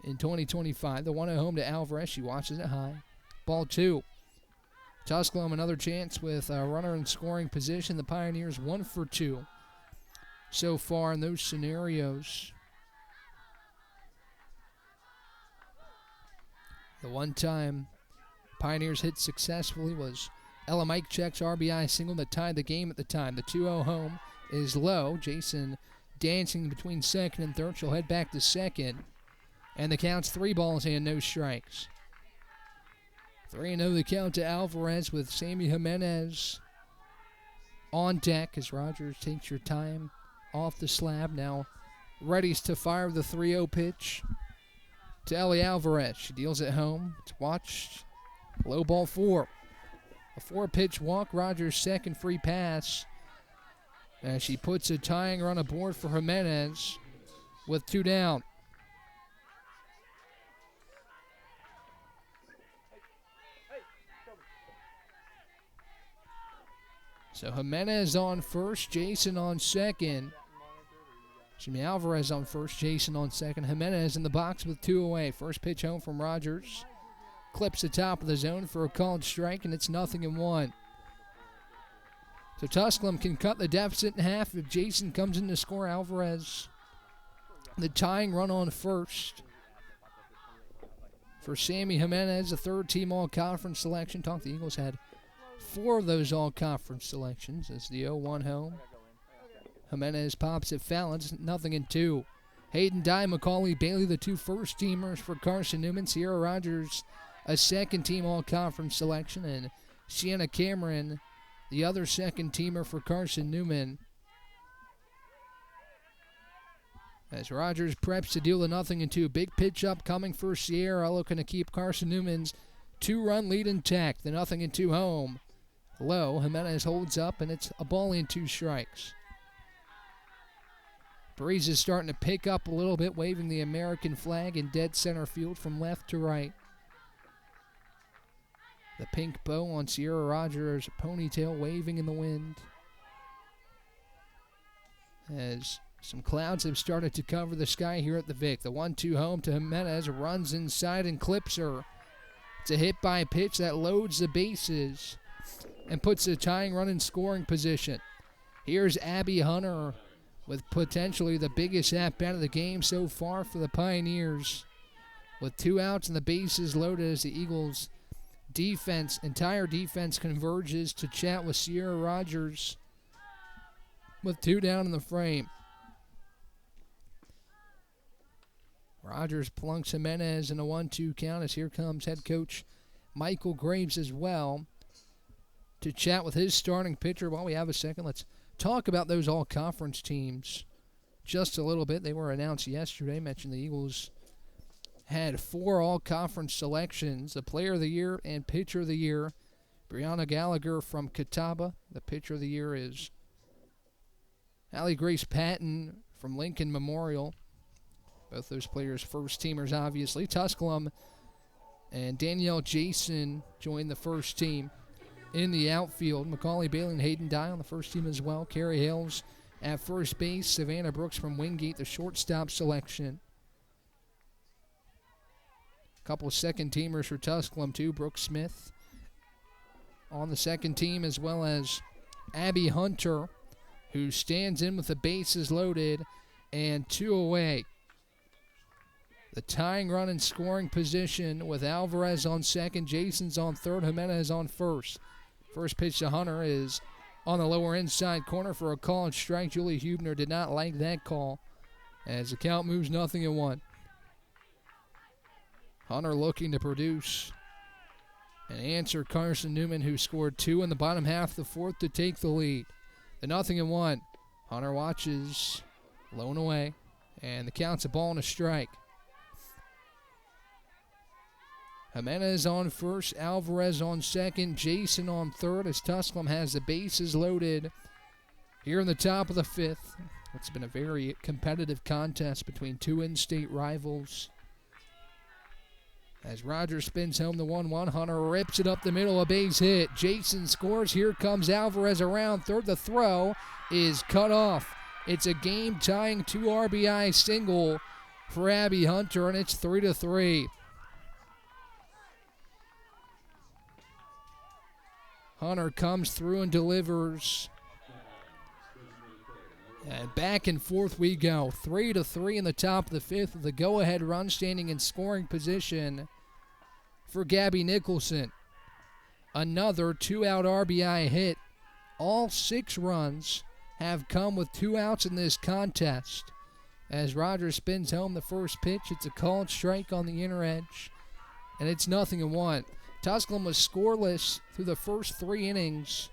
in 2025. The 1-0 home to Alvarez. She watches it high. Ball 2. Tusculum another chance with a runner in scoring position. The Pioneers 1 for 2 so far in those scenarios. The one time Pioneers hit successfully was Ella Mikecheck's RBI single that tied the game at the time. The 2-0 home is low. Jason dancing between second and third. She'll head back to second. And the count's 3 balls and no strikes. 3-0 the count to Alvarez with Sammy Jimenez on deck as Rogers takes your time off the slab. Now readies to fire the 3-0 pitch to Ellie Alvarez. She deals it home. It's watched. Low ball 4. A 4-pitch walk. Rogers' second free pass. As she puts a tying run aboard for Jimenez with 2 down. So Jimenez on first, Jason on second. Alvarez on first, Jason on second. Jimenez in the box with 2 away. First pitch home from Rogers. Clips the top of the zone for a called strike, and it's 0-1. So Tusculum can cut the deficit in half if Jason comes in to score. Alvarez, the tying run on first. For Sammy Jimenez, a third-team all-conference selection. The Eagles had 4 of those all-conference selections as the 0-1 home. Jimenez pops it foul. It's 0-2. Hayden Dye, Macaulay Bailey, the 2 first-teamers for Carson-Newman. Sierra Rogers, a second-team all-conference selection. And Sienna Cameron, the other second-teamer for Carson-Newman. As Rogers preps to deal the 0-2. Big pitch up coming for Sierra, looking to keep Carson-Newman's 2-run lead intact. The 0-2 home. Low. Jimenez holds up, and it's a ball and 2 strikes. Breeze is starting to pick up a little bit, waving the American flag in dead center field from left to right. The pink bow on Sierra Rogers' ponytail waving in the wind. As some clouds have started to cover the sky here at the Vic. The 1-2 home to Jimenez, runs inside and clips her. It's a hit by pitch that loads the bases and puts a tying run in scoring position. Here's Abby Hunter with potentially the biggest at-bat of the game so far for the Pioneers. With 2 outs and the bases loaded as the Eagles' entire defense converges to chat with Sierra Rogers with 2 down in the frame. Rogers plunks Jimenez in a 1-2 count as here comes head coach Michael Graves as well to chat with his starting pitcher. While we have a second, let's talk about those all-conference teams just a little bit. They were announced yesterday. Mentioned the Eagles had 4 all-conference selections, the player of the year and pitcher of the year. Brianna Gallagher from Catawba. The pitcher of the year is Allie Grace Patton from Lincoln Memorial. Both those players first-teamers, obviously. Tusculum and Danielle Jason joined the first team in the outfield. Macaulay Bailey and Hayden Dye on the first team as well. Carrie Hales at first base. Savannah Brooks from Wingate, the shortstop selection. A couple of second-teamers for Tusculum, too. Brooke Smith on the second team, as well as Abby Hunter, who stands in with the bases loaded and 2 away. The tying run in scoring position with Alvarez on second, Jason's on third, Jimenez on first. First pitch to Hunter is on the lower inside corner for a called strike. Julie Hubner did not like that call as the count moves 0-1. Hunter looking to produce and answer Carson-Newman, who scored 2 in the bottom half of the fourth to take the lead. The 0-1. Hunter watches, blown away, and the count's a ball and a strike. Jimenez on first, Alvarez on second, Jason on third as Tusculum has the bases loaded here in the top of the 5th. It's been a very competitive contest between 2 in-state rivals. As Rogers spins home the 1-1, Hunter rips it up the middle, a base hit. Jason scores. Here comes Alvarez around third. The throw is cut off. It's a game-tying 2 RBI single for Abby Hunter, and it's 3-3. Hunter comes through and delivers. And back and forth we go. 3-3 in the top of the 5th with the go-ahead run standing in scoring position. for Gabby Nicholson. Another 2-out RBI hit. All 6 runs have come with 2 outs in this contest. As Rogers spins home the first pitch, it's a called strike on the inner edge, and it's 0-1. Tusculum was scoreless through the first 3 innings,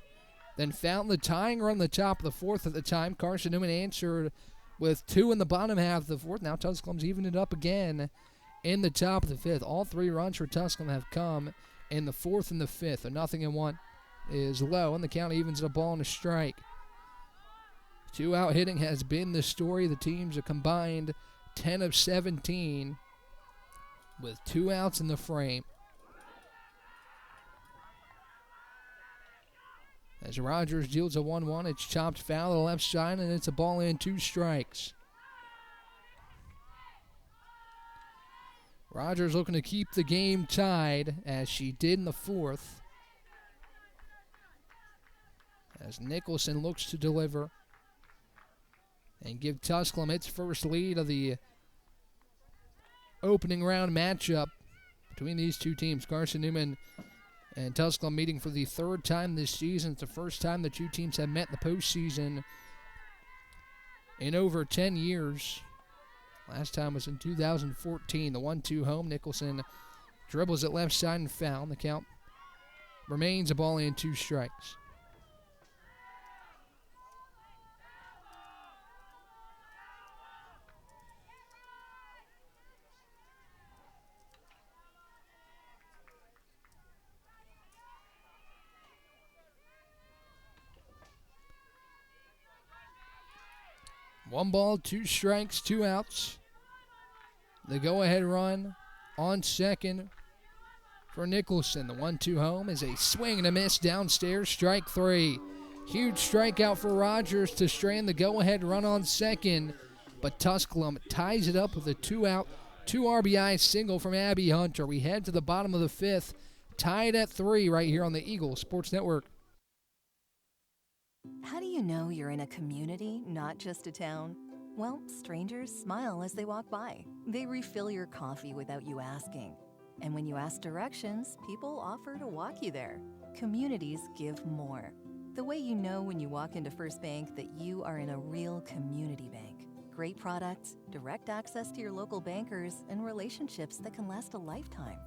then found the tying run in the top of the 4th at the time. Carson-Newman answered with 2 in the bottom half of the 4th. Now Tusculum's evened it up again in the top of the 5th. All 3 runs for Tusculum have come in the 4th and the 5th. A 0-1 is low, and the count evens at a ball and a strike. 2-out hitting has been the story. The teams are combined 10 of 17 with 2 outs in the frame. As Rogers deals a 1-1, it's chopped foul to the left side, and it's a ball and 2 strikes. Rogers looking to keep the game tied, as she did in the 4th. As Nicholson looks to deliver and give Tusculum its first lead of the opening round matchup between these two teams. Carson-Newman and Tusculum meeting for the 3rd time this season. It's the first time the two teams have met in the postseason in over 10 years. Last time was in 2014. The 1-2 home. Nicholson dribbles it left side and foul. The count remains a ball and 2 strikes. One ball, 2 strikes, 2 outs. The go-ahead run on second for Nicholson. The 1-2 home is a swing and a miss downstairs, strike 3. Huge strikeout for Rogers to strand the go-ahead run on second, but Tusculum ties it up with a 2-out, 2 RBI single from Abby Hunter. We head to the bottom of the 5th, tied at 3 right here on the Eagle Sports Network. How do you know you're in a community, not just a town? Well, strangers smile as they walk by. They refill your coffee without you asking. And when you ask directions, people offer to walk you there. Communities give more. The way you know when you walk into First Bank that you are in a real community bank. Great products, direct access to your local bankers, and relationships that can last a lifetime.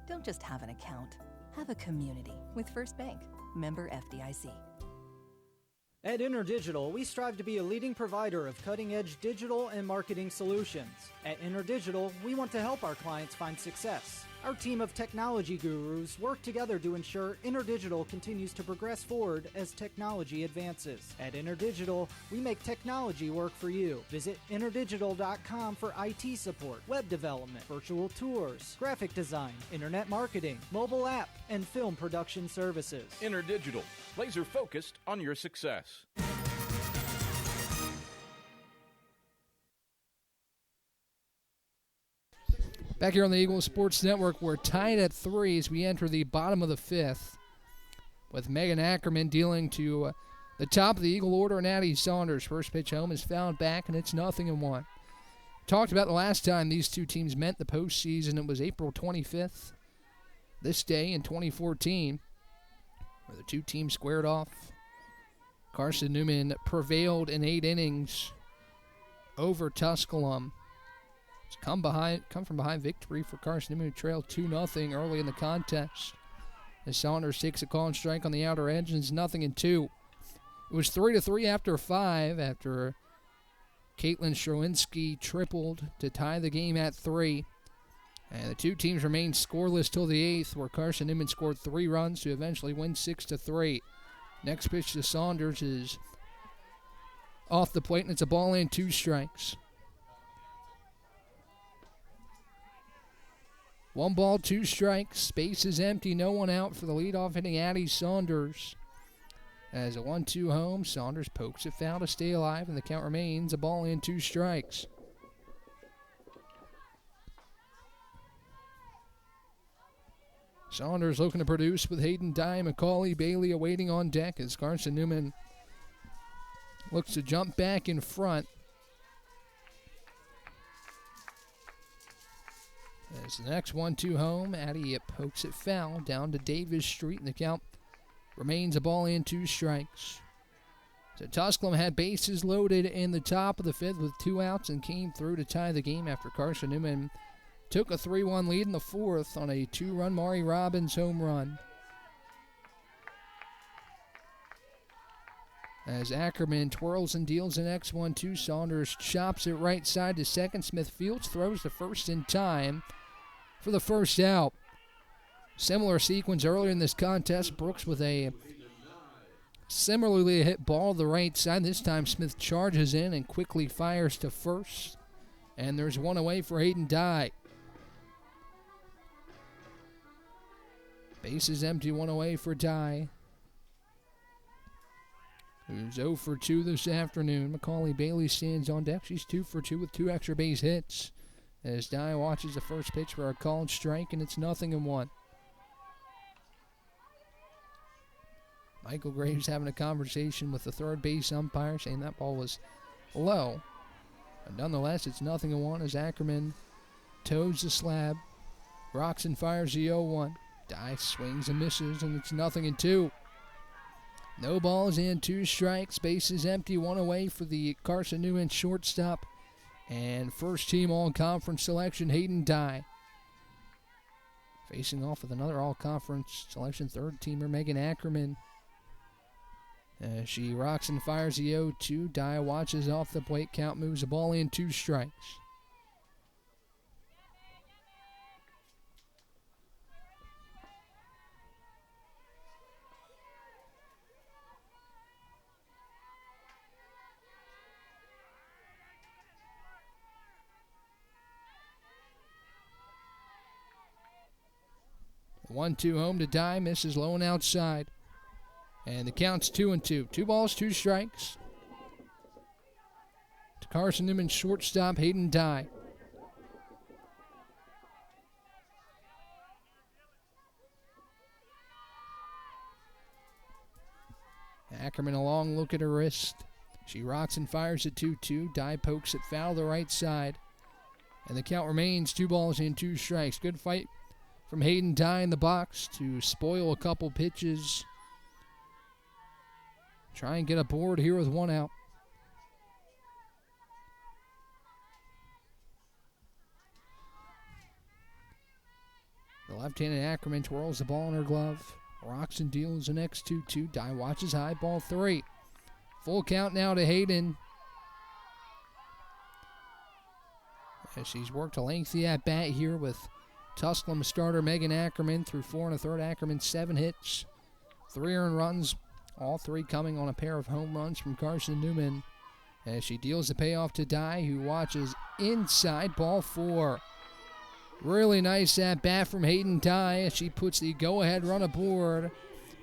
Don't just have an account. Have a community with First Bank. Member FDIC. At InterDigital, we strive to be a leading provider of cutting-edge digital and marketing solutions. At InterDigital, we want to help our clients find success. Our team of technology gurus work together to ensure InterDigital continues to progress forward as technology advances. At InterDigital, we make technology work for you. Visit interdigital.com for IT support, web development, virtual tours, graphic design, internet marketing, mobile app, and film production services. InterDigital, laser focused on your success. Back here on the Eagle Sports Network, we're tied at 3 as we enter the bottom of the 5th, with Megan Ackerman dealing to the top of the Eagle order and Addie Saunders. First pitch home is fouled back, and it's 0-1. Talked about the last time these two teams met the postseason. It was April 25th, this day in 2014, where the two teams squared off. Carson-Newman prevailed in 8 innings over Tusculum. It's come from behind victory for Carson-Newman, who trailed 2-0 early in the contest. As Saunders takes a call and strike on the outer edge, and it's 0-2. It was 3-3 after 5, after Caitlin Sherwinski tripled to tie the game at 3. And the two teams remained scoreless till the 8th, where Carson-Newman scored 3 runs to eventually win 6-3. Next pitch to Saunders is off the plate, and it's a ball and 2 strikes. 1 ball, 2 strikes. Space is empty. No one out for the leadoff hitting Addie Saunders. As a 1-2 home, Saunders pokes it foul to stay alive, and the count remains a ball and 2 strikes. Saunders looking to produce with Hayden Dye, McCauley, Bailey awaiting on deck as Carson-Newman looks to jump back in front. As the next 1-2 home, Addie pokes it foul down to Davis Street, and the count remains a ball and 2 strikes. So Tusculum had bases loaded in the top of the 5th with 2 outs and came through to tie the game after Carson-Newman took a 3-1 lead in the 4th on a 2-run Maury Robbins home run. As Ackerman twirls and deals the next 1-2, Saunders chops it right side to second. Smith Fields throws to first in time for the first out. Similar sequence earlier in this contest. Brooks with a similarly hit ball to the right side. This time Smith charges in and quickly fires to first. And there's one away for Hayden Dye. Base is empty, one away for Dye, who's 0 for 2 this afternoon. Macaulay Bailey stands on deck. She's 2 for 2 with 2 extra base hits. As Dye watches the first pitch for a called strike, and it's 0-1. Michael Graves having a conversation with the third base umpire, saying that ball was low. But nonetheless, it's 0-1 as Ackerman toes the slab. Rocks and fires the 0-1. Dye swings and misses, and it's 0-2. No balls and 2 strikes. Base is empty, one away for the Carson-Newman shortstop and first team all-conference selection, Hayden Dye. Facing off with another all-conference selection, third-teamer Megan Ackerman. As she rocks and fires the 0-2. Dye watches off the plate. Count moves a ball in, 2 strikes. The 1-2 home to Dye, misses low and outside. And the count's 2-2. 2 balls, 2 strikes. To Carson-Newman shortstop, Hayden Dye. Ackerman a long look at her wrist. She rocks and fires at 2-2. Dye pokes it foul to the right side. And the count remains 2 balls and 2 strikes. Good fight from Hayden Dye in the box to spoil a couple pitches. Try and get a board here with 1 out. The left-handed Ackerman twirls the ball in her glove. Rocks and deals the next 2-2. Dye watches high, ball 3. Full count now to Hayden. As she's worked a lengthy at-bat here with Tusculum starter Megan Ackerman through 4 1/3. Ackerman 7 hits, 3 earned runs, all 3 coming on a pair of home runs from Carson-Newman. As she deals the payoff to Dye, who watches inside, ball 4. Really nice at-bat from Hayden Dye as she puts the go-ahead run aboard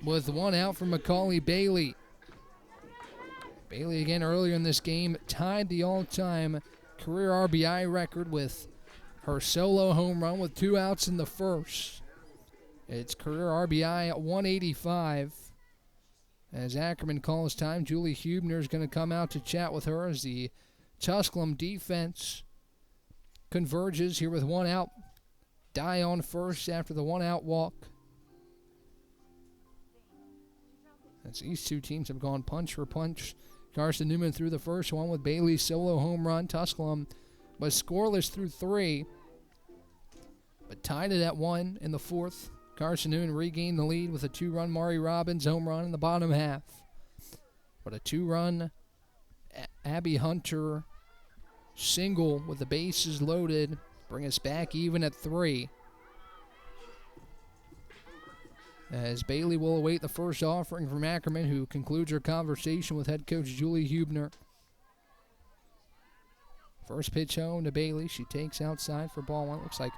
with 1 out from Macaulay Bailey. Bailey again earlier in this game tied the all-time career RBI record with her solo home run with 2 outs in the first. It's career RBI at 185. As Ackerman calls time, Julie Hubner is going to come out to chat with her as the Tusculum defense converges here with 1 out. Dye on first after the 1-out walk. As these 2 teams have gone punch for punch. Carson-Newman threw the first one with Bailey's solo home run. Tusculum was scoreless through 3, but tied it at 1 in the 4th. Carson-Newman regained the lead with a 2-run Maury Robbins home run in the bottom half. But a 2-run Abby Hunter single with the bases loaded bring us back even at 3. As Bailey will await the first offering from Ackerman, who concludes her conversation with head coach Julie Hubner. First pitch home to Bailey. She takes outside for ball 1. Looks like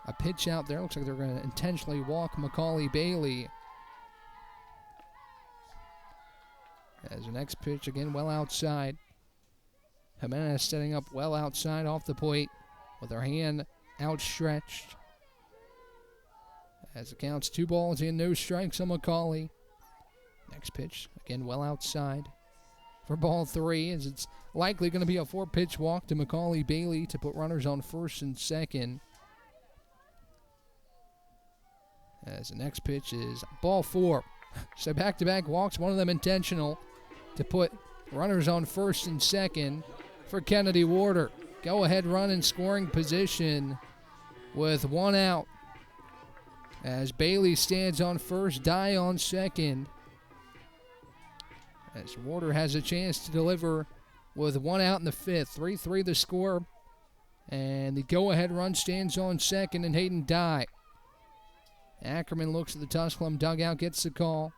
a pitch out there. Looks like they're going to intentionally walk Macaulay Bailey. As the next pitch again well outside. Jimenez setting up well outside off the plate with her hand outstretched. As it counts 2 balls and no strikes on Macaulay. Next pitch again well outside for ball 3, as it's likely going to be a 4-pitch walk to Macaulay Bailey to put runners on first and second. As the next pitch is ball 4. So back-to-back walks, one of them intentional, to put runners on first and second for Kennedy Warder. Go-ahead run in scoring position with one out. As Bailey stands on first, Dye on second. As Warder has a chance to deliver with one out in the 5th. 3-3 the score. And the go-ahead run stands on second, and Hayden Dye. Ackerman looks at the Tusculum dugout, gets the call.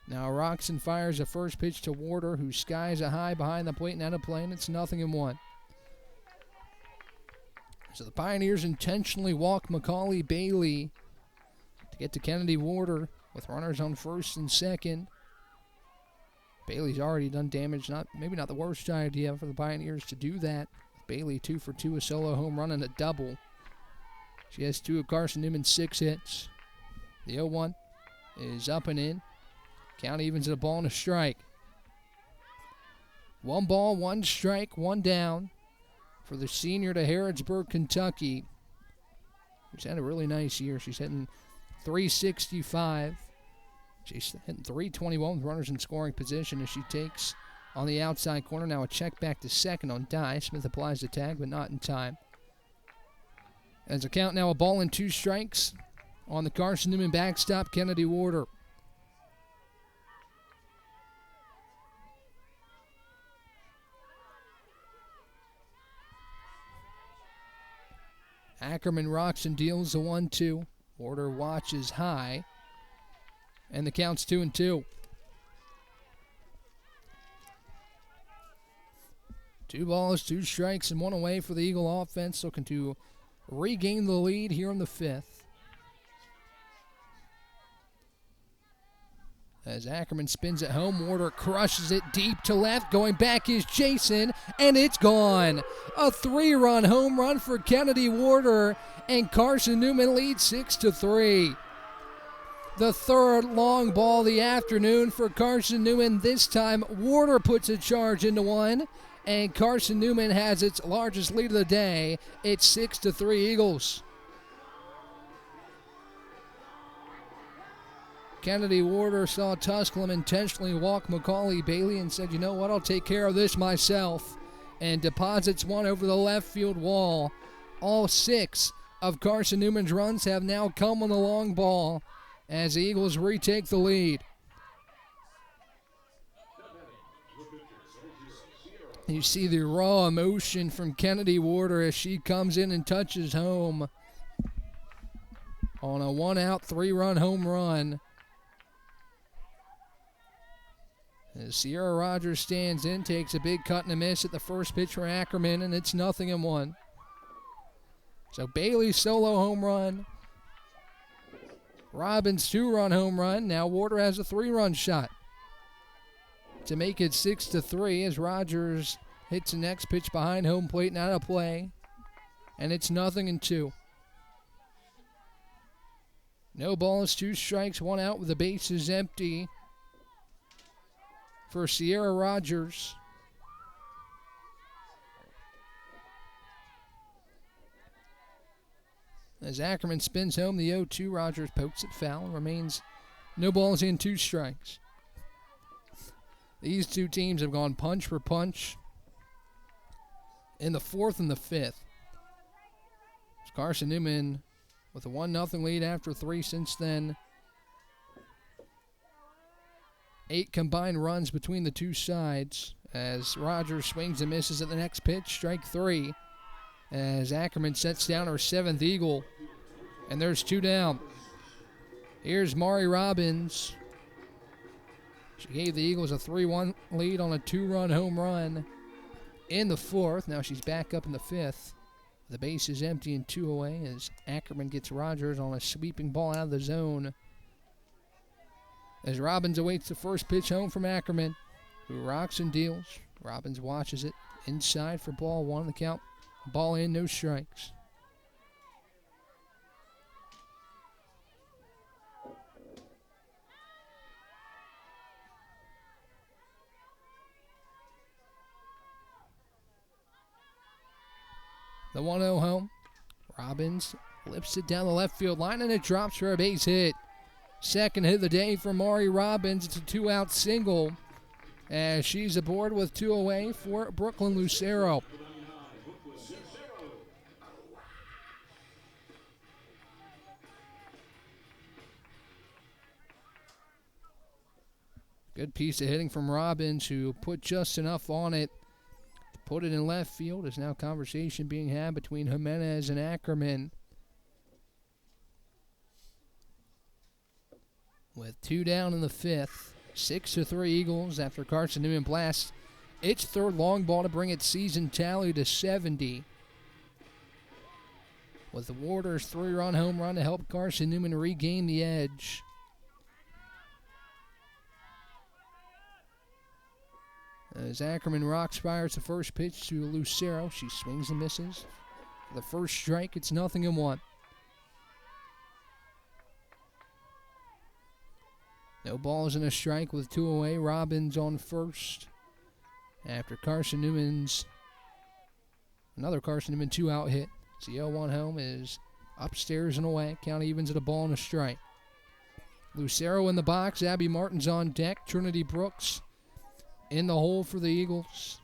Now Roxon fires a first pitch to Warder, who skies a high behind the plate and out of play, and it's 0-1. So the Pioneers intentionally walk Macaulay Bailey to get to Kennedy Warder with runners on first and second. Bailey's already done damage. Maybe not the worst idea for the Pioneers to do that. Bailey 2 for 2, a solo home run and a double. She has 2 of Carson-Newman's 6 hits. The 0-1 is up and in. Count evens at a ball and a strike. 1 ball, 1 strike, 1 down for the senior to Harrodsburg, Kentucky. She's had a really nice year. She's hitting .365. She's hitting .321 with runners in scoring position as she takes on the outside corner. Now a check back to second on Dye. Smith applies the tag, but not in time. As a count now, a ball and 2 strikes on the Carson-Newman backstop, Kennedy Warder. Ackerman rocks and deals the 1-2. Warder watches high. And the count's 2-2. 2 balls, 2 strikes, and 1 away for the Eagle offense, looking to regain the lead here in the 5th. As Ackerman spins it home, Warder crushes it deep to left. Going back is Jason, and it's gone. A 3-run home run for Kennedy Warder, and Carson-Newman leads 6-3. The 3rd long ball of the afternoon for Carson-Newman. This time, Warder puts a charge into one, and Carson-Newman has its largest lead of the day. It's 6-3 Eagles. Kennedy Warder saw Tusculum intentionally walk Macaulay Bailey and said, you know what, I'll take care of this myself, and deposits one over the left field wall. All 6 of Carson-Newman's runs have now come on the long ball as the Eagles retake the lead. You see the raw emotion from Kennedy Warder as she comes in and touches home on a 1-out, 3-run home run. As Sierra Rogers stands in, takes a big cut and a miss at the first pitch for Ackerman, and it's 0-1. So Bailey's solo home run. Robbins' 2-run home run. Now Warder has a 3-run shot to make it 6-3 as Rogers hits the next pitch behind home plate and out of play. And it's 0-2. No balls, 2 strikes, 1 out with the bases empty for Sierra Rogers. As Ackerman spins home the 0-2, Rogers pokes it foul and remains no balls in, 2 strikes. These 2 teams have gone punch for punch in the 4th and the 5th. Carson-Newman with a 1-0 lead after 3 since then. 8 combined runs between the 2 sides as Rogers swings and misses at the next pitch. Strike 3 as Ackerman sets down her 7th Eagle. And there's 2 down. Here's Mari Robbins. She gave the Eagles a 3-1 lead on a 2-run home run in the 4th. Now she's back up in the 5th. The base is empty and 2 away as Ackerman gets Rogers on a sweeping ball out of the zone. As Robbins awaits the first pitch home from Ackerman, who rocks and deals. Robbins watches it inside for ball 1. The count, ball in, no strikes. The 1-0 home. Robbins Lifts it down the left field line, and it drops for a base hit. Second hit of the day for Mari Robbins. It's a 2-out single as she's aboard with 2 away for Brooklyn Lucero. Good piece of hitting from Robbins, who put just enough on it to put it in left field. Is now conversation being had between Jimenez and Ackerman. With 2 down in the 5th, 6-3 Eagles after Carson-Newman blasts its third long ball to bring its season tally to 70. With the Warders' 3-run home run to help Carson-Newman regain the edge. As Ackerman rocks fires the first pitch to Lucero, she swings and misses. For the first strike, it's 0-1. No balls and a strike with 2 away. Robbins on first. After another Carson-Newman 2-out hit. The 0-1 home is upstairs and away. Count evens at a ball and a strike. Lucero in the box. Abby Martin's on deck. Trinity Brooks in the hole for the Eagles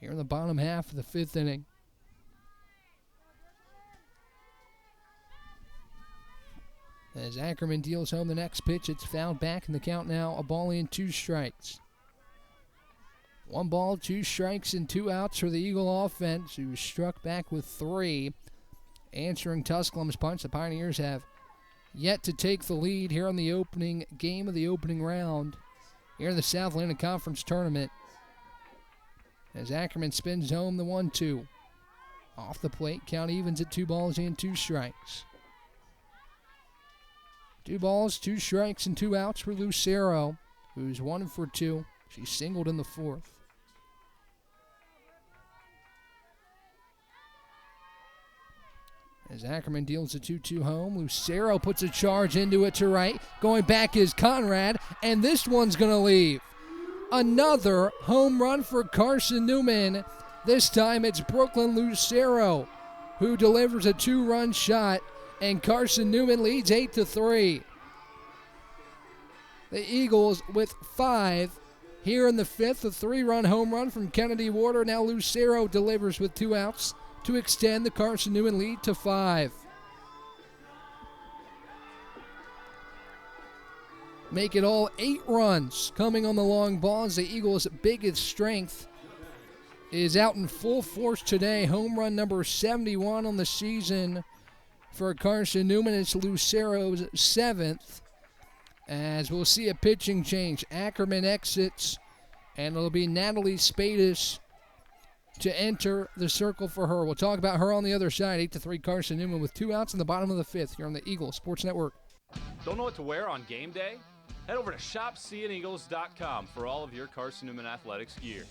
here in the bottom half of the 5th inning. As Ackerman deals home the next pitch, it's fouled back in the count now. A ball and 2 strikes. 1 ball, 2 strikes, and 2 outs for the Eagle offense, who struck back with 3. Answering Tusculum's punch, the Pioneers have yet to take the lead here on the opening game of the opening round here in the South Atlantic Conference Tournament. As Ackerman spins home the 1-2. Off the plate, count evens at 2 balls and 2 strikes. 2 balls, 2 strikes, and 2 outs for Lucero, who's 1 for 2. She singled in the 4th. As Ackerman deals a 2-2 home, Lucero puts a charge into it to right. Going back is Conrad, and this one's going to leave. Another home run for Carson-Newman. This time it's Brooklyn Lucero who delivers a 2-run shot, and Carson-Newman leads 8-3. The Eagles with 5 here in the 5th. A 3-run home run from Kennedy Warder. Now Lucero delivers with 2 outs to extend the Carson-Newman lead to 5. Make it all 8 runs coming on the long ball as the Eagles' biggest strength is out in full force today. Home run number 71 on the season for Carson-Newman. It's Lucero's 7th. As we'll see a pitching change. Ackerman exits, and it'll be Natalie Spadis to enter the circle for her. We'll talk about her on the other side. 8-3 Carson-Newman with 2 outs in the bottom of the 5th here on the Eagle Sports Network. Don't know what to wear on game day? Head over to shopseeandeagles.com for all of your Carson-Newman athletics gear.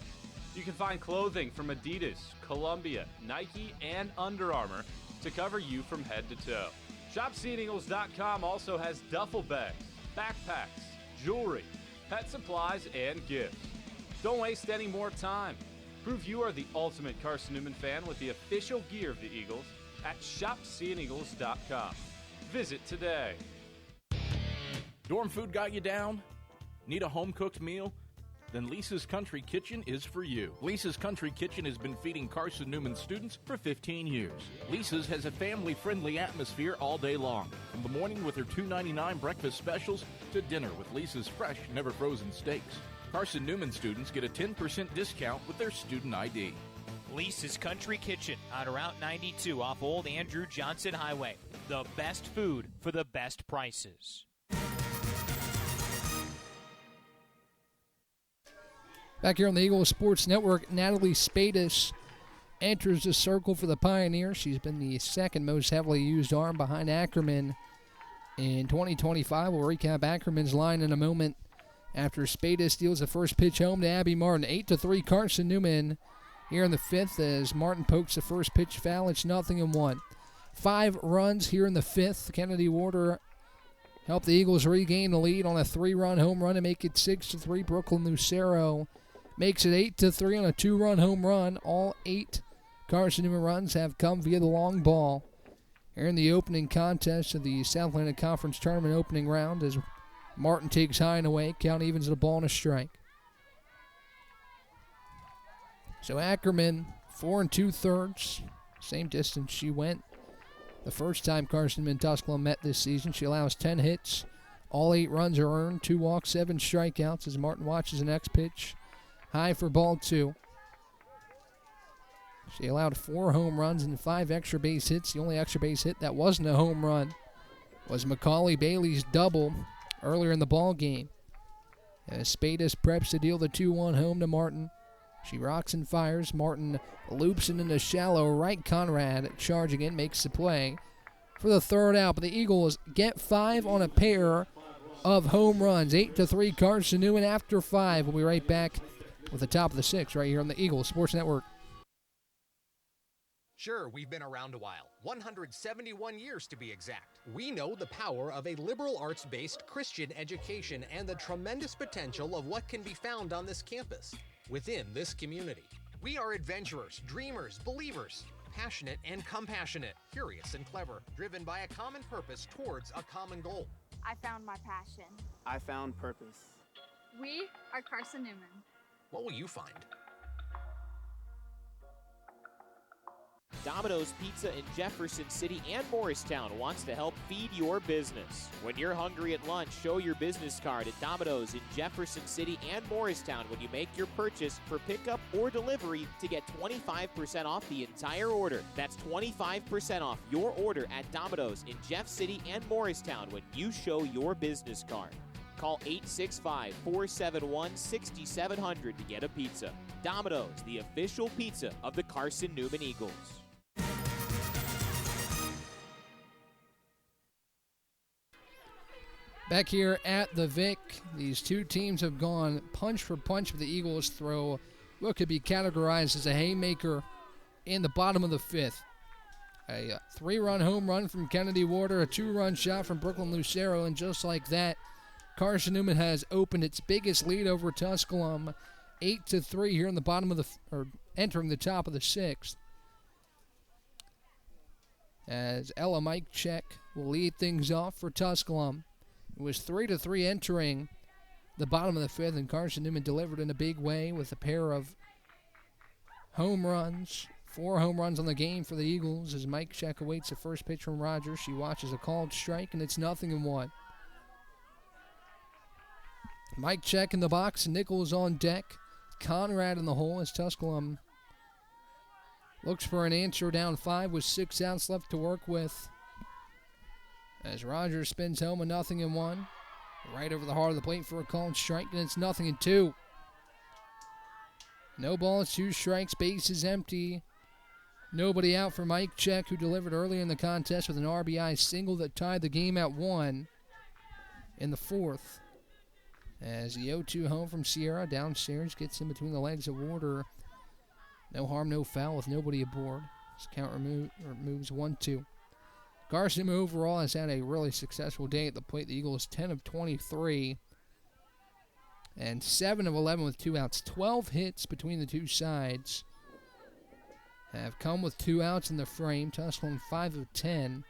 You can find clothing from Adidas, Columbia, Nike, and Under Armour to cover you from head to toe. ShopSeeAndEagles.com also has duffel bags, backpacks, jewelry, pet supplies, and gifts. Don't waste any more time. Prove you are the ultimate Carson-Newman fan with the official gear of the Eagles at ShopSeeAndEagles.com. Visit today. Dorm food got you down? Need a home-cooked meal? Then Lisa's Country Kitchen is for you. Lisa's Country Kitchen has been feeding Carson-Newman students for 15 years. Lisa's has a family-friendly atmosphere all day long. From the morning with their $2.99 breakfast specials to dinner with Lisa's fresh, never-frozen steaks. Carson-Newman students get a 10% discount with their student ID. Lisa's Country Kitchen on Route 92 off Old Andrew Johnson Highway. The best food for the best prices. Back here on the Eagle Sports Network, Natalie Spadis enters the circle for the Pioneers. She's been the second most heavily used arm behind Ackerman in 2025. We'll recap Ackerman's line in a moment after Spadis deals the first pitch home to Abby Martin. 8-3 Carson-Newman here in the 5th as Martin pokes the first pitch foul. It's 0-1. 5 runs here in the 5th. Kennedy Warder helped the Eagles regain the lead on a 3-run home run to make it 6-3. Brooklyn Lucero makes it 8-3 on a 2-run home run. All 8 Carson-Newman runs have come via the long ball Here in the opening contest of the South Atlantic Conference Tournament opening round as Martin takes high and away. Count evens the ball and a strike. So Ackerman, 4 2/3. Same distance she went the first time Carson-Newman and Tusculum met this season. She allows 10 hits. All 8 runs are earned. 2 walks, 7 strikeouts as Martin watches the next pitch. High for ball 2. She allowed 4 home runs and 5 extra base hits. The only extra base hit that wasn't a home run was Macaulay Bailey's double earlier in the ball game. As Spadis preps to deal the 2-1 home to Martin. She rocks and fires. Martin loops it into shallow right. Conrad charging in, makes the play for the third out. But the Eagles get 5 on a pair of home runs. 8-3 Carson-Newman after 5. We'll be right back with the top of the 6th right here on the Eagles Sports Network. Sure, we've been around a while, 171 years to be exact. We know the power of a liberal arts-based Christian education and the tremendous potential of what can be found on this campus, within this community. We are adventurers, dreamers, believers, passionate and compassionate, curious and clever, driven by a common purpose towards a common goal. I found my passion. I found purpose. We are Carson-Newman. What will you find? Domino's Pizza in Jefferson City and Morristown wants to help feed your business. When you're hungry at lunch, show your business card at Domino's in Jefferson City and Morristown when you make your purchase for pickup or delivery to get 25% off the entire order. That's 25% off your order at Domino's in Jeff City and Morristown when you show your business card. Call 865-471-6700 to get a pizza. Domino's, the official pizza of the Carson-Newman Eagles. Back here at the Vic, these two teams have gone punch for punch with the Eagles throw what could be categorized as a haymaker in the bottom of the 5th. A 3-run home run from Kennedy Warder, a 2-run shot from Brooklyn Lucero, and just like that, Carson-Newman has opened its biggest lead over Tusculum, 8-3 here in the bottom of the, entering the top of the 6th. As Ella Mikecheck will lead things off for Tusculum. It was 3-3 entering the bottom of the 5th, and Carson-Newman delivered in a big way with a pair of home runs. 4 home runs on the game for the Eagles as Mikecheck awaits the first pitch from Rogers. She watches a called strike, and it's 0-1. Mikecheck in the box, Nichols on deck. Conrad in the hole as Tusculum looks for an answer down 5 with 6 outs left to work with. As Rogers spins home a 0-1. Right over the heart of the plate for a called strike, and it's 0-2. No balls, 2 strikes, base is empty. Nobody out for Mikecheck, who delivered early in the contest with an RBI single that tied the game at 1 in the 4th. As the 0-2 home from Sierra downstairs gets in between the legs of Warder. No harm, no foul with nobody aboard. His count moves 1-2. Carson overall has had a really successful day at the plate. The Eagles 10 of 23 and 7 of 11 with 2 outs. 12 hits between the two sides have come with 2 outs in the frame. Tusculum 5 of 10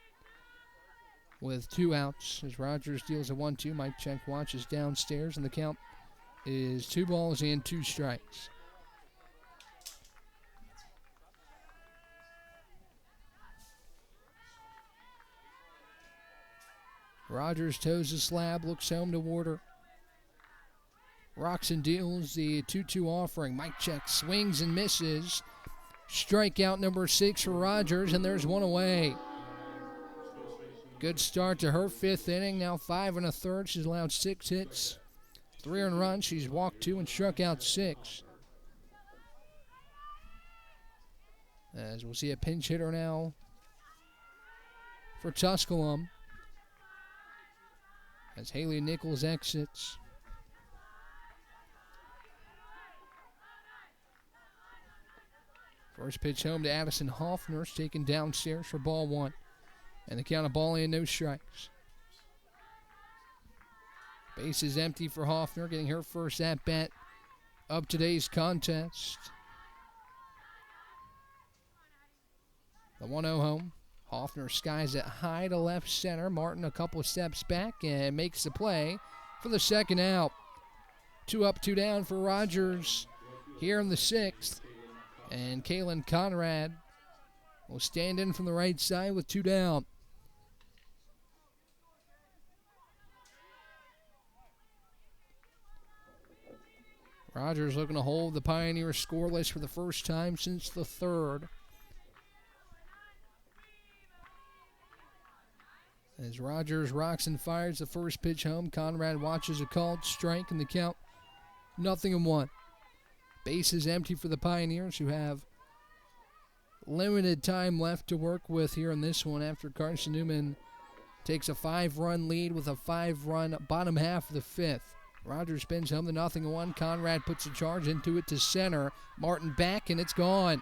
with 2 outs as Rogers deals a 1-2. Mikecheck watches downstairs, and the count is 2 balls and 2 strikes. Rogers toes the slab, looks home to Warder. Rocks and deals the 2-2 offering. Mikecheck swings and misses. Strikeout number 6 for Rogers, and there's 1 away. Good start to her 5th inning. Now 5 1/3. She's allowed 6 hits, 3 earned runs. She's walked 2 and struck out 6. As we'll see a pinch hitter now for Tusculum. As Haley Nichols exits. First pitch home to Addison Hoffner, taken downstairs for ball 1. And the count of ball and no strikes. Base is empty for Hoffner, getting her first at-bat of today's contest. The 1-0 home. Hoffner skies it high to left center. Martin a couple steps back and makes the play for the second out. 2 up, 2 down for Rogers here in the 6th. And Kalen Conrad will stand in from the right side with 2 down. Rogers looking to hold the Pioneers scoreless for the first time since the 3rd. As Rogers rocks and fires the first pitch home, Conrad watches a called strike in the count. 0-1. Base is empty for the Pioneers, who have limited time left to work with here in this one after Carson-Newman takes a 5-run lead with a 5-run bottom half of the 5th. Rogers spins home the 0-1. Conrad puts a charge into it to center. Martin back, and it's gone.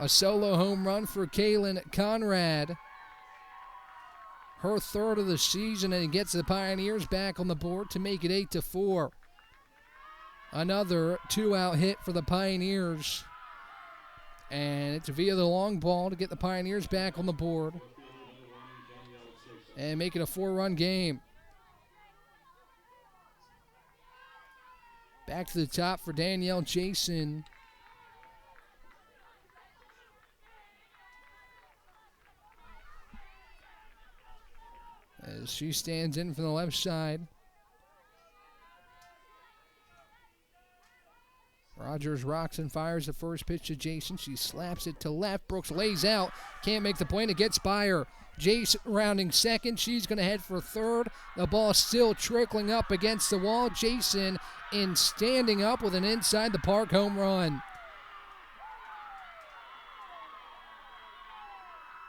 A solo home run for Kalen Conrad. Her 3rd of the season, and gets the Pioneers back on the board to make it 8-4. Another 2-out hit for the Pioneers. And it's via the long ball to get the Pioneers back on the board and make it a 4-run game. Back to the top for Danielle Jason. As she stands in from the left side. Rogers rocks and fires the first pitch to Jason. She slaps it to left. Brooks lays out. Can't make the play, and it gets by her. Jason rounding second. She's going to head for 3rd. The ball still trickling up against the wall. Jason in standing up with an inside the park home run.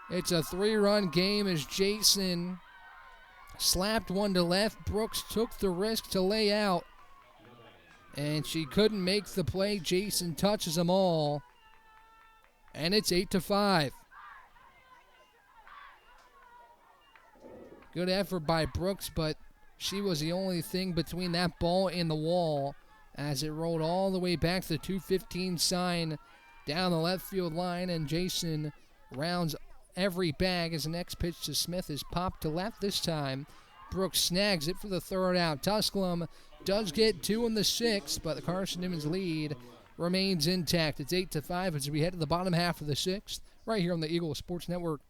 It's a 3-run game as Jason slapped one to left. Brooks took the risk to lay out, and she couldn't make the play. Jason touches them all, and it's 8-5. Good effort by Brooks, but she was the only thing between that ball and the wall as it rolled all the way back to the 215 sign down the left field line, and Jason rounds every bag as the next pitch to Smith is popped to left. This time, Brooks snags it for the 3rd out. Tusculum does get 2 in the 6th, but the Carson-Newman's lead remains intact. It's 8-5 as we head to the bottom half of the 6th, right here on the Eagle Sports Network.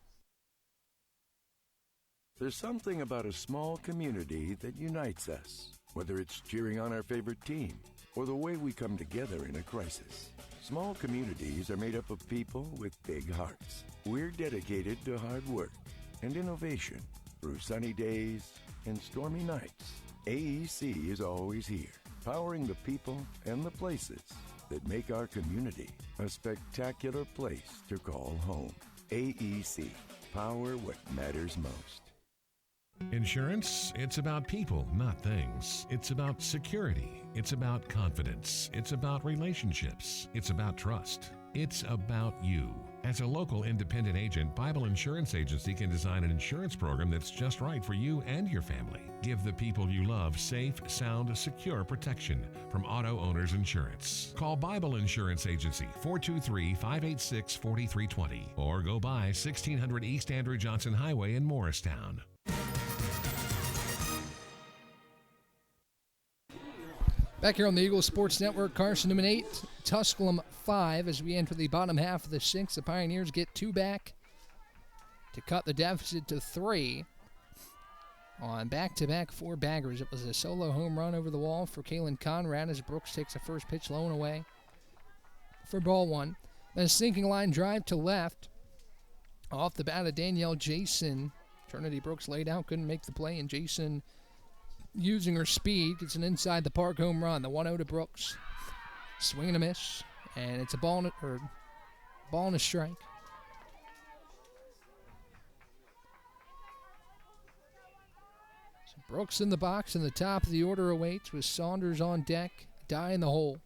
There's something about a small community that unites us, whether it's cheering on our favorite team or the way we come together in a crisis. Small communities are made up of people with big hearts. We're dedicated to hard work and innovation through sunny days and stormy nights. AEC is always here, powering the people and the places that make our community a spectacular place to call home. AEC, power what matters most. Insurance, it's about people, not things. It's about security. It's about confidence. It's about relationships. It's about trust. It's about you. As a local independent agent, Bible Insurance Agency can design an insurance program that's just right for you and your family. Give the people you love safe, sound, secure protection from Auto Owners Insurance. Call Bible Insurance Agency 423-586-4320 or go by 1600 East Andrew Johnson Highway in Morristown. Back here on the Eagles Sports Network, Carson-Newman 8, Tusculum 5 as we enter the bottom half of the 6th. The Pioneers get 2 back to cut the deficit to 3 on back-to-back 4-baggers. It was a solo home run over the wall for Kalen Conrad as Brooks takes the first pitch low and away for ball 1. Then a sinking line drive to left off the bat of Danielle Jason. Trinity Brooks laid out, couldn't make the play, and Jason, using her speed, gets an inside the park home run. The 1-0 to Brooks. Swing and a miss, and it's a ball and a strike. So Brooks in the box, and the top of the order awaits with Saunders on deck, die in the hole.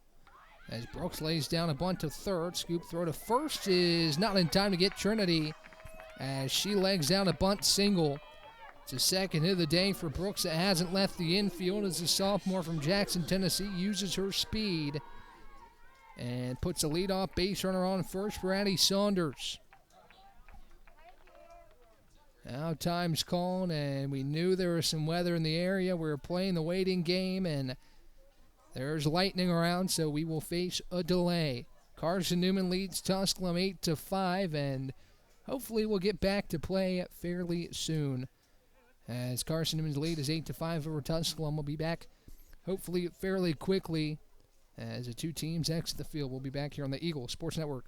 As Brooks lays down a bunt to 3rd, scoop throw to 1st is not in time to get Trinity as she legs down a bunt single. It's a 2nd hit of the day for Brooks that hasn't left the infield as the sophomore from Jackson, Tennessee uses her speed and puts a leadoff base runner on first for Addie Saunders. Now time's calling, and we knew there was some weather in the area. We were playing the waiting game, and there's lightning around, so we will face a delay. Carson-Newman leads Tusculum 8-5, and hopefully we'll get back to play fairly soon. As Carson-Newman's lead is 8-5 over Tusculum, we'll be back hopefully fairly quickly as the two teams exit the field. We'll be back here on the Eagle Sports Network.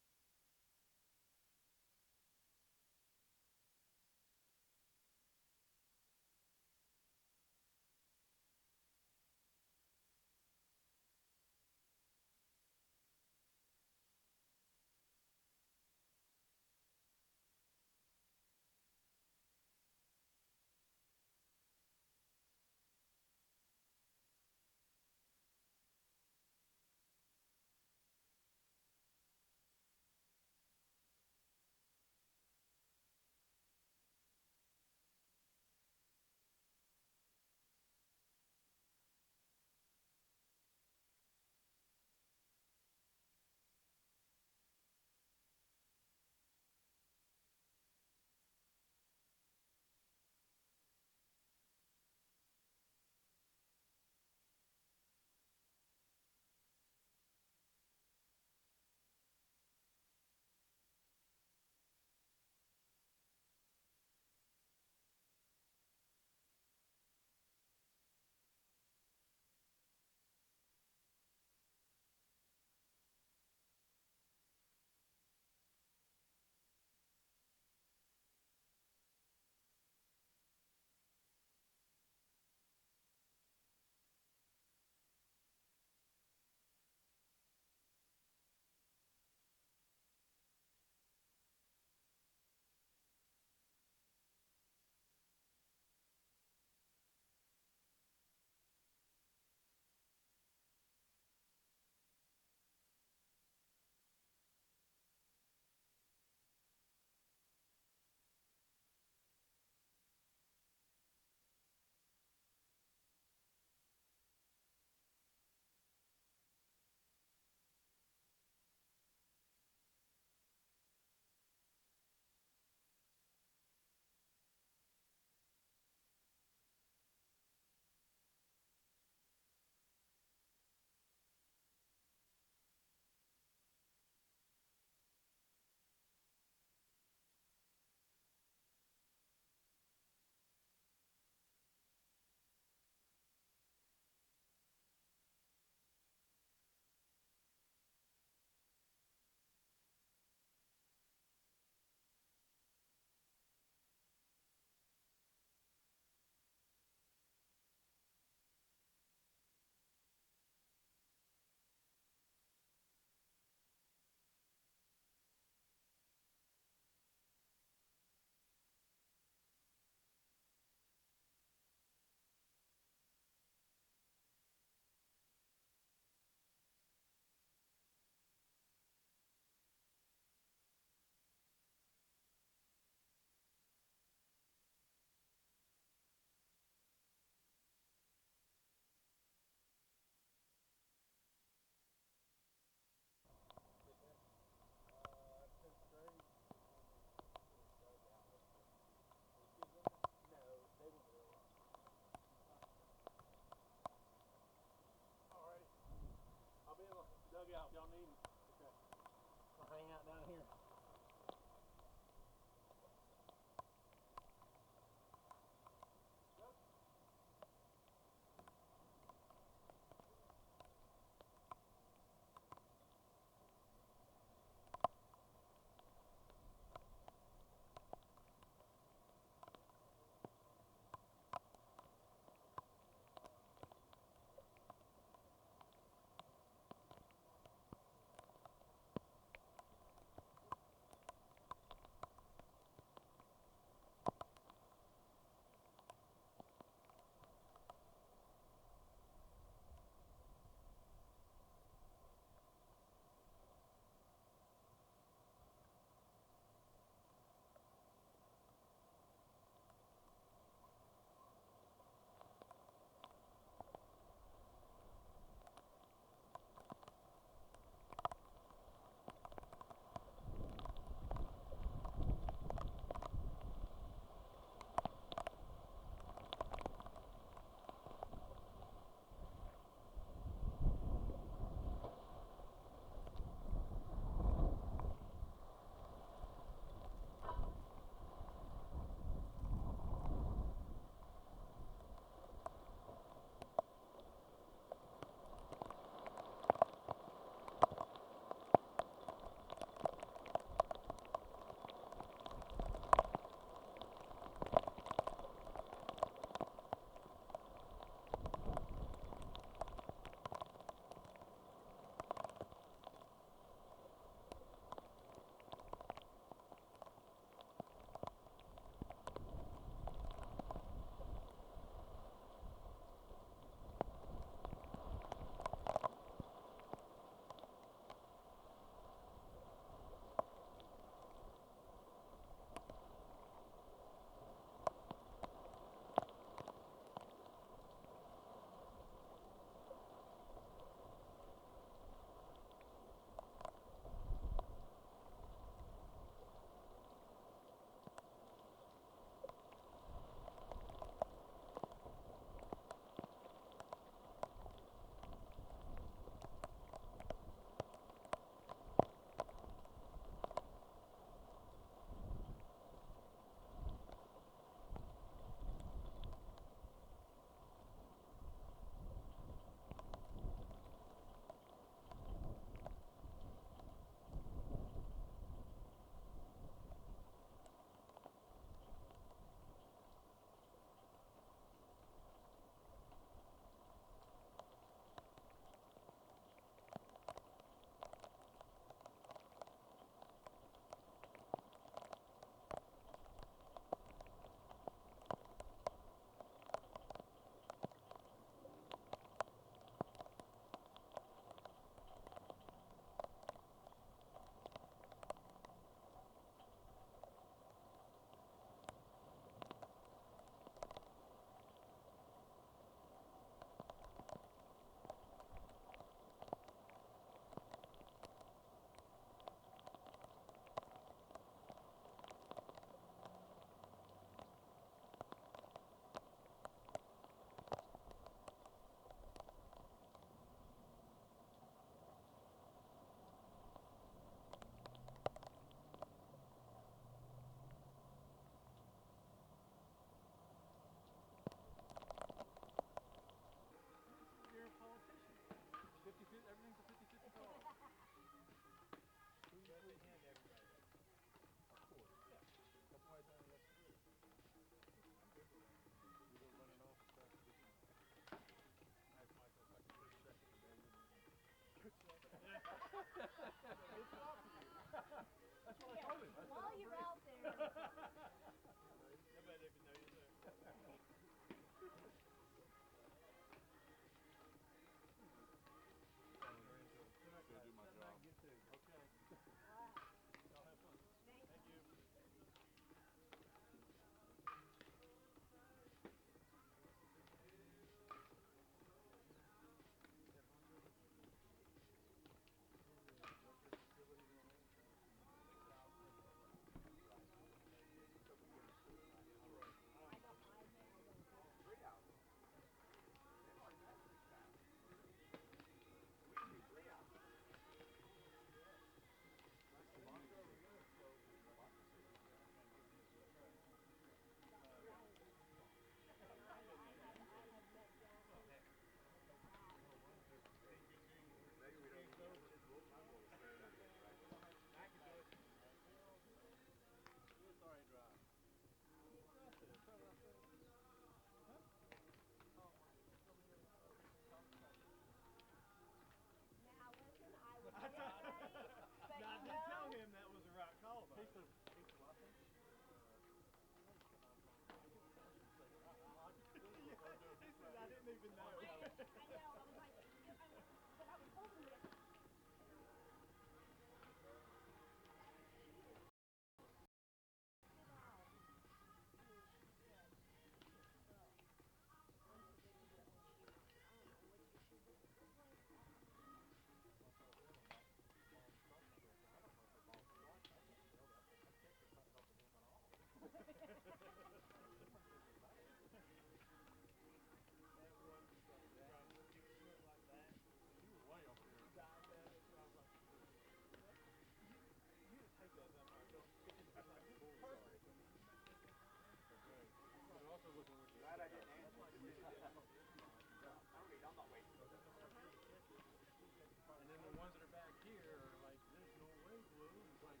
And then the ones that are back here are like, there's no way, Blue. It's like,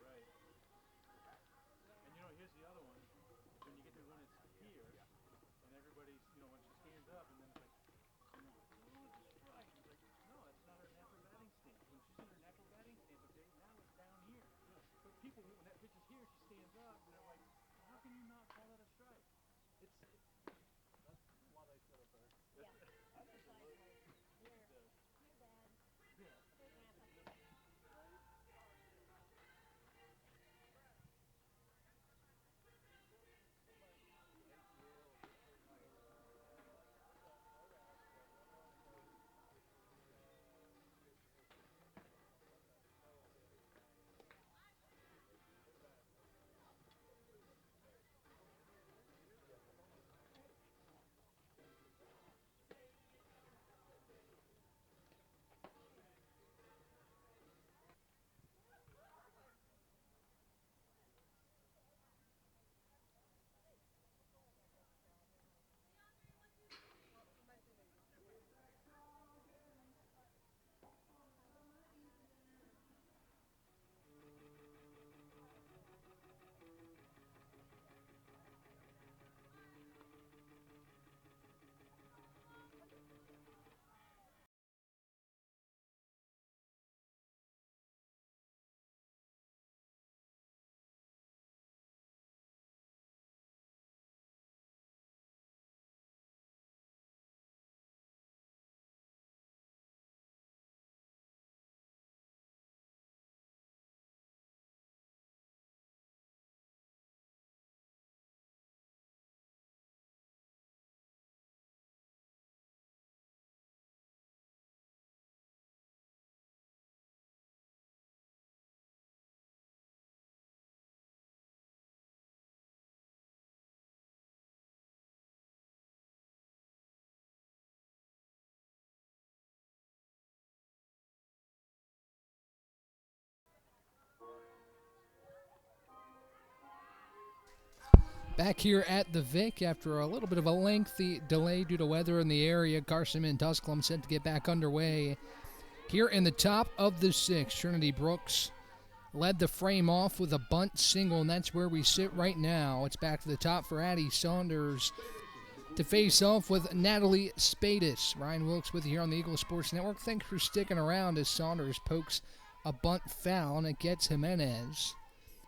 right. And you know, here's the other one. When you get to when it's here, and everybody's, you know, when she stands up, and then it's like, oh, the strike. It's like, no, that's not her natural batting stance. When she's in her natural batting stance, okay, now it's down here. But people, when that pitch is here, she stands up, and they're like, how can you not call that a strike? That's why they set up there. Yeah. Back here at the Vic after a little bit of a lengthy delay due to weather in the area. Carson-Newman and Tusculum set to get back underway. Here in the top of the sixth, Trinity Brooks led the frame off with a bunt single, and that's where we sit right now. It's back to the top for Addie Saunders to face off with Natalie Spadis. Ryan Wilkes with you here on the Eagle Sports Network. Thanks for sticking around as Saunders pokes a bunt foul, and it gets Jimenez,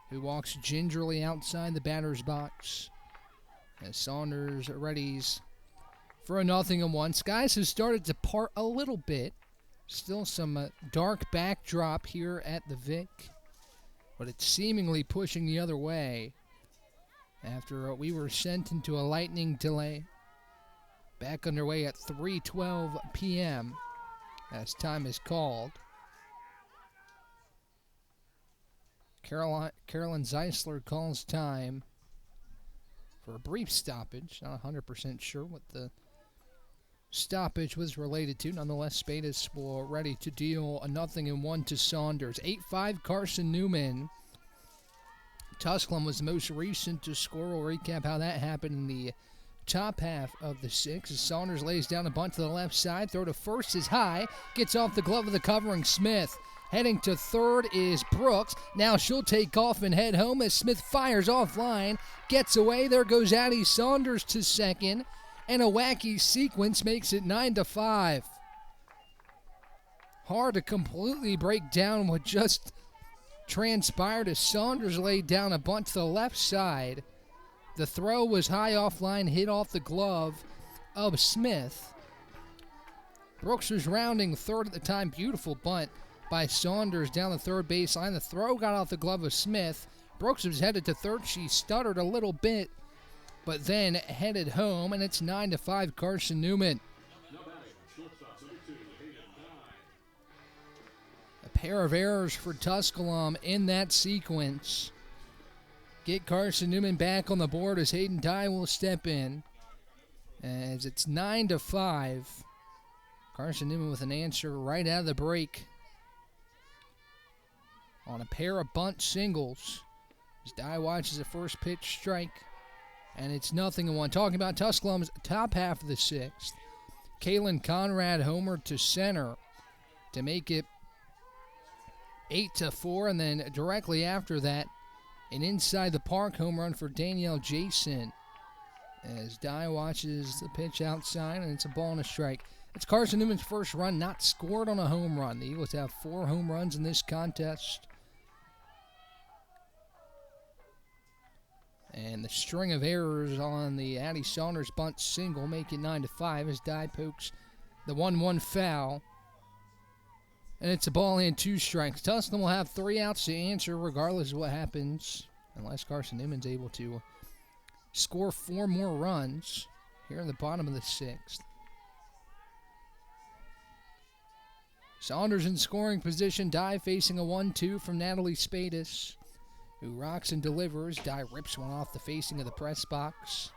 who walks gingerly outside the batter's box. As Saunders readies for a 0-1. Skies have started to part a little bit. Still some dark backdrop here at the Vic, but it's seemingly pushing the other way after we were sent into a lightning delay. Back underway at 3:12 p.m. as time is called. Carolyn Zeisler calls time for a brief stoppage. Not 100% sure what the stoppage was related to. Nonetheless, Spadis will ready to deal a 0-1 to Saunders. 8-5 Carson-Newman. Tusculum was the most recent to score. We'll recap how that happened in the top half of the sixth. As Saunders lays down a bunt to the left side. Throw to first is high. Gets off the glove of the covering Smith. Heading to third is Brooks. Now she'll take off and head home as Smith fires offline. Gets away. There goes Addie Saunders to second. And a wacky sequence makes it 9-5. Hard to completely break down what just transpired as Saunders laid down a bunt to the left side. The throw was high offline, hit off the glove of Smith. Brooks was rounding third at the time. Beautiful bunt by Saunders down the third baseline. The throw got off the glove of Smith. Brooks was headed to third. She stuttered a little bit, but then headed home, and it's 9-5 Carson-Newman. A pair of errors for Tusculum in that sequence. Get Carson-Newman back on the board as Hayden Dye will step in. As it's 9-5. Carson-Newman with an answer right out of the break on a pair of bunt singles. As Dye watches the first pitch strike, and it's 0-1. Talking about Tusculum's top half of the sixth. Kalen Conrad homered to center to make it 8-4, and then directly after that, an inside the park home run for Danielle Jason. As Dye watches the pitch outside, and it's a ball and a strike. It's Carson-Newman's first run not scored on a home run. The Eagles have 4 home runs in this contest. And the string of errors on the Addie Saunders bunt single make it 9-5 as Dye pokes the 1-1 foul. And it's a ball and 2 strikes. Tusculum will have 3 outs to answer regardless of what happens, unless Carson-Newman's able to score 4 more runs here in the bottom of the 6th. Saunders in scoring position. Dye facing a 1-2 from Natalie Spadis, who rocks and delivers. Dye rips one off the facing of the press box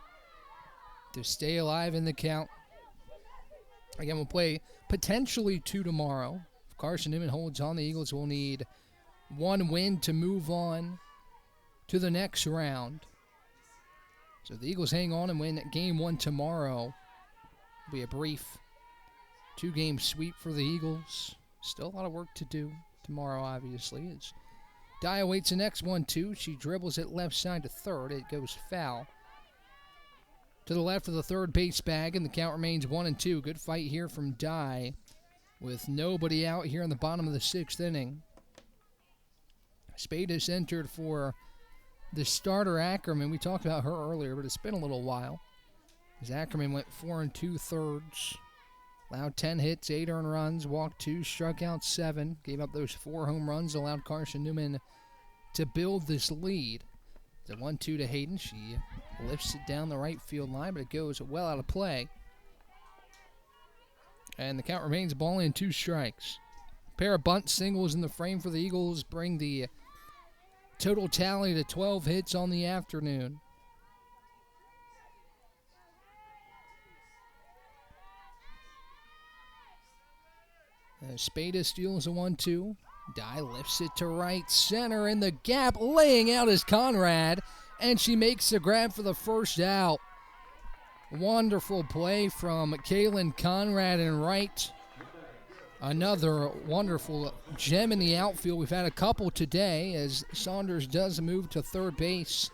to stay alive in the count. Again, we'll play potentially 2 tomorrow. If Carson-Newman holds on, the Eagles will need 1 win to move on to the next round. So if the Eagles hang on and win game 1 tomorrow, it'll be a brief 2-game sweep for the Eagles. Still a lot of work to do tomorrow, obviously. As Dye awaits the next 1-2. She dribbles it left side to third. It goes foul to the left of the third base bag, and the count remains 1-2. Good fight here from Dye with nobody out here in the bottom of the 6th inning. Spadis entered for the starter Ackerman. We talked about her earlier, but it's been a little while. As Ackerman went 4 2/3. Allowed 10 hits, 8 earned runs, walked 2, struck out 7, gave up those 4 home runs, allowed Carson-Newman to build this lead. The 1-2 to Hayden. She lifts it down the right field line, but it goes well out of play. And the count remains ball and 2 strikes. A pair of bunt singles in the frame for the Eagles bring the total tally to 12 hits on the afternoon. Spada steals a 1-2. Dye lifts it to right center in the gap. Laying out is Conrad, and she makes the grab for the first out. Wonderful play from Kaylin Conrad in right. Another wonderful gem in the outfield. We've had a couple today as Saunders does move to third base.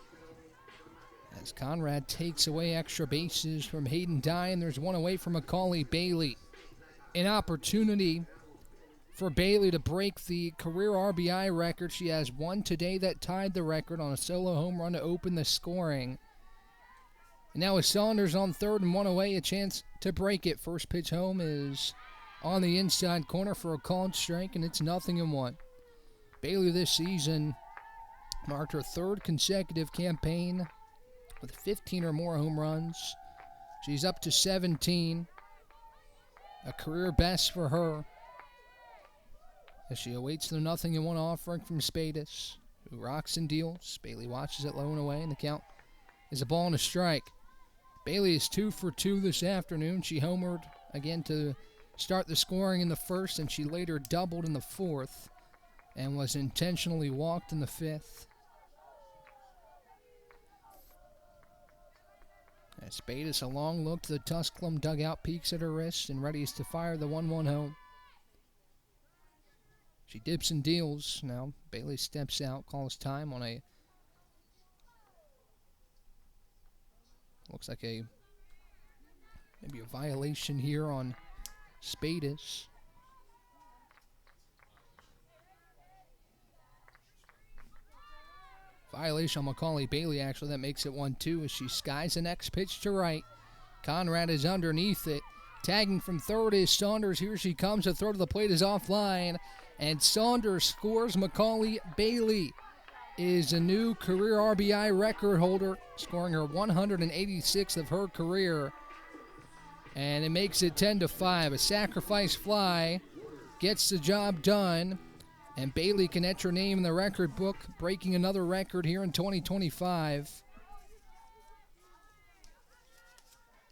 As Conrad takes away extra bases from Hayden Dye, and there's one away from Macaulay Bailey. An opportunity for Bailey to break the career RBI record. She has one today that tied the record on a solo home run to open the scoring. And now with Saunders on third and one away, a chance to break it. First pitch home is on the inside corner for a called strike, and it's 0-1. Bailey this season marked her third consecutive campaign with 15 or more home runs. She's up to 17. A career best for her as she awaits the 0-1 offering from Spadis, who rocks and deals. Bailey watches it low and away, and the count is a ball and a strike. Bailey is 2 for 2 this afternoon. She homered again to start the scoring in the first, and she later doubled in the fourth and was intentionally walked in the fifth. As Spadis, a long look to the Tusculum dugout, peeks at her wrist and readies to fire the 1-1 home. She dips and deals. Now Bailey steps out, calls time on a, looks like maybe a violation here on Spadis. Violation on Macaulay Bailey, actually. That makes it 1-2 as she skies the next pitch to right. Conrad is underneath it. Tagging from third is Saunders. Here she comes. The throw to the plate is offline. And Saunders scores. Macaulay Bailey is a new career RBI record holder, scoring her 186th of her career. And it makes it 10-5. A sacrifice fly gets the job done. And Bailey can etch her name in the record book, breaking another record here in 2025.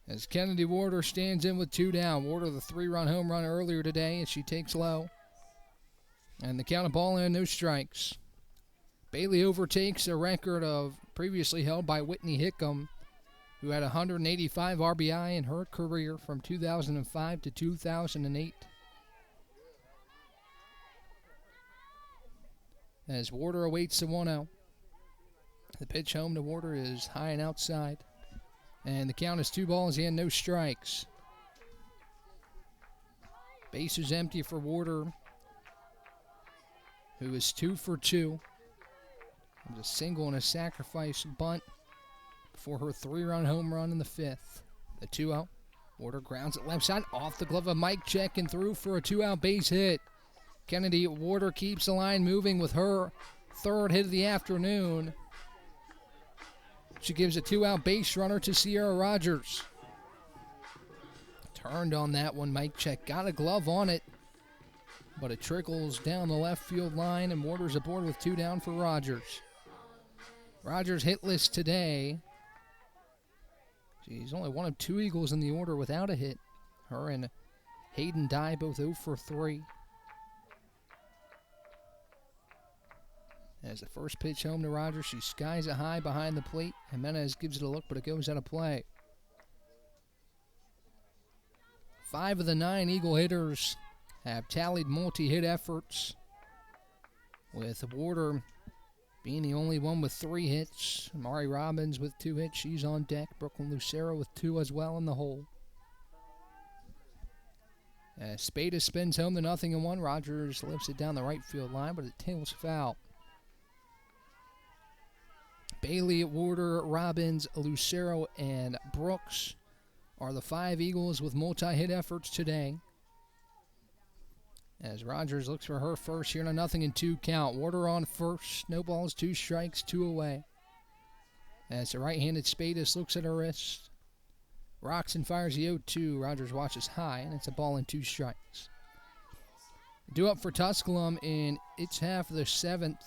As Kennedy Warder stands in with 2 down. Warder, the 3-run home run earlier today, as she takes low. And the count of ball and no strikes. Bailey overtakes a record of previously held by Whitney Hickam, who had 185 RBI in her career from 2005 to 2008. As Warder awaits the 1-0. The pitch home to Warder is high and outside. And the count is 2 balls and no strikes. Base is empty for Warder, who is 2 for 2. With a single and a sacrifice bunt before her 3-run home run in the 5th. The 2-0. Warder grounds it left side off the glove of Mike Check and through for a 2-out base hit. Kennedy Warder keeps the line moving with her 3rd hit of the afternoon. She gives a 2-out base runner to Sierra Rogers. Turned on that one. Mike Check got a glove on it, but it trickles down the left field line, and Warder's aboard with 2 down for Rogers. Rogers hitless today. She's only one of 2 Eagles in the order without a hit. Her and Hayden Dye both 0 for 3. As the first pitch home to Rogers, she skies it high behind the plate. Jimenez gives it a look, but it goes out of play. 5 of the 9 Eagle hitters have tallied multi-hit efforts, with Warder being the only one with 3 hits. Mari Robbins with 2 hits. She's on deck. Brooklyn Lucero with 2 as well in the hole. As Spada spins home to 0-1. Rogers lifts it down the right field line, but it tails foul. Bailey, Warder, Robbins, Lucero, and Brooks are the 5 Eagles with multi-hit efforts today. As Rogers looks for her first here in a 0-2 count. Warder on first. No balls, 2 strikes, 2 away. As the right-handed Spadis looks at her wrist. Rocks and fires the 0-2. Rogers watches high, and it's a ball and 2 strikes. Due up for Tusculum in its half of the 7th.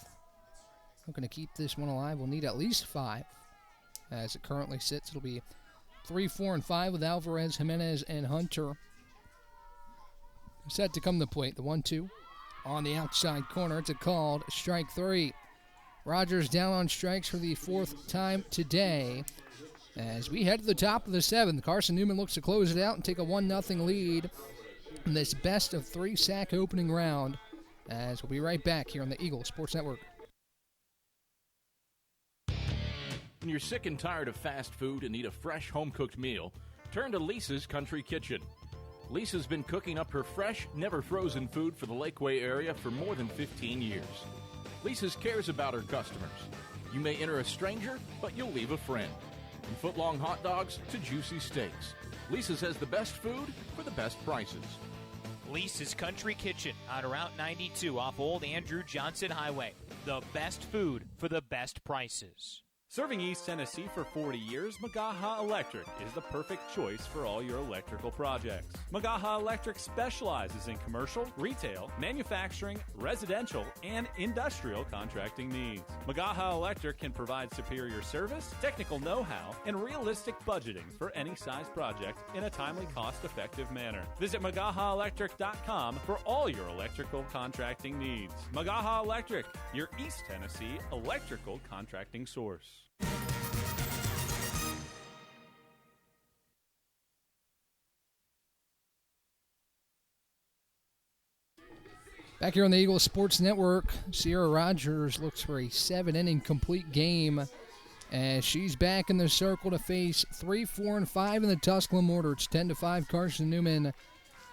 I'm going to keep this one alive. We'll need at least 5. As it currently sits, it'll be 3, 4, and 5 with Alvarez, Jimenez, and Hunter. Set to come to the plate. The 1-2 on the outside corner. It's a called strike 3. Rogers down on strikes for the 4th time today. As we head to the top of the 7th, Carson-Newman looks to close it out and take a 1-0 lead in this best of 3 sack opening round. As we'll be right back here on the Eagle Sports Network. When you're sick and tired of fast food and need a fresh home-cooked meal, turn to Lisa's Country Kitchen. Lisa's been cooking up her fresh, never-frozen food for the Lakeway area for more than 15 years. Lisa's cares about her customers. You may enter a stranger, but you'll leave a friend. From foot-long hot dogs to juicy steaks, Lisa's has the best food for the best prices. Lisa's Country Kitchen on Route 92 off Old Andrew Johnson Highway. The best food for the best prices. Serving East Tennessee for 40 years, Magaha Electric is the perfect choice for all your electrical projects. Magaha Electric specializes in commercial, retail, manufacturing, residential, and industrial contracting needs. Magaha Electric can provide superior service, technical know-how, and realistic budgeting for any size project in a timely, cost-effective manner. Visit MagahaElectric.com for all your electrical contracting needs. Magaha Electric, your East Tennessee electrical contracting source. Back here on the Eagle Sports Network, Sierra Rogers looks for a 7-inning complete game as she's back in the circle to face 3, 4, and 5 in the Tusculum order. It's 10-5 Carson-Newman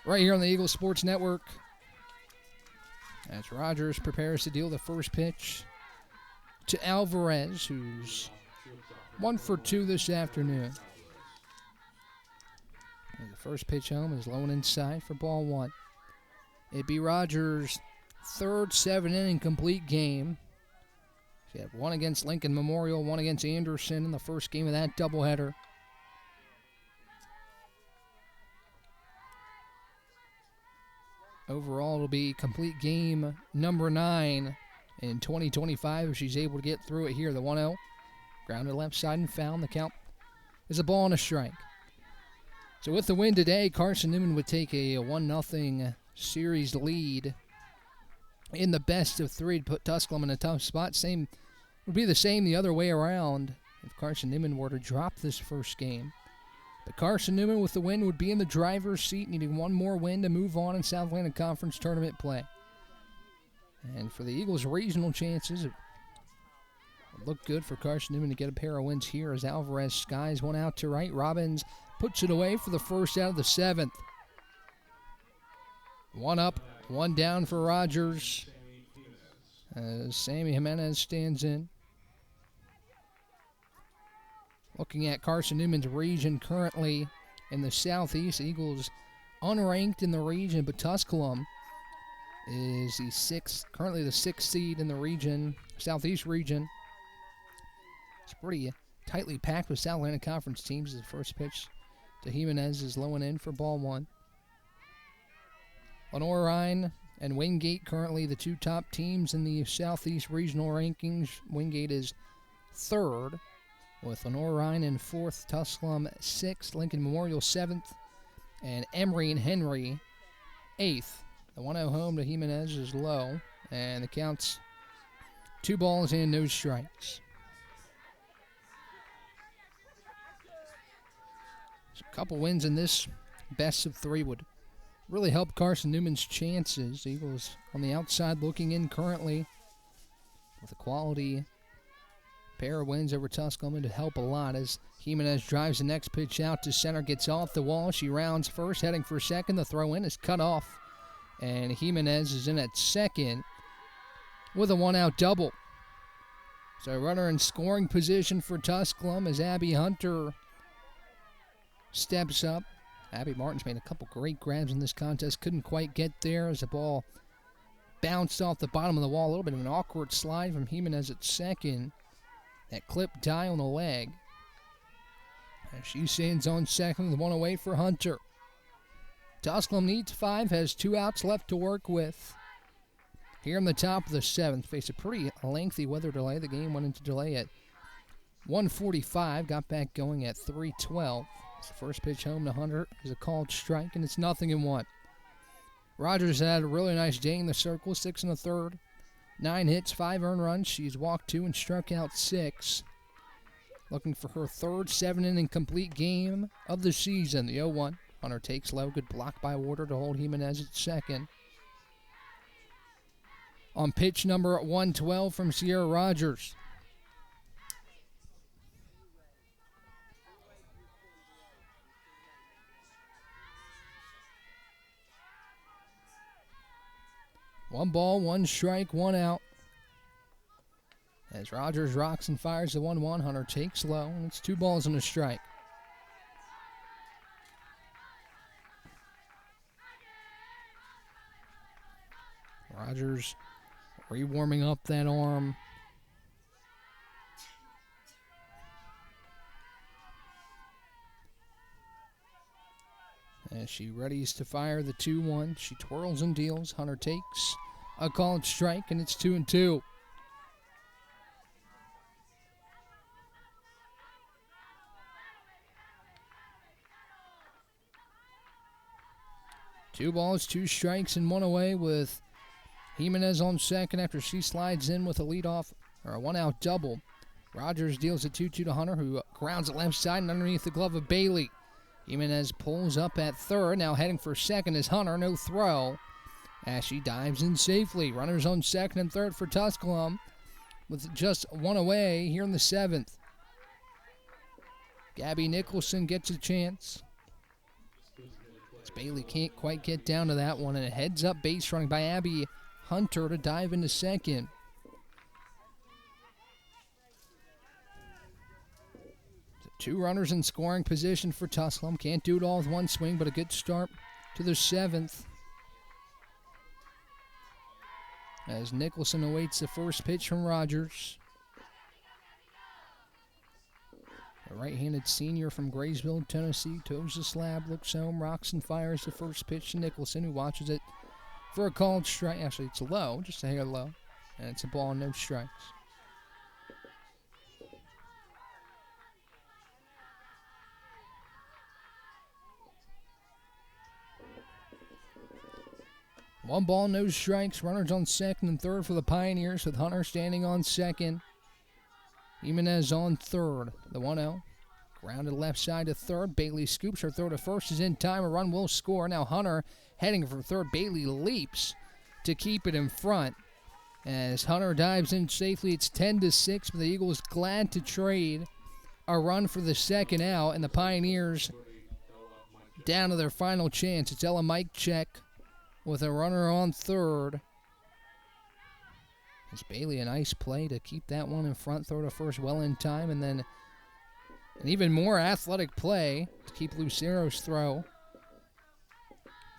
right here on the Eagle Sports Network. As Rogers prepares to deal the first pitch to Alvarez, who's 1 for 2 this afternoon. And the first pitch home is low and inside for ball 1. It'd be Rogers' third 7-inning complete game. He had 1 against Lincoln Memorial, 1 against Anderson in the first game of that doubleheader. Overall, it'll be complete game number 9 in 2025 if she's able to get through it here. The 1-0, grounded left side and found. The count is a ball and a strike. So with the win today, Carson-Newman would take a 1-0 series lead in the best of 3 to put Tusculum in a tough spot. Same would be the same the other way around if Carson-Newman were to drop this first game. But Carson-Newman with the win would be in the driver's seat, needing 1 more win to move on in South Atlantic Conference tournament play. And for the Eagles' regional chances, it would look good for Carson-Newman to get a pair of wins here as Alvarez skies one out to right. Robbins puts it away for the first out of the 7th. 1 up, 1 down for Rogers as Sammy Jimenez stands in. Looking at Carson-Newman's region currently in the Southeast, Eagles unranked in the region, but Tusculum is currently the 6th seed in the region, Southeast region. It's pretty tightly packed with South Atlantic Conference teams. The first pitch to Jimenez is low and in for ball 1. Lenore Rhine and Wingate currently the 2 top teams in the Southeast regional rankings. Wingate is 3rd, with Lenore Rhine in 4th, Tusculum 6th, Lincoln Memorial 7th, and Emory and Henry 8th. The 1-0 home to Jimenez is low, and the count's 2 balls and no strikes. So a couple wins in this best of 3 would really help Carson-Newman's chances. Eagles on the outside looking in currently with a quality pair of wins over Tusculum to help a lot as Jimenez drives the next pitch out to center, gets off the wall. She rounds first, heading for second. The throw in is cut off, and Jimenez is in at second with a 1-out double. So runner in scoring position for Tusculum as Abby Hunter steps up. Abby Martin's made a couple great grabs in this contest, couldn't quite get there as the ball bounced off the bottom of the wall. A little bit of an awkward slide from Jimenez at second. That clipped die on the leg. And she stands on second with 1 away for Hunter. Tusculum needs 5, has 2 outs left to work with. Here in the top of the 7th, faced a pretty lengthy weather delay. The game went into delay at 1:45, got back going at 3:12. The first pitch home to Hunter is a called strike, and it's 0-1. Rogers had a really nice day in the circle, 6 1/3. 9 hits, 5 earned runs. She's walked 2 and struck out 6. Looking for her third 7-inning complete game of the season. The 0-1. Hunter takes low. Good block by Warder to hold Jimenez at second. On pitch number 112 from Sierra Rogers. One ball, 1 strike, 1 out. As Rogers rocks and fires the 1-1, Hunter takes low, and it's 2 balls and a strike. Rogers re-warming up that arm. As she readies to fire the 2-1, she twirls and deals. Hunter takes a called strike, and it's 2-2. Two balls, 2 strikes, and 1 away with Jimenez on second after she slides in with a leadoff or a 1-out double. Rogers deals a 2-2 to Hunter, who grounds it left side and underneath the glove of Bailey. Jimenez pulls up at third, now heading for second is Hunter, no throw. As she dives in safely. Runners on second and third for Tusculum with just 1 away here in the 7th. Gabby Nicholson gets a chance. As Bailey can't quite get down to that one, and a heads-up base running by Abby Hunter to dive into second. 2 runners in scoring position for Tusculum. Can't do it all with one swing, but a good start to the 7th. As Nicholson awaits the first pitch from Rogers. The right-handed senior from Graysville, Tennessee, toes the slab, looks home, rocks and fires the first pitch to Nicholson, who watches it for a called strike. Actually, it's low, just a hair low, and it's a ball and no strikes. One ball, no strikes. Runners on second and third for the Pioneers, with Hunter standing on second. Jimenez on third. The 1-0. Grounded left side to third. Bailey scoops. Her throw to first is in time. A run will score. Now Hunter heading for third. Bailey leaps to keep it in front. As Hunter dives in safely, it's 10-6, but the Eagles glad to trade a run for the second out, and the Pioneers down to their final chance. It's Ella Mike check with a runner on third. It's Bailey, a nice play to keep that one in front, throw to first well in time, and then an even more athletic play to keep Lucero's throw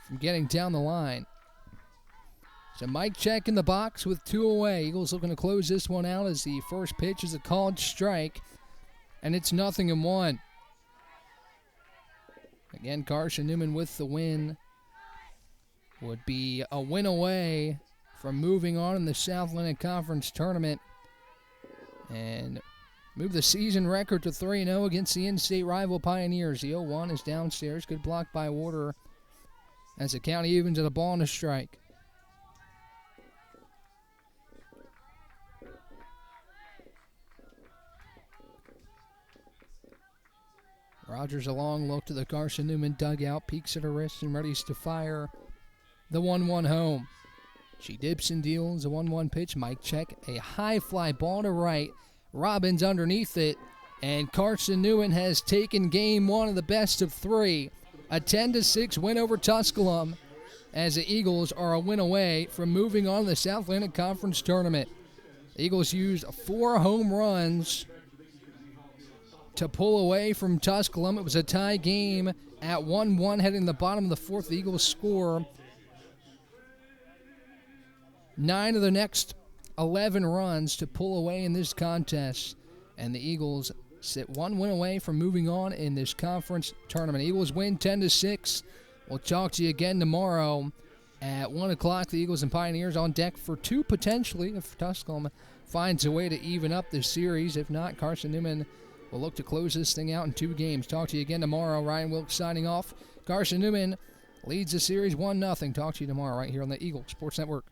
from getting down the line. So Mike check in the box with 2 away. Eagles looking to close this one out as the first pitch is a called strike, and it's 0-1. Again, Carson-Newman with the win. Would be a win away from moving on in the South Atlantic Conference Tournament and move the season record to 3-0 against the in-state rival Pioneers. The 0-1 is downstairs. Good block by Warder as the count evens at a ball and a strike. Rogers a long look to the Carson-Newman dugout, peeks at her wrist and readies to fire the 1-1 home. She dips and deals a 1-1 pitch. Mike check, a high fly ball to right. Robbins underneath it, and Carson-Newman has taken game 1 of the best of 3. A 10-6 win over Tusculum, as the Eagles are a win away from moving on to the South Atlantic Conference Tournament. The Eagles used 4 home runs to pull away from Tusculum. It was a tie game at 1-1 heading to the bottom of the 4th. The Eagles score 9 of the next 11 runs to pull away in this contest, and the Eagles sit 1 win away from moving on in this conference tournament. Eagles win 10-6. We'll talk to you again tomorrow at 1 o'clock. The Eagles and Pioneers on deck for 2 potentially if Tusculum finds a way to even up this series. If not, Carson-Newman will look to close this thing out in 2 games. Talk to you again tomorrow. Ryan Wilkes signing off. Carson-Newman leads the series 1-0. Talk to you tomorrow right here on the Eagle Sports Network.